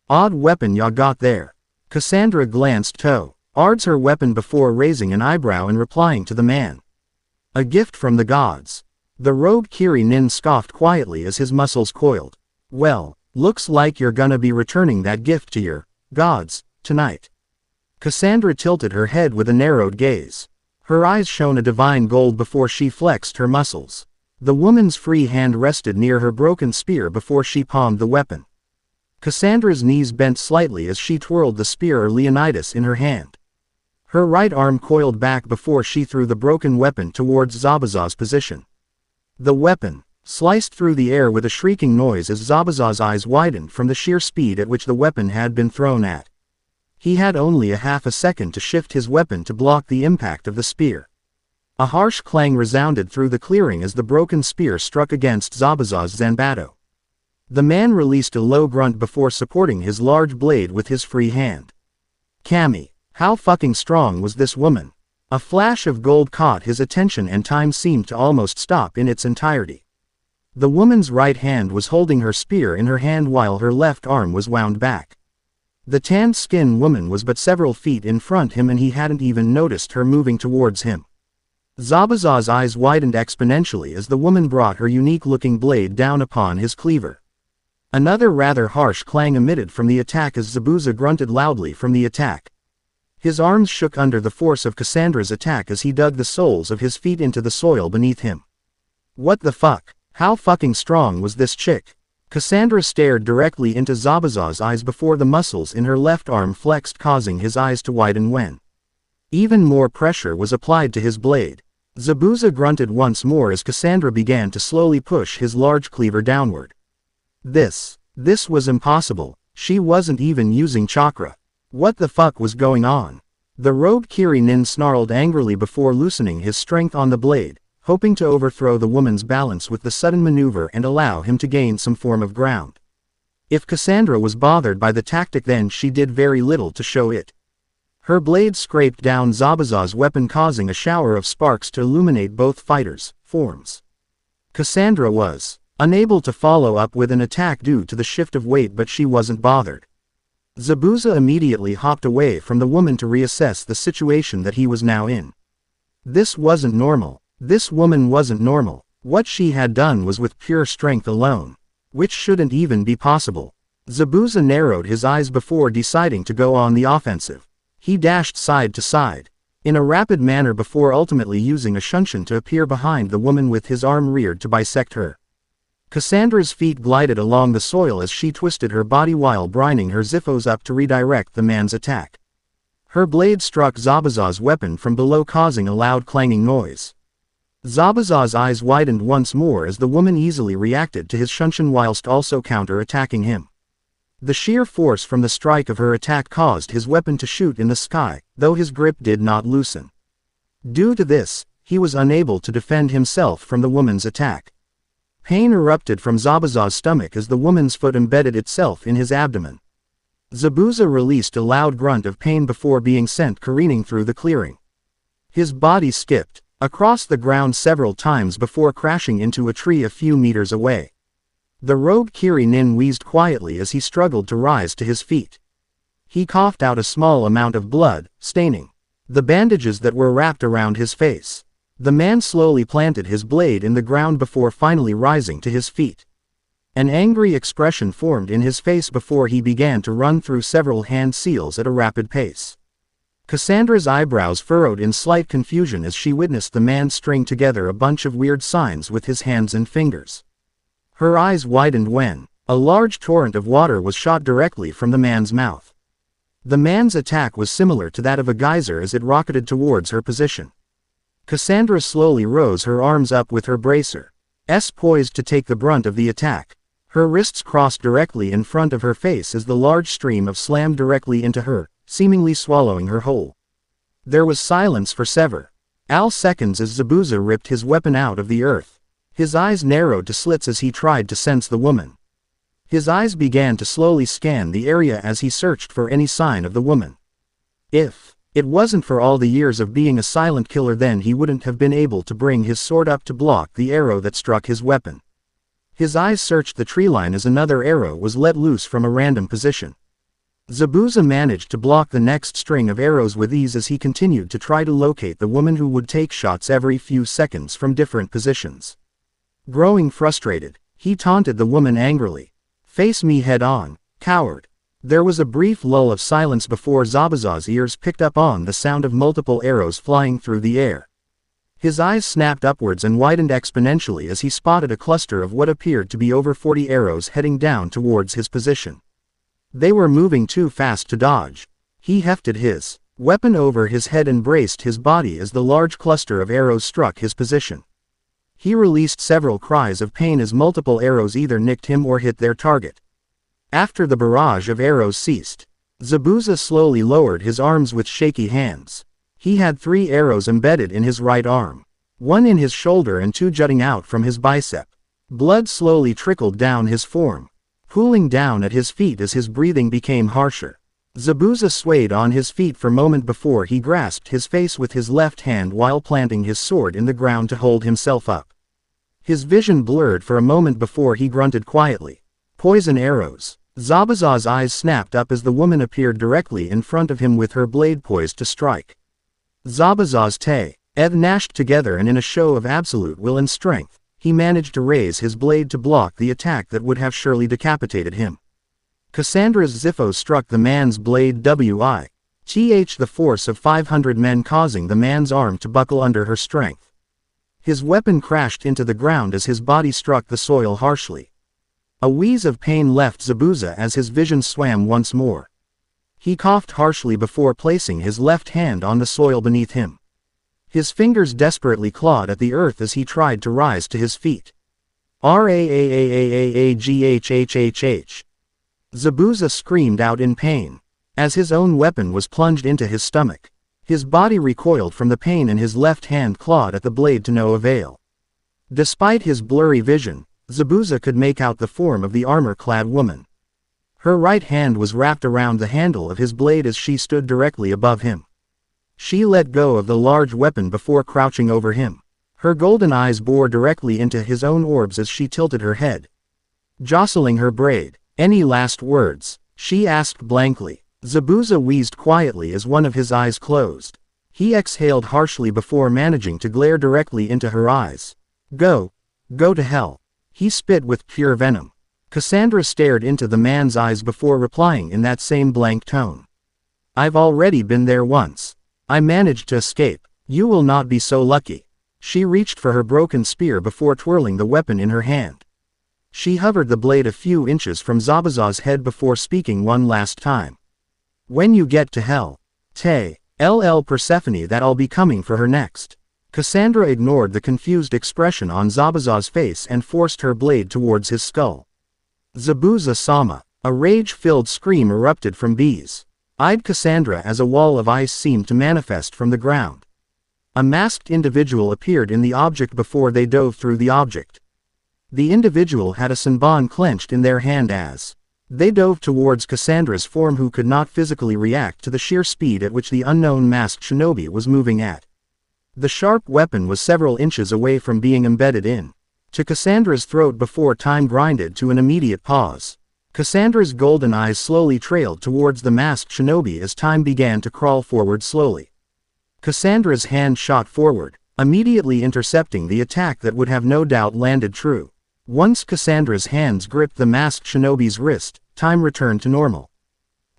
Odd weapon ya got there. Cassandra glanced towards her weapon before raising an eyebrow and replying to the man. A gift from the gods. The rogue Kiri nin scoffed quietly as his muscles coiled. Well, looks like you're gonna be returning that gift to your gods tonight. Cassandra tilted her head with a narrowed gaze. Her eyes shone a divine gold before she flexed her muscles. The woman's free hand rested near her broken spear before she palmed the weapon. Cassandra's knees bent slightly as she twirled the spear or Leonidas in her hand. Her right arm coiled back before she threw the broken weapon towards Zabuza's position. The weapon sliced through the air with a shrieking noise as Zabuza's eyes widened from the sheer speed at which the weapon had been thrown at. He had only a half a second to shift his weapon to block the impact of the spear. A harsh clang resounded through the clearing as the broken spear struck against Zabuza's zanbato. The man released a low grunt before supporting his large blade with his free hand. Kami, how fucking strong was this woman? A flash of gold caught his attention and time seemed to almost stop in its entirety. The woman's right hand was holding her spear in her hand while her left arm was wound back. The tanned-skinned woman was but several feet in front of him and he hadn't even noticed her moving towards him. Zabuza's eyes widened exponentially as the woman brought her unique-looking blade down upon his cleaver. Another rather harsh clang emitted from the attack as Zabuza grunted loudly from the attack. His arms shook under the force of Cassandra's attack as he dug the soles of his feet into the soil beneath him. What the fuck? How fucking strong was this chick? Cassandra stared directly into Zabuza's eyes before the muscles in her left arm flexed, causing his eyes to widen when even more pressure was applied to his blade. Zabuza grunted once more as Cassandra began to slowly push his large cleaver downward. This was impossible. She wasn't even using chakra. What the fuck was going on? The rogue Kiri nin snarled angrily before loosening his strength on the blade, hoping to overthrow the woman's balance with the sudden maneuver and allow him to gain some form of ground. If Cassandra was bothered by the tactic, then she did very little to show it. Her blade scraped down Zabuza's weapon, causing a shower of sparks to illuminate both fighters' forms. Cassandra was unable to follow up with an attack due to the shift of weight, but she wasn't bothered. Zabuza immediately hopped away from the woman to reassess the situation that he was now in. This wasn't normal. This woman wasn't normal. What she had done was with pure strength alone, which shouldn't even be possible. Zabuza narrowed his eyes before deciding to go on the offensive. He dashed side to side. in a rapid manner before ultimately using a shunshin to appear behind the woman with his arm reared to bisect her. Cassandra's feet glided along the soil as she twisted her body while brining her ziphos up to redirect the man's attack. Her blade struck Zabuza's weapon from below, causing a loud clanging noise. Zabuza's eyes widened once more as the woman easily reacted to his shunshin whilst also counter-attacking him. The sheer force from the strike of her attack caused his weapon to shoot in the sky, though his grip did not loosen. Due to this, he was unable to defend himself from the woman's attack. Pain erupted from Zabuza's stomach as the woman's foot embedded itself in his abdomen. Zabuza released a loud grunt of pain before being sent careening through the clearing. His body skipped across the ground several times before crashing into a tree a few meters away. The rogue Kirin wheezed quietly as he struggled to rise to his feet. He coughed out a small amount of blood, staining the bandages that were wrapped around his face. The man slowly planted his blade in the ground before finally rising to his feet. An angry expression formed in his face before he began to run through several hand seals at a rapid pace. Cassandra's eyebrows furrowed in slight confusion as she witnessed the man string together a bunch of weird signs with his hands and fingers. Her eyes widened when a large torrent of water was shot directly from the man's mouth. The man's attack was similar to that of a geyser as it rocketed towards her position. Cassandra slowly rose her arms up with her bracer poised to take the brunt of the attack. Her wrists crossed directly in front of her face as the large stream of slammed directly into her, seemingly swallowing her whole. There was silence for several seconds as Zabuza ripped his weapon out of the earth. His eyes narrowed to slits as he tried to sense the woman. His eyes began to slowly scan the area as he searched for any sign of the woman. If it wasn't for all the years of being a silent killer, then he wouldn't have been able to bring his sword up to block the arrow that struck his weapon. His eyes searched the tree line as another arrow was let loose from a random position. Zabuza managed to block the next string of arrows with ease as he continued to try to locate the woman who would take shots every few seconds from different positions. Growing frustrated, he taunted the woman angrily. "Face me head on, coward." There was a brief lull of silence before Zabuza's ears picked up on the sound of multiple arrows flying through the air. His eyes snapped upwards and widened exponentially as he spotted a cluster of what appeared to be over 40 arrows heading down towards his position. They were moving too fast to dodge. He hefted his weapon over his head and braced his body as the large cluster of arrows struck his position. He released several cries of pain as multiple arrows either nicked him or hit their target. After the barrage of arrows ceased, Zabuza slowly lowered his arms with shaky hands. He had 3 arrows embedded in his right arm, 1 in his shoulder and 2 jutting out from his bicep. Blood slowly trickled down his form, cooling down at his feet as his breathing became harsher. Zabuza swayed on his feet for a moment before he grasped his face with his left hand while planting his sword in the ground to hold himself up. His vision blurred for a moment before he grunted quietly. "Poison arrows." Zabuza's eyes snapped up as the woman appeared directly in front of him with her blade poised to strike. Zabuza's teeth gnashed together, and in a show of absolute will and strength, he managed to raise his blade to block the attack that would have surely decapitated him. Cassandra's ziphos struck the man's blade with the force of 500 men, causing the man's arm to buckle under her strength. His weapon crashed into the ground as his body struck the soil harshly. A wheeze of pain left Zabuza as his vision swam once more. He coughed harshly before placing his left hand on the soil beneath him. His fingers desperately clawed at the earth as he tried to rise to his feet. "Raaaghhh." Zabuza screamed out in pain, as his own weapon was plunged into his stomach. His body recoiled from the pain and his left hand clawed at the blade to no avail. Despite his blurry vision, Zabuza could make out the form of the armor-clad woman. Her right hand was wrapped around the handle of his blade as she stood directly above him. She let go of the large weapon before crouching over him. Her golden eyes bore directly into his own orbs as she tilted her head, jostling her braid. "Any last words?" she asked blankly. Zabuza wheezed quietly as one of his eyes closed. He exhaled harshly before managing to glare directly into her eyes. Go to hell." He spit with pure venom. Cassandra stared into the man's eyes before replying in that same blank tone. "I've already been there once. I managed to escape. You will not be so lucky. She reached for her broken spear before twirling the weapon in her hand. She hovered the blade a few inches from Zabuza's head before speaking one last time. When you get to hell, Persephone, that I'll be coming for her next. Cassandra ignored the confused expression on Zabuza's face and forced her blade towards his skull. Zabuza-sama. A rage-filled scream erupted from Bees-eyed Cassandra as a wall of ice seemed to manifest from the ground. A masked individual appeared in the object before they dove through the object. The individual had a senbon clenched in their hand as they dove towards Cassandra's form, who could not physically react to the sheer speed at which the unknown masked shinobi was moving at. The sharp weapon was several inches away from being embedded to Cassandra's throat before time grinded to an immediate pause. Cassandra's golden eyes slowly trailed towards the masked shinobi as time began to crawl forward slowly. Cassandra's hand shot forward, immediately intercepting the attack that would have no doubt landed true. Once Cassandra's hands gripped the masked shinobi's wrist, time returned to normal.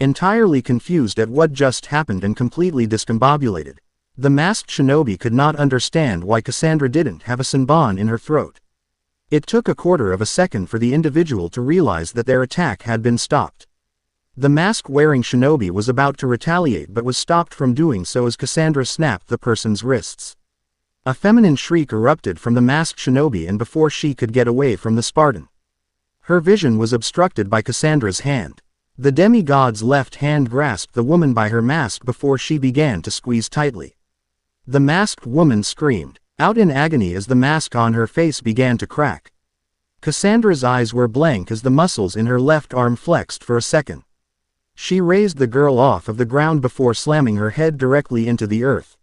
Entirely confused at what just happened and completely discombobulated, the masked shinobi could not understand why Cassandra didn't have a senbon in her throat. It took a quarter of a second for the individual to realize that their attack had been stopped. The mask-wearing shinobi was about to retaliate but was stopped from doing so as Cassandra snapped the person's wrists. A feminine shriek erupted from the masked shinobi, and before she could get away from the Spartan, her vision was obstructed by Cassandra's hand. The demigod's left hand grasped the woman by her mask before she began to squeeze tightly. The masked woman screamed out in agony as the mask on her face began to crack. Cassandra's eyes were blank as the muscles in her left arm flexed for a second. She raised the girl off of the ground before slamming her head directly into the earth.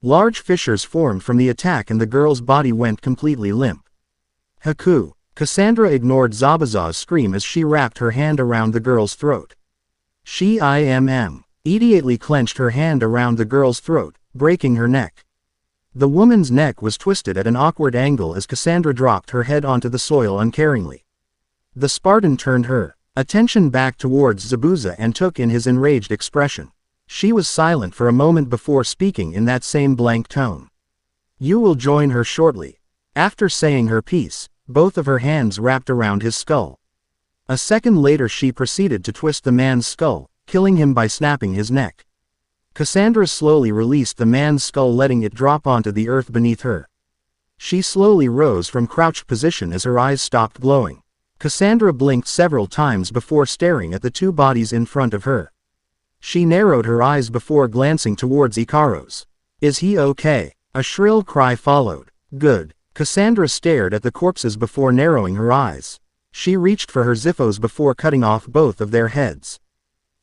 Large fissures formed from the attack and the girl's body went completely limp. Haku. Cassandra ignored Zabuza's scream as she wrapped her hand around the girl's throat. She immediately clenched her hand around the girl's throat, breaking her neck. The woman's neck was twisted at an awkward angle as Cassandra dropped her head onto the soil uncaringly. The Spartan turned her attention back towards Zabuza and took in his enraged expression. She was silent for a moment before speaking in that same blank tone. You will join her shortly. After saying her piece, both of her hands wrapped around his skull. A second later she proceeded to twist the man's skull, killing him by snapping his neck. Cassandra slowly released the man's skull, letting it drop onto the earth beneath her. She slowly rose from crouched position as her eyes stopped glowing. Cassandra blinked several times before staring at the two bodies in front of her. She narrowed her eyes before glancing towards Ikaru's. Is he okay? A shrill cry followed. Good. Cassandra stared at the corpses before narrowing her eyes. She reached for her ziphos before cutting off both of their heads.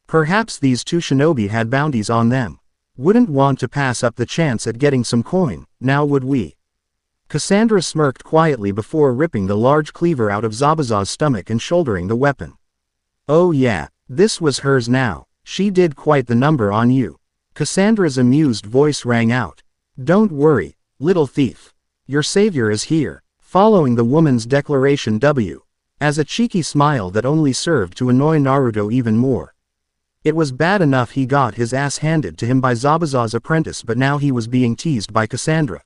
Perhaps these two shinobi had bounties on them. Wouldn't want to pass up the chance at getting some coin, now would we? Cassandra smirked quietly before ripping the large cleaver out of Zabuza's stomach and shouldering the weapon. Oh yeah, this was hers now. She did quite the number on you. Cassandra's amused voice rang out. Don't worry, little thief. Your savior is here. Following the woman's declaration as a cheeky smile that only served to annoy Naruto even more. It was bad enough he got his ass handed to him by Zabuza's apprentice, but now he was being teased by Cassandra.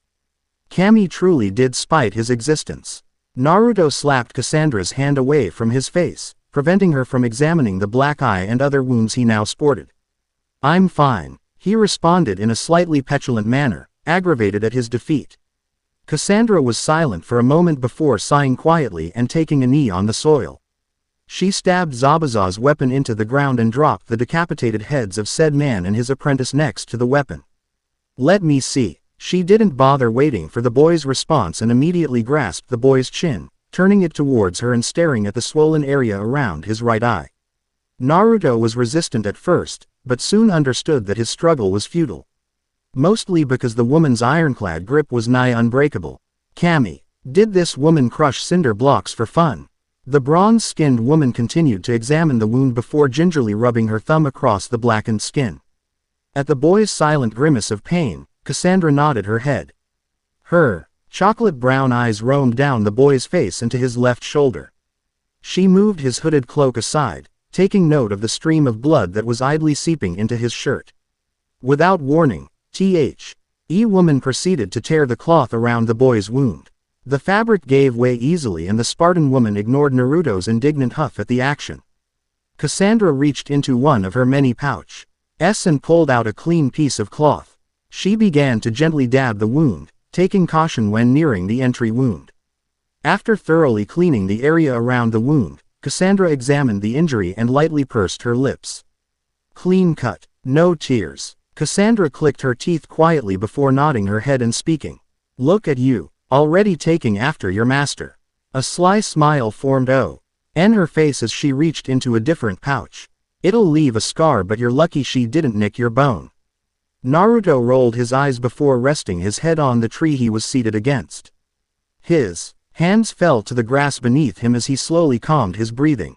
Kami truly did spite his existence. Naruto slapped Cassandra's hand away from his face, preventing her from examining the black eye and other wounds he now sported. I'm fine, he responded in a slightly petulant manner, aggravated at his defeat. Cassandra was silent for a moment before sighing quietly and taking a knee on the soil. She stabbed Zabuza's weapon into the ground and dropped the decapitated heads of said man and his apprentice next to the weapon. Let me see. She didn't bother waiting for the boy's response and immediately grasped the boy's chin, turning it towards her and staring at the swollen area around his right eye. Naruto was resistant at first, but soon understood that his struggle was futile. Mostly because the woman's ironclad grip was nigh unbreakable. Kami, did this woman crush cinder blocks for fun? The bronze-skinned woman continued to examine the wound before gingerly rubbing her thumb across the blackened skin. At the boy's silent grimace of pain, Cassandra nodded her head. Her chocolate brown eyes roamed down the boy's face and to his left shoulder. She moved his hooded cloak aside, taking note of the stream of blood that was idly seeping into his shirt. Without warning, Woman proceeded to tear the cloth around the boy's wound. The fabric gave way easily and the Spartan woman ignored Naruto's indignant huff at the action. Cassandra reached into one of her many pouches and pulled out a clean piece of cloth. She began to gently dab the wound, taking caution when nearing the entry wound. After thoroughly cleaning the area around the wound, Cassandra examined the injury and lightly pursed her lips. Clean cut, no tears. Cassandra clicked her teeth quietly before nodding her head and speaking. Look at you, already taking after your master. A sly smile formed on her face as she reached into a different pouch. It'll leave a scar, but you're lucky she didn't nick your bone. Naruto rolled his eyes before resting his head on the tree he was seated against. His hands fell to the grass beneath him as he slowly calmed his breathing.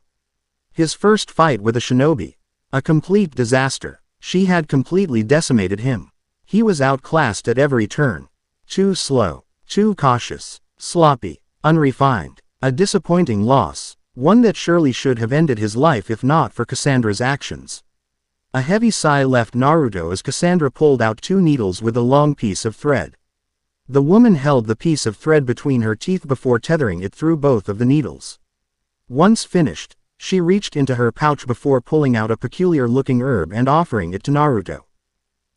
His first fight with a shinobi. A complete disaster. She had completely decimated him. He was outclassed at every turn. Too slow, too cautious, sloppy, unrefined. A disappointing loss. One that surely should have ended his life if not for Cassandra's actions. A heavy sigh left Naruto as Cassandra pulled out 2 needles with a long piece of thread. The woman held the piece of thread between her teeth before tethering it through both of the needles. Once finished, she reached into her pouch before pulling out a peculiar-looking herb and offering it to Naruto.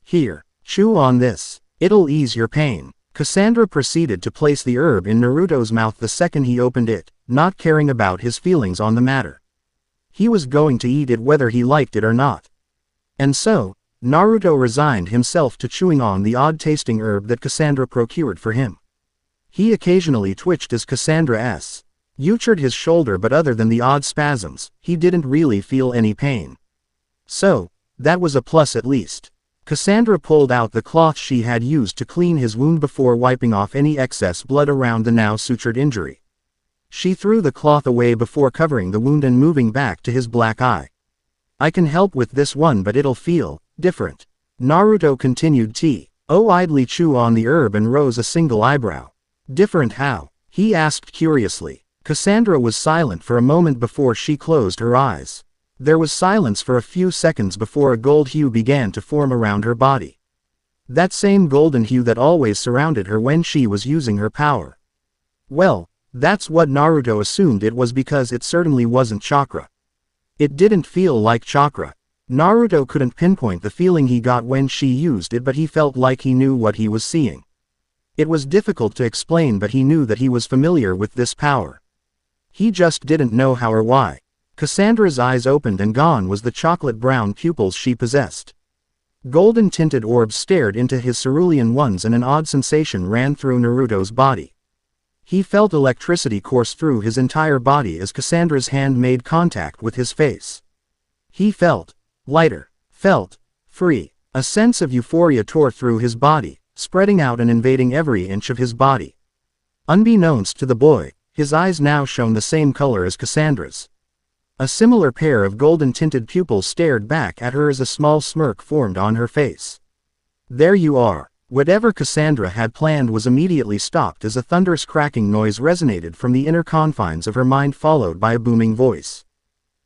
Here, chew on this. It'll ease your pain. Cassandra proceeded to place the herb in Naruto's mouth the second he opened it, not caring about his feelings on the matter. He was going to eat it whether he liked it or not. And so, Naruto resigned himself to chewing on the odd-tasting herb that Cassandra procured for him. He occasionally twitched as Cassandra sutured his shoulder, but other than the odd spasms, he didn't really feel any pain. So, that was a plus at least. Cassandra pulled out the cloth she had used to clean his wound before wiping off any excess blood around the now sutured injury. She threw the cloth away before covering the wound and moving back to his black eye. I can help with this one, but it'll feel different. Naruto continued idly chew on the herb and rose a single eyebrow. Different how? He asked curiously. Cassandra was silent for a moment before she closed her eyes. There was silence for a few seconds before a gold hue began to form around her body. That same golden hue that always surrounded her when she was using her power. Well, that's what Naruto assumed it was, because it certainly wasn't chakra. It didn't feel like chakra. Naruto couldn't pinpoint the feeling he got when she used it, but he felt like he knew what he was seeing. It was difficult to explain, but he knew that he was familiar with this power. He just didn't know how or why. Cassandra's eyes opened and gone was the chocolate-brown pupils she possessed. Golden-tinted orbs stared into his cerulean ones and an odd sensation ran through Naruto's body. He felt electricity course through his entire body as Cassandra's hand made contact with his face. He felt lighter, felt free. A sense of euphoria tore through his body, spreading out and invading every inch of his body. Unbeknownst to the boy, his eyes now shone the same color as Cassandra's. A similar pair of golden-tinted pupils stared back at her as a small smirk formed on her face. There you are. Whatever Cassandra had planned was immediately stopped as a thunderous cracking noise resonated from the inner confines of her mind, followed by a booming voice.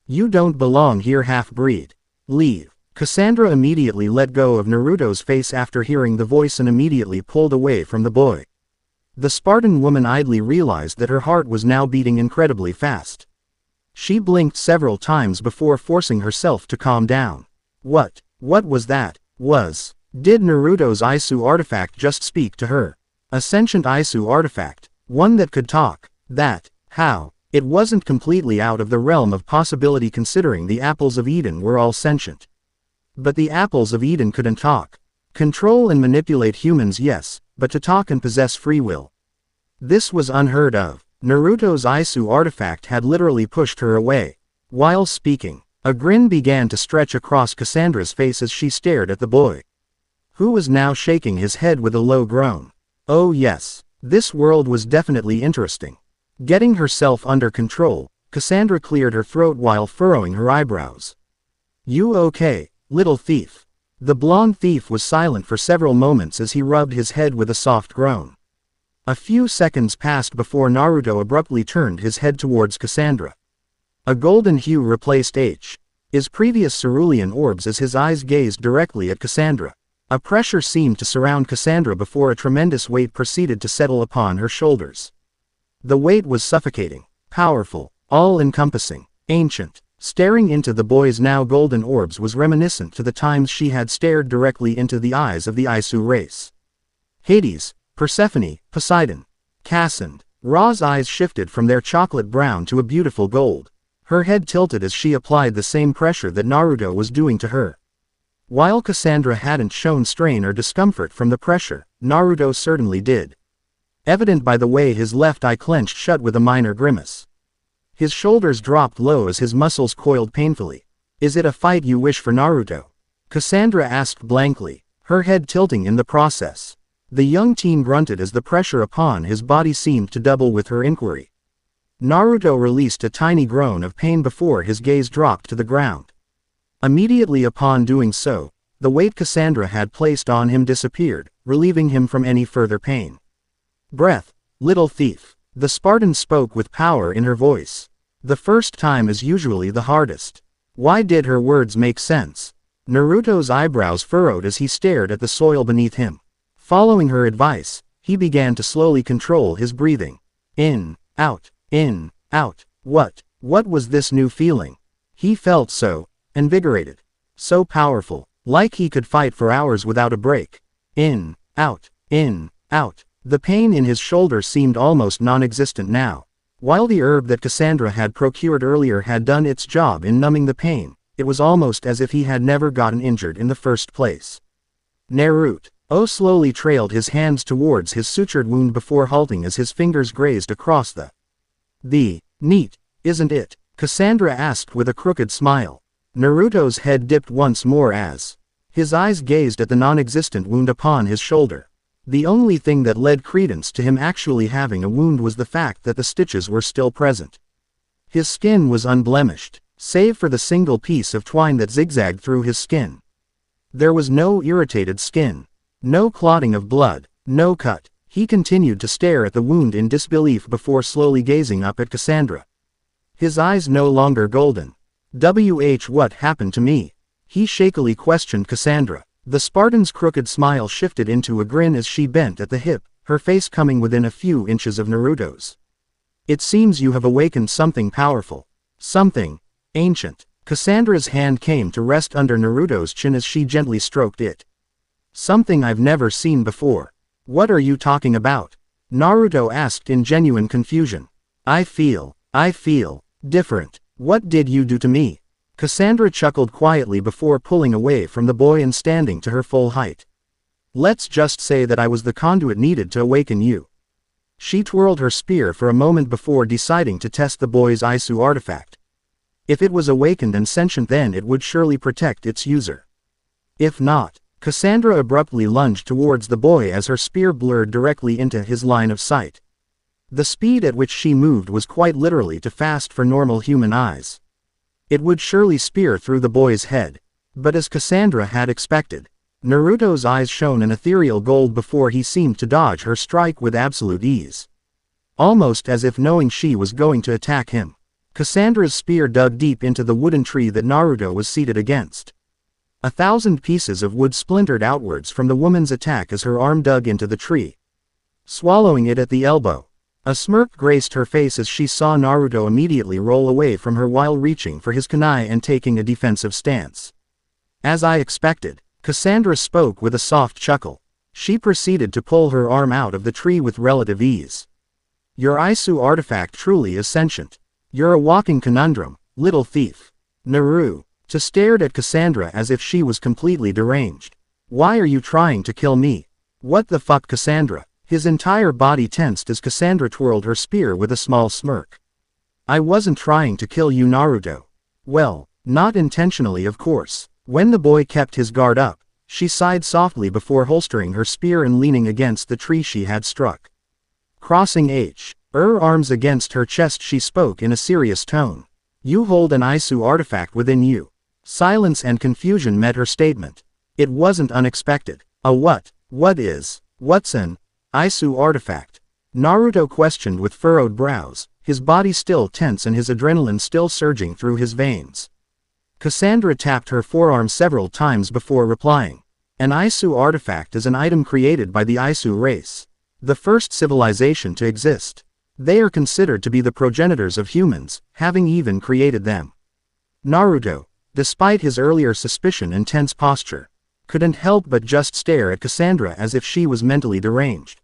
You don't belong here, half-breed. Leave. Cassandra immediately let go of Naruto's face after hearing the voice and immediately pulled away from the boy. The Spartan woman idly realized that her heart was now beating incredibly fast. She blinked several times before forcing herself to calm down. What was that? Did Naruto's Isu artifact just speak to her? A sentient Isu artifact, one that could talk. How? It wasn't completely out of the realm of possibility considering the apples of Eden were all sentient. But the apples of Eden couldn't talk. Control and manipulate humans, yes, but to talk and possess free will. This was unheard of. Naruto's Isu artifact had literally pushed her away. While speaking, a grin began to stretch across Cassandra's face as she stared at the boy, who was now shaking his head with a low groan. Oh yes, this world was definitely interesting. Getting herself under control, Cassandra cleared her throat while furrowing her eyebrows. You okay, little thief? The blonde thief was silent for several moments as he rubbed his head with a soft groan. A few seconds passed before Naruto abruptly turned his head towards Cassandra. A golden hue replaced his previous cerulean orbs as his eyes gazed directly at Cassandra. A pressure seemed to surround Cassandra before a tremendous weight proceeded to settle upon her shoulders. The weight was suffocating, powerful, all-encompassing, ancient. Staring into the boy's now golden orbs was reminiscent to the times she had stared directly into the eyes of the Isu race. Hades, Persephone, Poseidon, Cassandra. Ra's eyes shifted from their chocolate brown to a beautiful gold. Her head tilted as she applied the same pressure that Naruto was doing to her. While Cassandra hadn't shown strain or discomfort from the pressure, Naruto certainly did. Evident by the way his left eye clenched shut with a minor grimace. His shoulders dropped low as his muscles coiled painfully. "Is it a fight you wish for, Naruto?" Cassandra asked blankly, her head tilting in the process. The young teen grunted as the pressure upon his body seemed to double with her inquiry. Naruto released a tiny groan of pain before his gaze dropped to the ground. Immediately upon doing so, the weight Cassandra had placed on him disappeared, relieving him from any further pain. "Breath, little thief." The Spartan spoke with power in her voice. The first time is usually the hardest. Why did her words make sense? Naruto's eyebrows furrowed as he stared at the soil beneath him. Following her advice, he began to slowly control his breathing. In, out, in, out. What was this new feeling? He felt so invigorated, so powerful, like he could fight for hours without a break. In, out, in, out. The pain in his shoulder seemed almost non-existent now. While the herb that Cassandra had procured earlier had done its job in numbing the pain, it was almost as if he had never gotten injured in the first place. Naruto slowly trailed his hands towards his sutured wound before halting as his fingers grazed across the neat, isn't it? Cassandra asked with a crooked smile. Naruto's head dipped once more as his eyes gazed at the non-existent wound upon his shoulder. The only thing that led credence to him actually having a wound was the fact that the stitches were still present. His skin was unblemished, save for the single piece of twine that zigzagged through his skin. There was no irritated skin, no clotting of blood, no cut. He continued to stare at the wound in disbelief before slowly gazing up at Cassandra. His eyes no longer golden. What happened to me? He shakily questioned Cassandra. The Spartan's crooked smile shifted into a grin as she bent at the hip, her face coming within a few inches of Naruto's. "It seems you have awakened something powerful. Something ancient." Cassandra's hand came to rest under Naruto's chin as she gently stroked it. "Something I've never seen before." "What are you talking about?" Naruto asked in genuine confusion. I feel different. What did you do to me?" Cassandra chuckled quietly before pulling away from the boy and standing to her full height. "Let's just say that I was the conduit needed to awaken you." She twirled her spear for a moment before deciding to test the boy's Isu artifact. If it was awakened and sentient, then it would surely protect its user. If not, Cassandra abruptly lunged towards the boy as her spear blurred directly into his line of sight. The speed at which she moved was quite literally too fast for normal human eyes. It would surely spear through the boy's head. But as Cassandra had expected, Naruto's eyes shone an ethereal gold before he seemed to dodge her strike with absolute ease. Almost as if knowing she was going to attack him, Cassandra's spear dug deep into the wooden tree that Naruto was seated against. 1,000 pieces of wood splintered outwards from the woman's attack as her arm dug into the tree, swallowing it at the elbow. A smirk graced her face as she saw Naruto immediately roll away from her while reaching for his kunai and taking a defensive stance. "As I expected," Cassandra spoke with a soft chuckle. She proceeded to pull her arm out of the tree with relative ease. "Your Isu artifact truly is sentient. You're a walking conundrum, little thief." Naruto stared at Cassandra as if she was completely deranged. "Why are you trying to kill me?" "What the fuck, Cassandra?" His entire body tensed as Cassandra twirled her spear with a small smirk. "I wasn't trying to kill you, Naruto." "Well, not intentionally, of course." When the boy kept his guard up, she sighed softly before holstering her spear and leaning against the tree she had struck. Crossing her arms against her chest, she spoke in a serious tone. "You hold an Isu artifact within you." Silence and confusion met her statement. It wasn't unexpected. "A what? What's an Isu artifact?" Naruto questioned with furrowed brows, his body still tense and his adrenaline still surging through his veins. Cassandra tapped her forearm several times before replying. An Isu artifact is an item created by the Isu race, the first civilization to exist. They are considered to be the progenitors of humans, having even created them. Naruto, despite his earlier suspicion and tense posture, couldn't help but just stare at Cassandra as if she was mentally deranged.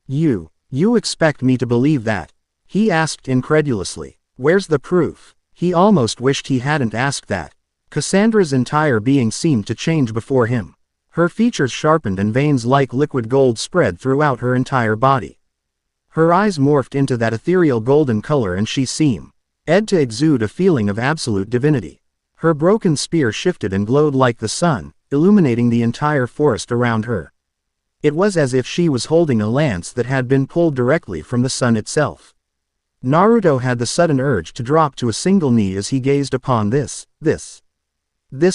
You expect me to believe that? He asked incredulously. Where's the proof? He almost wished he hadn't asked that. Cassandra's entire being seemed to change before him. Her features sharpened and veins like liquid gold spread throughout her entire body. Her eyes morphed into that ethereal golden color and she seemed to exude a feeling of absolute divinity. Her broken spear shifted and glowed like the sun, illuminating the entire forest around her. It was as if she was holding a lance that had been pulled directly from the sun itself. Naruto had the sudden urge to drop to a single knee as he gazed upon this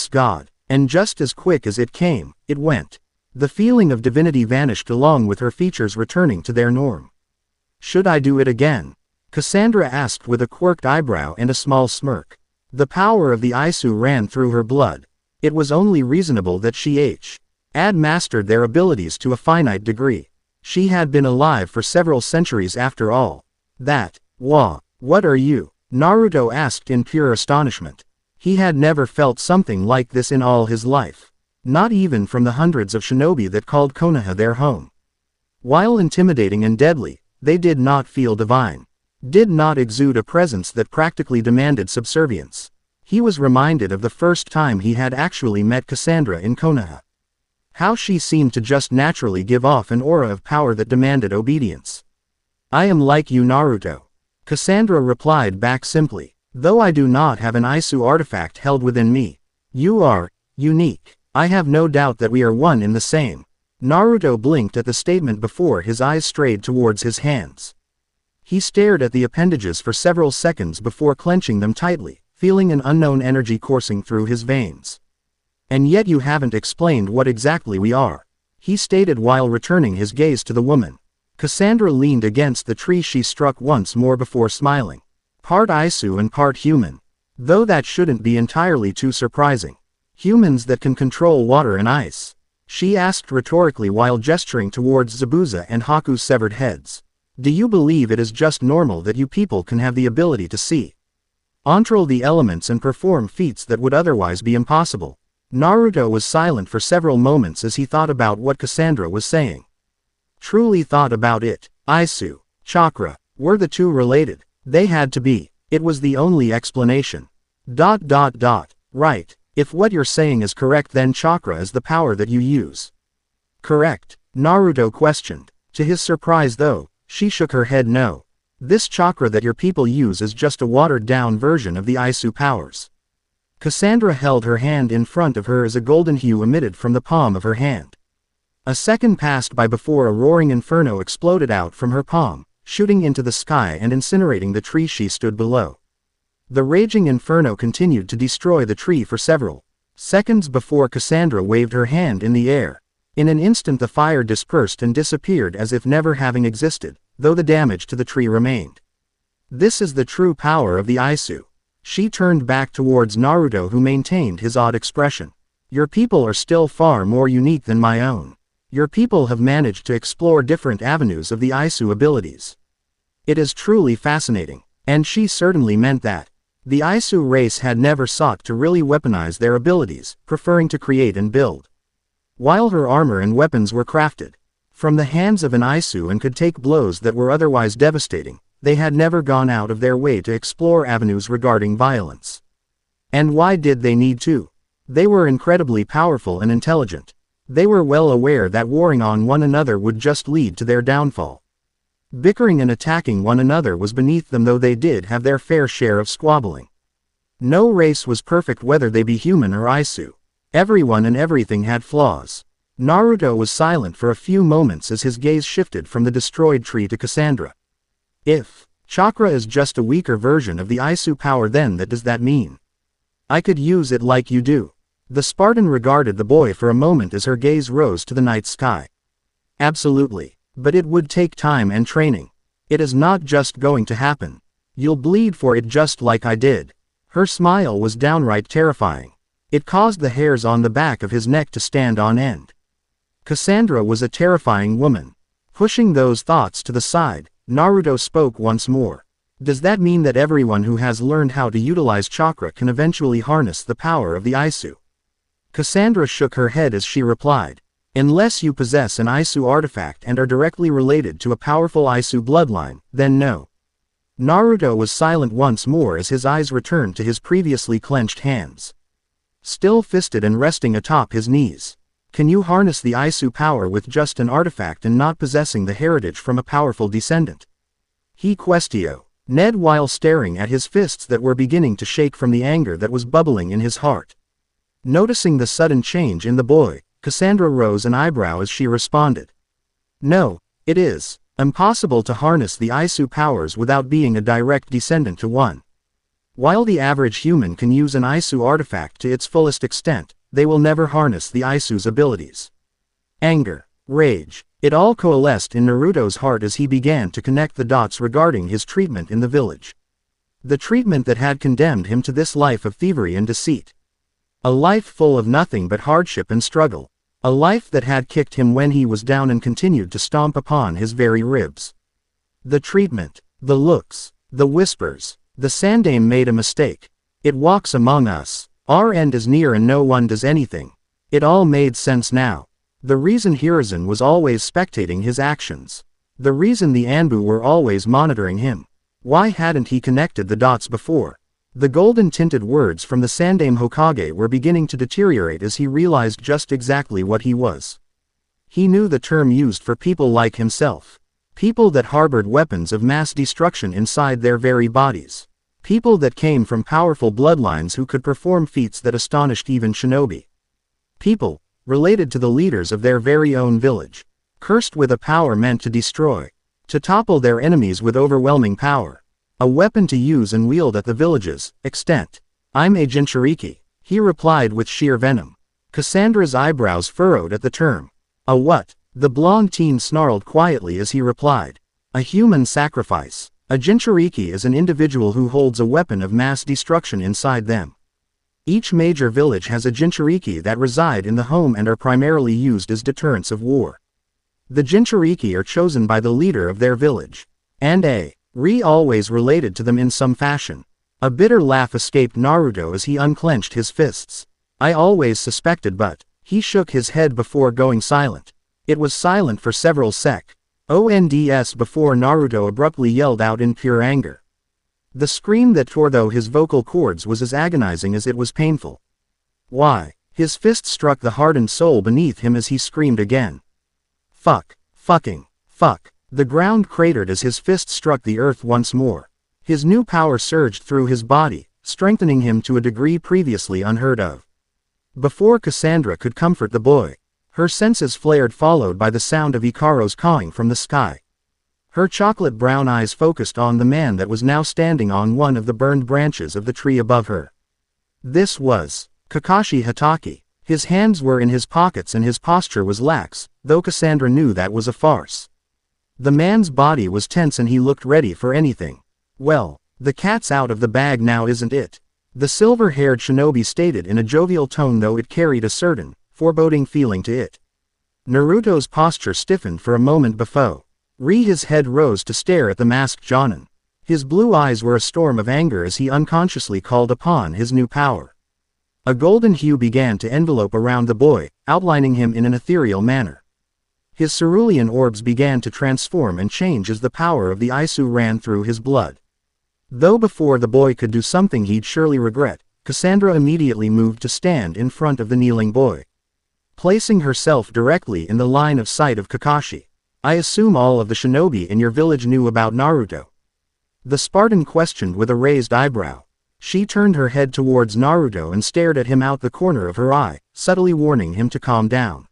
god. And just as quick as it came, it went. The feeling of divinity vanished along with her features returning to their norm. Should I do it again? Cassandra asked with a quirked eyebrow and a small smirk. The power of the Isu ran through her blood. It was only reasonable that she had mastered their abilities to a finite degree. She had been alive for several centuries after all. What are you? Naruto asked in pure astonishment. He had never felt something like this in all his life. Not even from the hundreds of shinobi that called Konoha their home. While intimidating and deadly, they did not feel divine. Did not exude a presence that practically demanded subservience. He was reminded of the first time he had actually met Cassandra in Konoha. How she seemed to just naturally give off an aura of power that demanded obedience. I am like you, Naruto. Cassandra replied back simply. Though I do not have an Isu artifact held within me, you are unique. I have no doubt that we are one in the same. Naruto blinked at the statement before his eyes strayed towards his hands. He stared at the appendages for several seconds before clenching them tightly, feeling an unknown energy coursing through his veins. And yet you haven't explained what exactly we are, he stated while returning his gaze to the woman. Cassandra leaned against the tree she struck once more before smiling. Part Isu and part human. Though that shouldn't be entirely too surprising. Humans that can control water and ice. She asked rhetorically while gesturing towards Zabuza and Haku's severed heads. Do you believe it is just normal that you people can have the ability to see, control the elements and perform feats that would otherwise be impossible? Naruto was silent for several moments as he thought about what Cassandra was saying. Truly thought about it. Isu, chakra, were the two related? They had to be. It was the only explanation. Right. If what you're saying is correct, then chakra is the power that you use. Correct? Naruto questioned. To his surprise though, she shook her head no. This chakra that your people use is just a watered-down version of the Isu powers. Cassandra held her hand in front of her as a golden hue emitted from the palm of her hand. A second passed by before a roaring inferno exploded out from her palm, shooting into the sky and incinerating the tree she stood below. The raging inferno continued to destroy the tree for several seconds before Cassandra waved her hand in the air. In an instant the fire dispersed and disappeared as if never having existed, though the damage to the tree remained. This is the true power of the Isu. She turned back towards Naruto, who maintained his odd expression. Your people are still far more unique than my own. Your people have managed to explore different avenues of the Isu abilities. It is truly fascinating. And she certainly meant that. The Isu race had never sought to really weaponize their abilities, preferring to create and build. While her armor and weapons were crafted from the hands of an Isu and could take blows that were otherwise devastating, they had never gone out of their way to explore avenues regarding violence. And why did they need to? They were incredibly powerful and intelligent. They were well aware that warring on one another would just lead to their downfall. Bickering and attacking one another was beneath them, though they did have their fair share of squabbling. No race was perfect, whether they be human or Isu. Everyone and everything had flaws. Naruto was silent for a few moments as his gaze shifted from the destroyed tree to Cassandra. If chakra is just a weaker version of the Isu power, then that does that mean I could use it like you do? The Spartan regarded the boy for a moment as her gaze rose to the night sky. Absolutely. But it would take time and training. It is not just going to happen. You'll bleed for it just like I did. Her smile was downright terrifying. It caused the hairs on the back of his neck to stand on end. Cassandra was a terrifying woman. Pushing those thoughts to the side, Naruto spoke once more. Does that mean that everyone who has learned how to utilize chakra can eventually harness the power of the Aisu? Cassandra shook her head as she replied. Unless you possess an Aisu artifact and are directly related to a powerful Aisu bloodline, then no. Naruto was silent once more as his eyes returned to his previously clenched hands. Still fisted and resting atop his knees. Can you harness the Aisu power with just an artifact and not possessing the heritage from a powerful descendant? He questioned Ned while staring at his fists that were beginning to shake from the anger that was bubbling in his heart. Noticing the sudden change in the boy, Cassandra rose an eyebrow as she responded. No, it is impossible to harness the Aisu powers without being a direct descendant to one. While the average human can use an Aisu artifact to its fullest extent, they will never harness the Aisu's abilities. Anger, rage, it all coalesced in Naruto's heart as he began to connect the dots regarding his treatment in the village. The treatment that had condemned him to this life of thievery and deceit. A life full of nothing but hardship and struggle. A life that had kicked him when he was down and continued to stomp upon his very ribs. The treatment, the looks, the whispers, the Sandaime made a mistake. It walks among us. Our end is near and no one does anything. It all made sense now. The reason Hiruzen was always spectating his actions. The reason the Anbu were always monitoring him. Why hadn't he connected the dots before? The golden-tinted words from the Sandaime Hokage were beginning to deteriorate as he realized just exactly what he was. He knew the term used for people like himself. People that harbored weapons of mass destruction inside their very bodies. People that came from powerful bloodlines who could perform feats that astonished even shinobi. People, related to the leaders of their very own village. Cursed with a power meant to destroy. To topple their enemies with overwhelming power. A weapon to use and wield at the village's extent. I'm a Jinchuriki, he replied with sheer venom. Cassandra's eyebrows furrowed at the term. A what? The blonde teen snarled quietly as he replied. A human sacrifice. A Jinchuriki is an individual who holds a weapon of mass destruction inside them. Each major village has a Jinchuriki that reside in the home and are primarily used as deterrents of war. The Jinchuriki are chosen by the leader of their village. And Ri always related to them in some fashion. A bitter laugh escaped Naruto as he unclenched his fists. I always suspected but, he shook his head before going silent. It was silent for several seconds before Naruto abruptly yelled out in pure anger. The scream that tore through his vocal cords was as agonizing as it was painful. Why? His fist struck the hardened soul beneath him as he screamed again. Fuck. Fucking. Fuck. The ground cratered as his fist struck the earth once more. His new power surged through his body, strengthening him to a degree previously unheard of. Before Cassandra could comfort the boy, her senses flared followed by the sound of Ikaru's cawing from the sky. Her chocolate brown eyes focused on the man that was now standing on one of the burned branches of the tree above her. This was Kakashi Hatake. His hands were in his pockets and his posture was lax, though Cassandra knew that was a farce. The man's body was tense and he looked ready for anything. Well, the cat's out of the bag now, isn't it? The silver-haired shinobi stated in a jovial tone, though it carried a certain foreboding feeling to it. Naruto's posture stiffened for a moment before his head rose to stare at the masked Jonin. His blue eyes were a storm of anger as he unconsciously called upon his new power. A golden hue began to envelope around the boy, outlining him in an ethereal manner. His cerulean orbs began to transform and change as the power of the Aisu ran through his blood. Though before the boy could do something he'd surely regret, Cassandra immediately moved to stand in front of the kneeling boy. Placing herself directly in the line of sight of Kakashi. I assume all of the shinobi in your village knew about Naruto? The Spartan questioned with a raised eyebrow. She turned her head towards Naruto and stared at him out the corner of her eye, subtly warning him to calm down.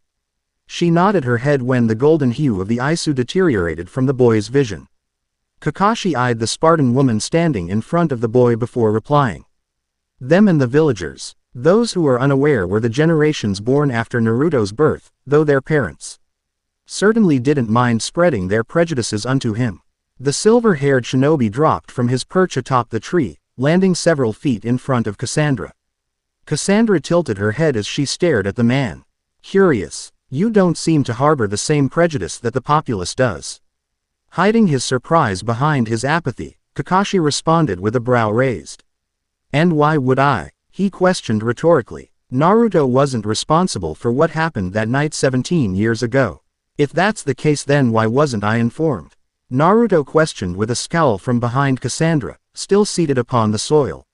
She nodded her head when the golden hue of the Aisu deteriorated from the boy's vision. Kakashi eyed the Spartan woman standing in front of the boy before replying. Them and the villagers. Those who are unaware were the generations born after Naruto's birth, though their parents certainly didn't mind spreading their prejudices unto him. The silver-haired shinobi dropped from his perch atop the tree, landing several feet in front of Cassandra. Cassandra tilted her head as she stared at the man. Curious. You don't seem to harbor the same prejudice that the populace does. Hiding his surprise behind his apathy, Kakashi responded with a brow raised. And why would I? He questioned rhetorically. Naruto wasn't responsible for what happened that night 17 years ago. If that's the case, then why wasn't I informed? Naruto questioned with a scowl from behind Cassandra, still seated upon the soil.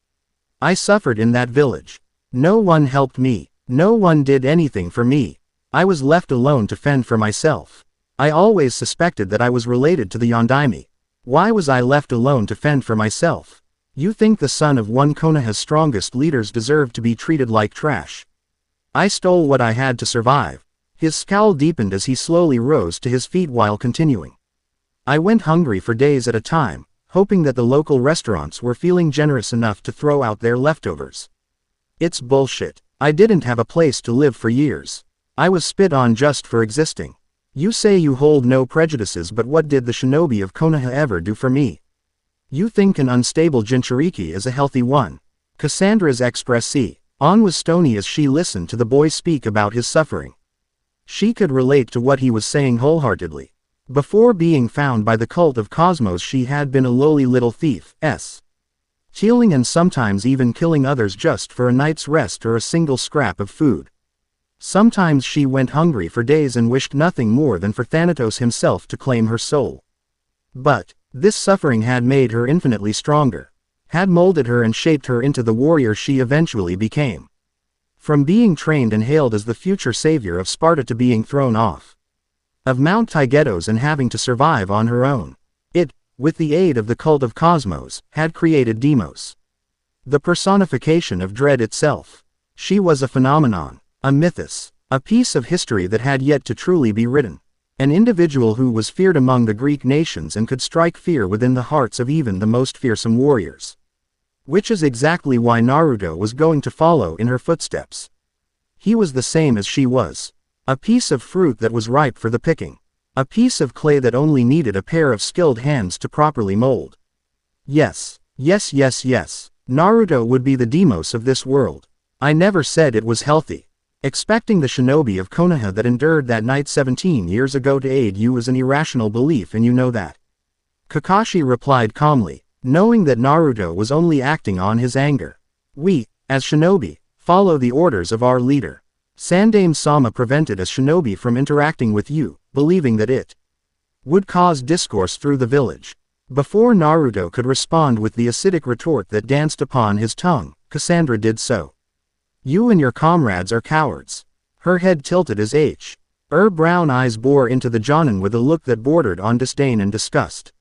I suffered in that village. No one helped me. No one did anything for me. I was left alone to fend for myself. I always suspected that I was related to the Yondaime. Why was I left alone to fend for myself? You think the son of one Konoha's strongest leaders deserved to be treated like trash? I stole what I had to survive. His scowl deepened as he slowly rose to his feet while continuing. I went hungry for days at a time, hoping that the local restaurants were feeling generous enough to throw out their leftovers. It's bullshit. I didn't have a place to live for years. I was spit on just for existing. You say you hold no prejudices, but what did the shinobi of Konoha ever do for me? You think an unstable Jinchuriki is a healthy one. Cassandra's expressee on was stony as she listened to the boy speak about his suffering. She could relate to what he was saying wholeheartedly. Before being found by the cult of Cosmos, she had been a lowly little thief, stealing and sometimes even killing others just for a night's rest or a single scrap of food. Sometimes she went hungry for days and wished nothing more than for Thanatos himself to claim her soul. But this suffering had made her infinitely stronger, had molded her and shaped her into the warrior she eventually became. From being trained and hailed as the future savior of Sparta to being thrown off of Mount Taygetos and having to survive on her own, it, with the aid of the cult of Cosmos, had created Deimos, the personification of dread itself. She was a phenomenon, a mythos, a piece of history that had yet to truly be written, an individual who was feared among the Greek nations and could strike fear within the hearts of even the most fearsome warriors. Which is exactly why Naruto was going to follow in her footsteps. He was the same as she was. A piece of fruit that was ripe for the picking. A piece of clay that only needed a pair of skilled hands to properly mold. Yes, yes, yes, yes. Naruto would be the Deimos of this world. I never said it was healthy. Expecting the shinobi of Konoha that endured that night 17 years ago to aid you is an irrational belief, and you know that. Kakashi replied calmly, knowing that Naruto was only acting on his anger. We, as shinobi, follow the orders of our leader. Sandaime Sama prevented a shinobi from interacting with you, believing that it would cause discourse through the village. Before Naruto could respond with the acidic retort that danced upon his tongue, Cassandra did so. You and your comrades are cowards. Her head tilted as her brown eyes bore into the Jonin with a look that bordered on disdain and disgust.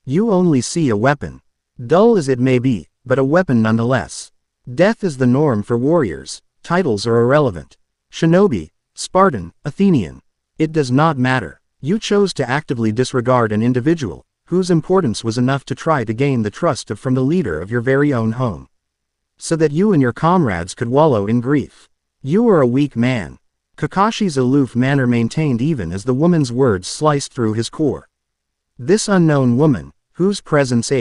You only see a weapon. Dull as it may be, but a weapon nonetheless. Death is the norm for warriors. Titles are irrelevant. Shinobi, Spartan, Athenian. It does not matter. You chose to actively disregard an individual, whose importance was enough to try to gain the trust from the leader of your very own home, so that you and your comrades could wallow in grief. You are a weak man. Kakashi's aloof manner maintained even as the woman's words sliced through his core. This unknown woman, whose presence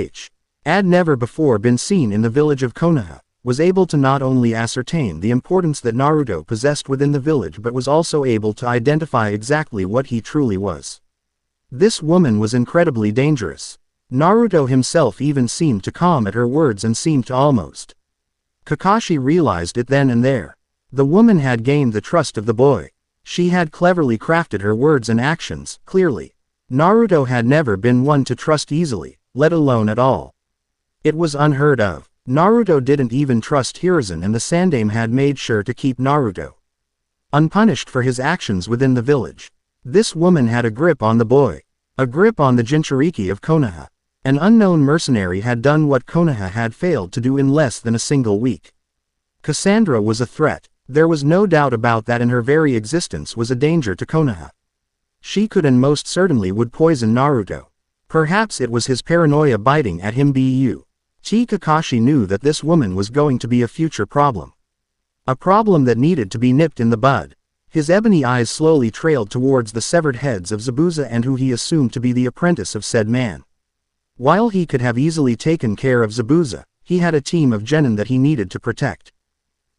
had never before been seen in the village of Konoha, was able to not only ascertain the importance that Naruto possessed within the village but was also able to identify exactly what he truly was. This woman was incredibly dangerous. Naruto himself even seemed to calm at her words and seemed to almost. Kakashi realized it then and there. The woman had gained the trust of the boy. She had cleverly crafted her words and actions, clearly. Naruto had never been one to trust easily, let alone at all. It was unheard of. Naruto didn't even trust Hiruzen, and the Sandaime had made sure to keep Naruto unpunished for his actions within the village. This woman had a grip on the boy. A grip on the Jinchuriki of Konoha. An unknown mercenary had done what Konoha had failed to do in less than a single week. Cassandra was a threat. There was no doubt about that, and her very existence was a danger to Konoha. She could and most certainly would poison Naruto. Perhaps it was his paranoia biting at him. Kakashi knew that this woman was going to be a future problem. A problem that needed to be nipped in the bud. His ebony eyes slowly trailed towards the severed heads of Zabuza and who he assumed to be the apprentice of said man. While he could have easily taken care of Zabuza, he had a team of genin that he needed to protect.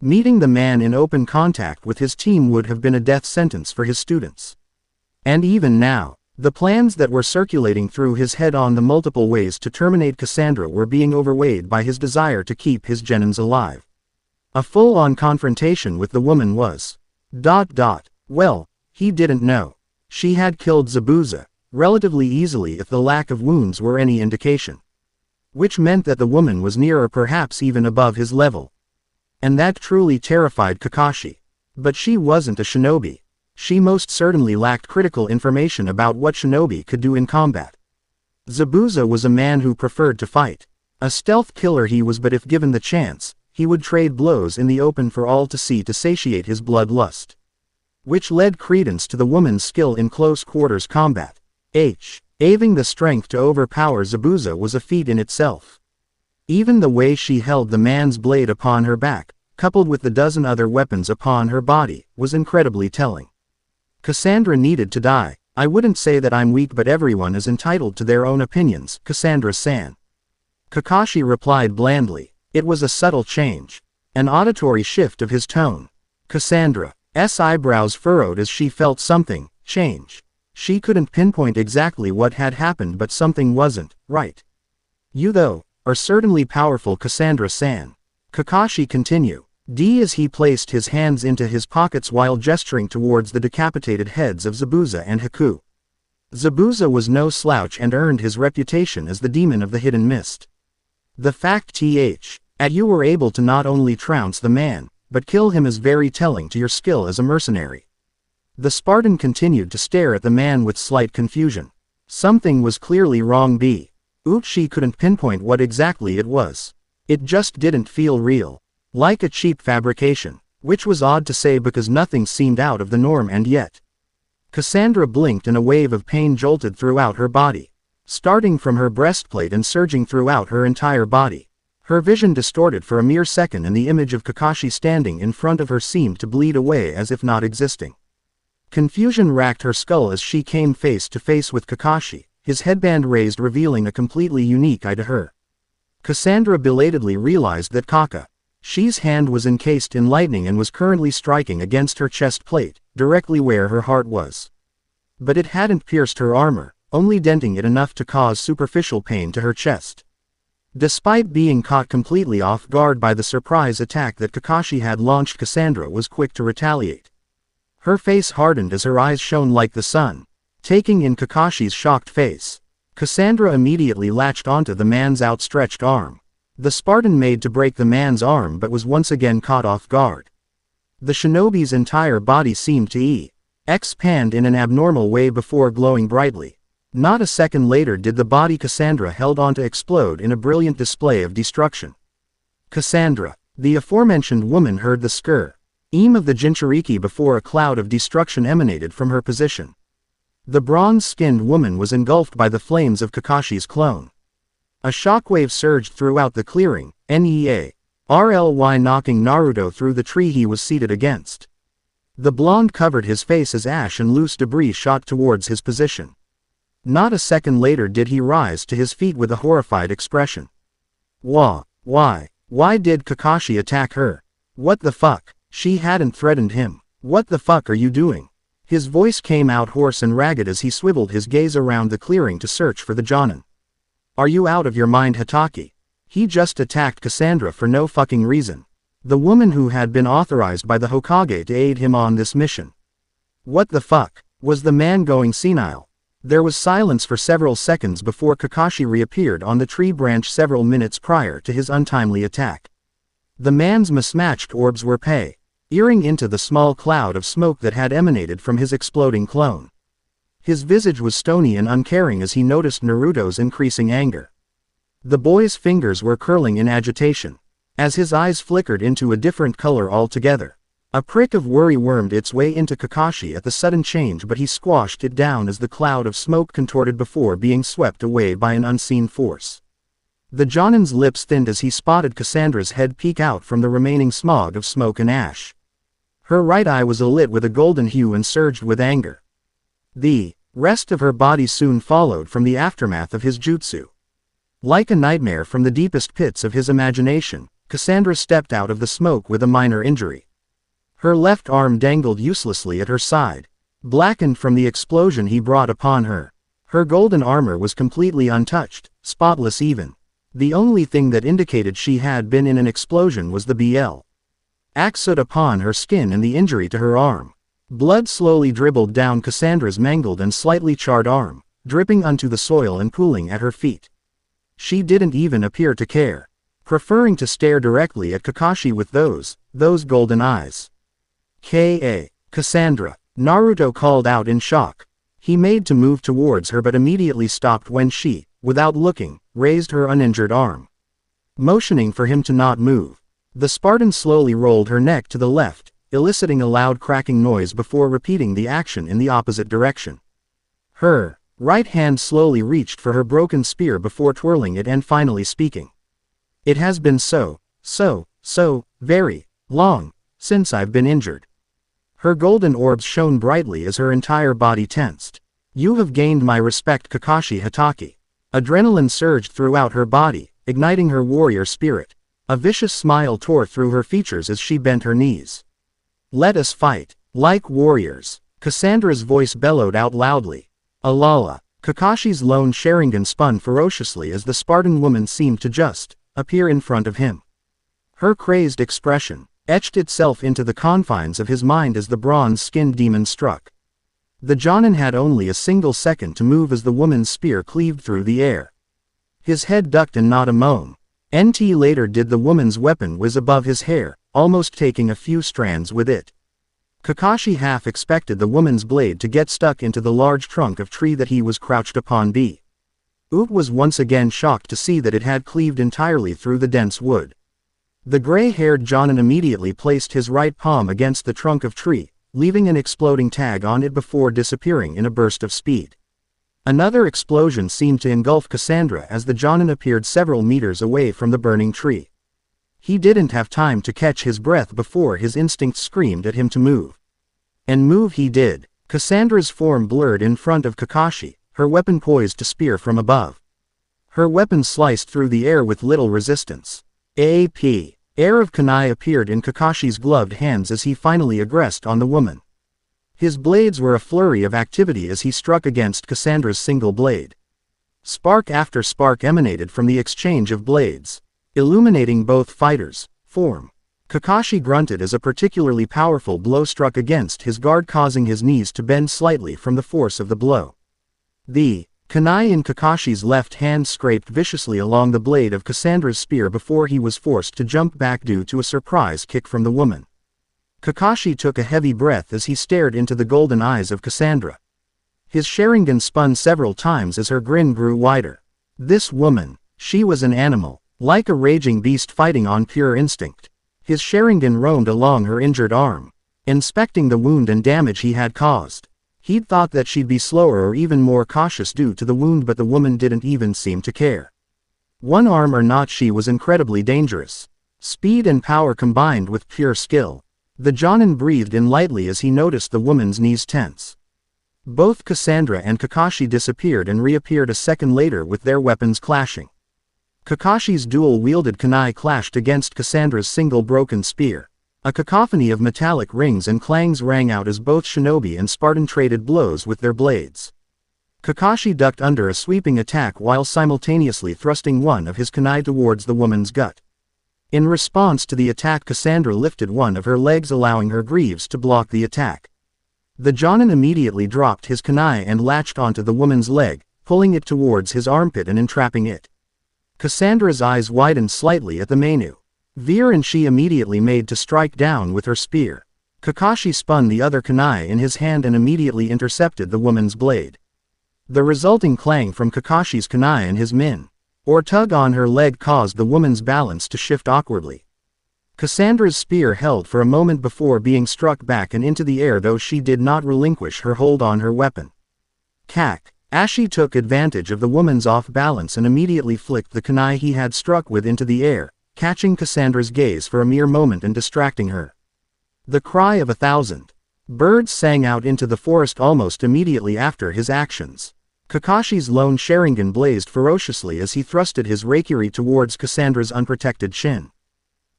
Meeting the man in open contact with his team would have been a death sentence for his students. And even now, the plans that were circulating through his head on the multiple ways to terminate Cassandra were being overweighed by his desire to keep his genins alive. A full-on confrontation with the woman was. Well, he didn't know. She had killed Zabuza, relatively easily if the lack of wounds were any indication. Which meant that the woman was near or perhaps even above his level. And that truly terrified Kakashi. But she wasn't a shinobi. She most certainly lacked critical information about what shinobi could do in combat. Zabuza was a man who preferred to fight. A stealth killer he was, but if given the chance, he would trade blows in the open for all to see to satiate his bloodlust. Which led credence to the woman's skill in close quarters combat. Having the strength to overpower Zabuza was a feat in itself. Even the way she held the man's blade upon her back, coupled with the dozen other weapons upon her body, was incredibly telling. Cassandra needed to die. I wouldn't say that I'm weak, but everyone is entitled to their own opinions, Cassandra-san. Kakashi replied blandly. It was a subtle change. An auditory shift of his tone. Cassandra's eyebrows furrowed as she felt something change. She couldn't pinpoint exactly what had happened, but something wasn't right. You, though, are certainly powerful, Cassandra-san. Kakashi continued. As he placed his hands into his pockets while gesturing towards the decapitated heads of Zabuza and Haku. Zabuza was no slouch and earned his reputation as the demon of the hidden mist. The fact that you were able to not only trounce the man, but kill him is very telling to your skill as a mercenary. The Spartan continued to stare at the man with slight confusion. Something was clearly wrong. She couldn't pinpoint what exactly it was. It just didn't feel real. Like a cheap fabrication, which was odd to say because nothing seemed out of the norm, and yet. Cassandra blinked and a wave of pain jolted throughout her body, starting from her breastplate and surging throughout her entire body. Her vision distorted for a mere second and the image of Kakashi standing in front of her seemed to bleed away as if not existing. Confusion racked her skull as she came face to face with Kakashi, his headband raised revealing a completely unique eye to her. Cassandra belatedly realized that Kakashi's hand was encased in lightning and was currently striking against her chest plate, directly where her heart was. But it hadn't pierced her armor, only denting it enough to cause superficial pain to her chest. Despite being caught completely off guard by the surprise attack that Kakashi had launched, Cassandra was quick to retaliate. Her face hardened as her eyes shone like the sun, taking in Kakashi's shocked face. Cassandra immediately latched onto the man's outstretched arm. The Spartan made to break the man's arm but was once again caught off guard. The shinobi's entire body seemed to expand in an abnormal way before glowing brightly. Not a second later did the body Cassandra held on to explode in a brilliant display of destruction. Cassandra, the aforementioned woman, heard the scream of the Jinchuriki before a cloud of destruction emanated from her position. The bronze-skinned woman was engulfed by the flames of Kakashi's clone. A shockwave surged throughout the clearing, NEARLY knocking Naruto through the tree he was seated against. The blonde covered his face as ash and loose debris shot towards his position. Not a second later did he rise to his feet with a horrified expression. Why did Kakashi attack her? What the fuck? She hadn't threatened him. What the fuck are you doing? His voice came out hoarse and ragged as he swiveled his gaze around the clearing to search for the Jonin. Are you out of your mind, Hatake? He just attacked Cassandra for no fucking reason. The woman who had been authorized by the Hokage to aid him on this mission. What the fuck? Was the man going senile? There was silence for several seconds before Kakashi reappeared on the tree branch several minutes prior to his untimely attack. The man's mismatched orbs were peering into the small cloud of smoke that had emanated from his exploding clone. His visage was stony and uncaring as he noticed Naruto's increasing anger. The boy's fingers were curling in agitation, as his eyes flickered into a different color altogether. A prick of worry wormed its way into Kakashi at the sudden change, but he squashed it down as the cloud of smoke contorted before being swept away by an unseen force. The Jonin's lips thinned as he spotted Cassandra's head peek out from the remaining smog of smoke and ash. Her right eye was alit with a golden hue and surged with anger. The rest of her body soon followed from the aftermath of his jutsu. Like a nightmare from the deepest pits of his imagination, Cassandra stepped out of the smoke with a minor injury. Her left arm dangled uselessly at her side, blackened from the explosion he brought upon her. Her golden armor was completely untouched, spotless even. The only thing that indicated she had been in an explosion was the BL. Axoot upon her skin and the injury to her arm. Blood slowly dribbled down Cassandra's mangled and slightly charred arm, dripping onto the soil and pooling at her feet. She didn't even appear to care, preferring to stare directly at Kakashi with those golden eyes. K.A. Cassandra, Naruto called out in shock. He made to move towards her but immediately stopped when she, without looking, raised her uninjured arm. Motioning for him to not move, the Spartan slowly rolled her neck to the left, eliciting a loud cracking noise before repeating the action in the opposite direction. Her right hand slowly reached for her broken spear before twirling it and finally speaking. It has been so very long since I've been injured. Her golden orbs shone brightly as her entire body tensed. You have gained my respect, Kakashi Hatake. Adrenaline surged throughout her body, igniting her warrior spirit. A vicious smile tore through her features as she bent her knees. Let us fight, like warriors. Cassandra's voice bellowed out loudly. Alala. Kakashi's lone Sharingan spun ferociously as the Spartan woman seemed to just appear in front of him. Her crazed expression etched itself into the confines of his mind as the bronze-skinned demon struck. The Jonin had only a single second to move as the woman's spear cleaved through the air. His head ducked and not a moan. Later did the woman's weapon whiz above his hair, almost taking a few strands with it. Kakashi half expected the woman's blade to get stuck into the large trunk of tree that he was crouched upon. Oot was once again shocked to see that it had cleaved entirely through the dense wood. The gray-haired Jonin immediately placed his right palm against the trunk of tree, leaving an exploding tag on it before disappearing in a burst of speed. Another explosion seemed to engulf Cassandra as the Jonin appeared several meters away from the burning tree. He didn't have time to catch his breath before his instincts screamed at him to move. And move he did. Cassandra's form blurred in front of Kakashi, her weapon poised to spear from above. Her weapon sliced through the air with little resistance. A.P. Air of Kunai appeared in Kakashi's gloved hands as he finally aggressed on the woman. His blades were a flurry of activity as he struck against Cassandra's single blade. Spark after spark emanated from the exchange of blades, illuminating both fighters' form. Kakashi grunted as a particularly powerful blow struck against his guard, causing his knees to bend slightly from the force of the blow. The kunai in Kakashi's left hand scraped viciously along the blade of Cassandra's spear before he was forced to jump back due to a surprise kick from the woman. Kakashi took a heavy breath as he stared into the golden eyes of Cassandra. His Sharingan spun several times as her grin grew wider. This woman, she was an animal, like a raging beast fighting on pure instinct. His Sharingan roamed along her injured arm, inspecting the wound and damage he had caused. He'd thought that she'd be slower or even more cautious due to the wound, but the woman didn't even seem to care. One arm or not, she was incredibly dangerous. Speed and power combined with pure skill. The Jonin breathed in lightly as he noticed the woman's knees tense. Both Cassandra and Kakashi disappeared and reappeared a second later with their weapons clashing. Kakashi's dual-wielded kunai clashed against Cassandra's single broken spear. A cacophony of metallic rings and clangs rang out as both shinobi and Spartan traded blows with their blades. Kakashi ducked under a sweeping attack while simultaneously thrusting one of his kunai towards the woman's gut. In response to the attack, Cassandra lifted one of her legs, allowing her greaves to block the attack. The Jonin immediately dropped his kunai and latched onto the woman's leg, pulling it towards his armpit and entrapping it. Cassandra's eyes widened slightly at the menu. Veer, and she immediately made to strike down with her spear. Kakashi spun the other kunai in his hand and immediately intercepted the woman's blade. The resulting clang from Kakashi's kunai and his or tug on her leg caused the woman's balance to shift awkwardly. Cassandra's spear held for a moment before being struck back and into the air, though she did not relinquish her hold on her weapon. Cack. Ashi took advantage of the woman's off-balance and immediately flicked the kunai he had struck with into the air, catching Cassandra's gaze for a mere moment and distracting her. The cry of 1,000 birds sang out into the forest almost immediately after his actions. Kakashi's lone Sharingan blazed ferociously as he thrusted his Reikiri towards Cassandra's unprotected shin.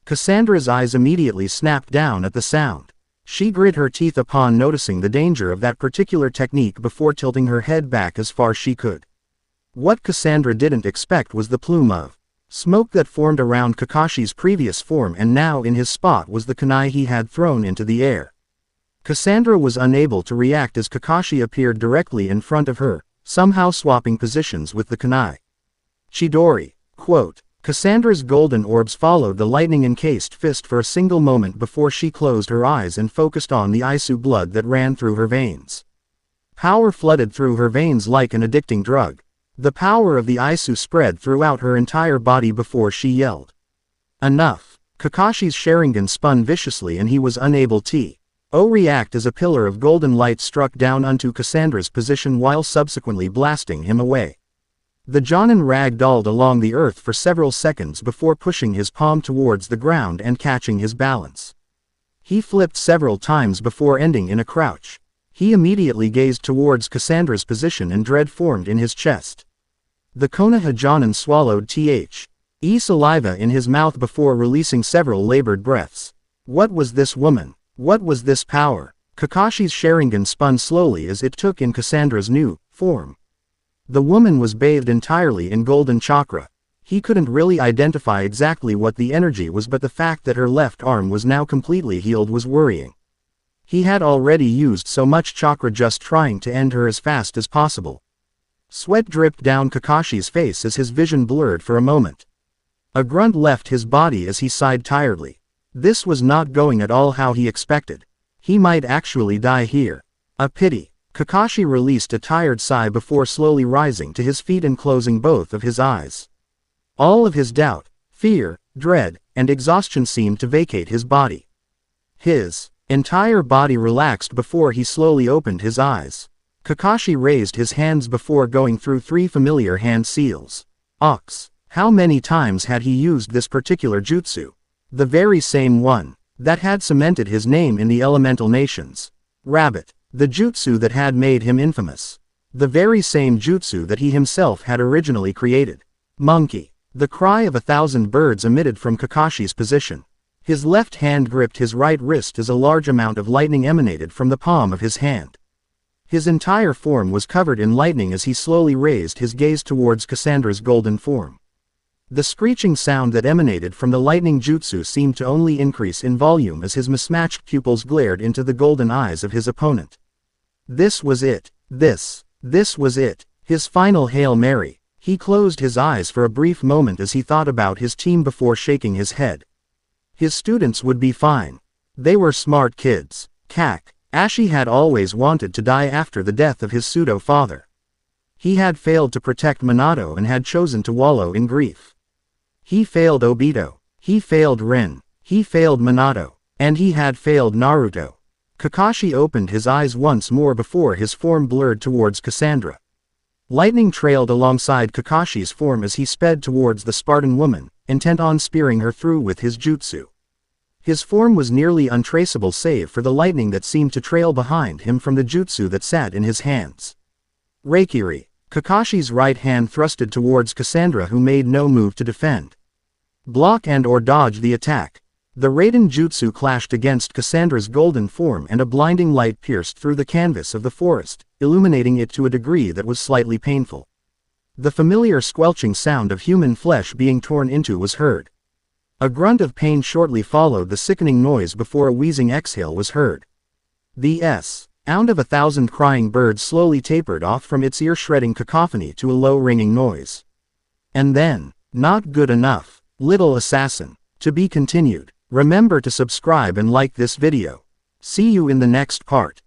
Cassandra's eyes immediately snapped down at the sound. She grit her teeth upon noticing the danger of that particular technique before tilting her head back as far as she could. What Cassandra didn't expect was the plume of smoke that formed around Kakashi's previous form, and now in his spot was the kunai he had thrown into the air. Cassandra was unable to react as Kakashi appeared directly in front of her, somehow swapping positions with the kunai. Chidori. Quote. Cassandra's golden orbs followed the lightning-encased fist for a single moment before she closed her eyes and focused on the Isu blood that ran through her veins. Power flooded through her veins like an addicting drug. The power of the Isu spread throughout her entire body before she yelled. Enough! Kakashi's Sharingan spun viciously and he was unable to react as a pillar of golden light struck down onto Cassandra's position while subsequently blasting him away. The Jonin rag-dolled along the earth for several seconds before pushing his palm towards the ground and catching his balance. He flipped several times before ending in a crouch. He immediately gazed towards Cassandra's position and dread formed in his chest. The Konoha Jonin swallowed saliva in his mouth before releasing several labored breaths. What was this woman? What was this power? Kakashi's Sharingan spun slowly as it took in Cassandra's new form. The woman was bathed entirely in golden chakra. He couldn't really identify exactly what the energy was, but the fact that her left arm was now completely healed was worrying. He had already used so much chakra just trying to end her as fast as possible. Sweat dripped down Kakashi's face as his vision blurred for a moment. A grunt left his body as he sighed tiredly. This was not going at all how he expected. He might actually die here. A pity. Kakashi released a tired sigh before slowly rising to his feet and closing both of his eyes. All of his doubt, fear, dread, and exhaustion seemed to vacate his body. His entire body relaxed before he slowly opened his eyes. Kakashi raised his hands before going through 3 familiar hand seals. Ox. How many times had he used this particular jutsu? The very same one that had cemented his name in the elemental nations. Rabbit. The jutsu that had made him infamous. The very same jutsu that he himself had originally created. Monkey. The cry of 1,000 birds emitted from Kakashi's position. His left hand gripped his right wrist as a large amount of lightning emanated from the palm of his hand. His entire form was covered in lightning as he slowly raised his gaze towards Cassandra's golden form. The screeching sound that emanated from the lightning jutsu seemed to only increase in volume as his mismatched pupils glared into the golden eyes of his opponent. This was it. This was it. His final Hail Mary. He closed his eyes for a brief moment as he thought about his team before shaking his head. His students would be fine. They were smart kids. Ashi had always wanted to die after the death of his pseudo-father. He had failed to protect Minato and had chosen to wallow in grief. He failed Obito. He failed Rin. He failed Minato. And he had failed Naruto. Kakashi opened his eyes once more before his form blurred towards Cassandra. Lightning trailed alongside Kakashi's form as he sped towards the Spartan woman, intent on spearing her through with his jutsu. His form was nearly untraceable save for the lightning that seemed to trail behind him from the jutsu that sat in his hands. Reikiri. Kakashi's right hand thrusted towards Cassandra, who made no move to defend, block and/or dodge the attack. The Raiden Jutsu clashed against Cassandra's golden form and a blinding light pierced through the canvas of the forest, illuminating it to a degree that was slightly painful. The familiar squelching sound of human flesh being torn into was heard. A grunt of pain shortly followed the sickening noise before a wheezing exhale was heard. The sound of 1,000 crying birds slowly tapered off from its ear-shredding cacophony to a low ringing noise. And then, not good enough, little assassin. To be continued. Remember to subscribe and like this video. See you in the next part.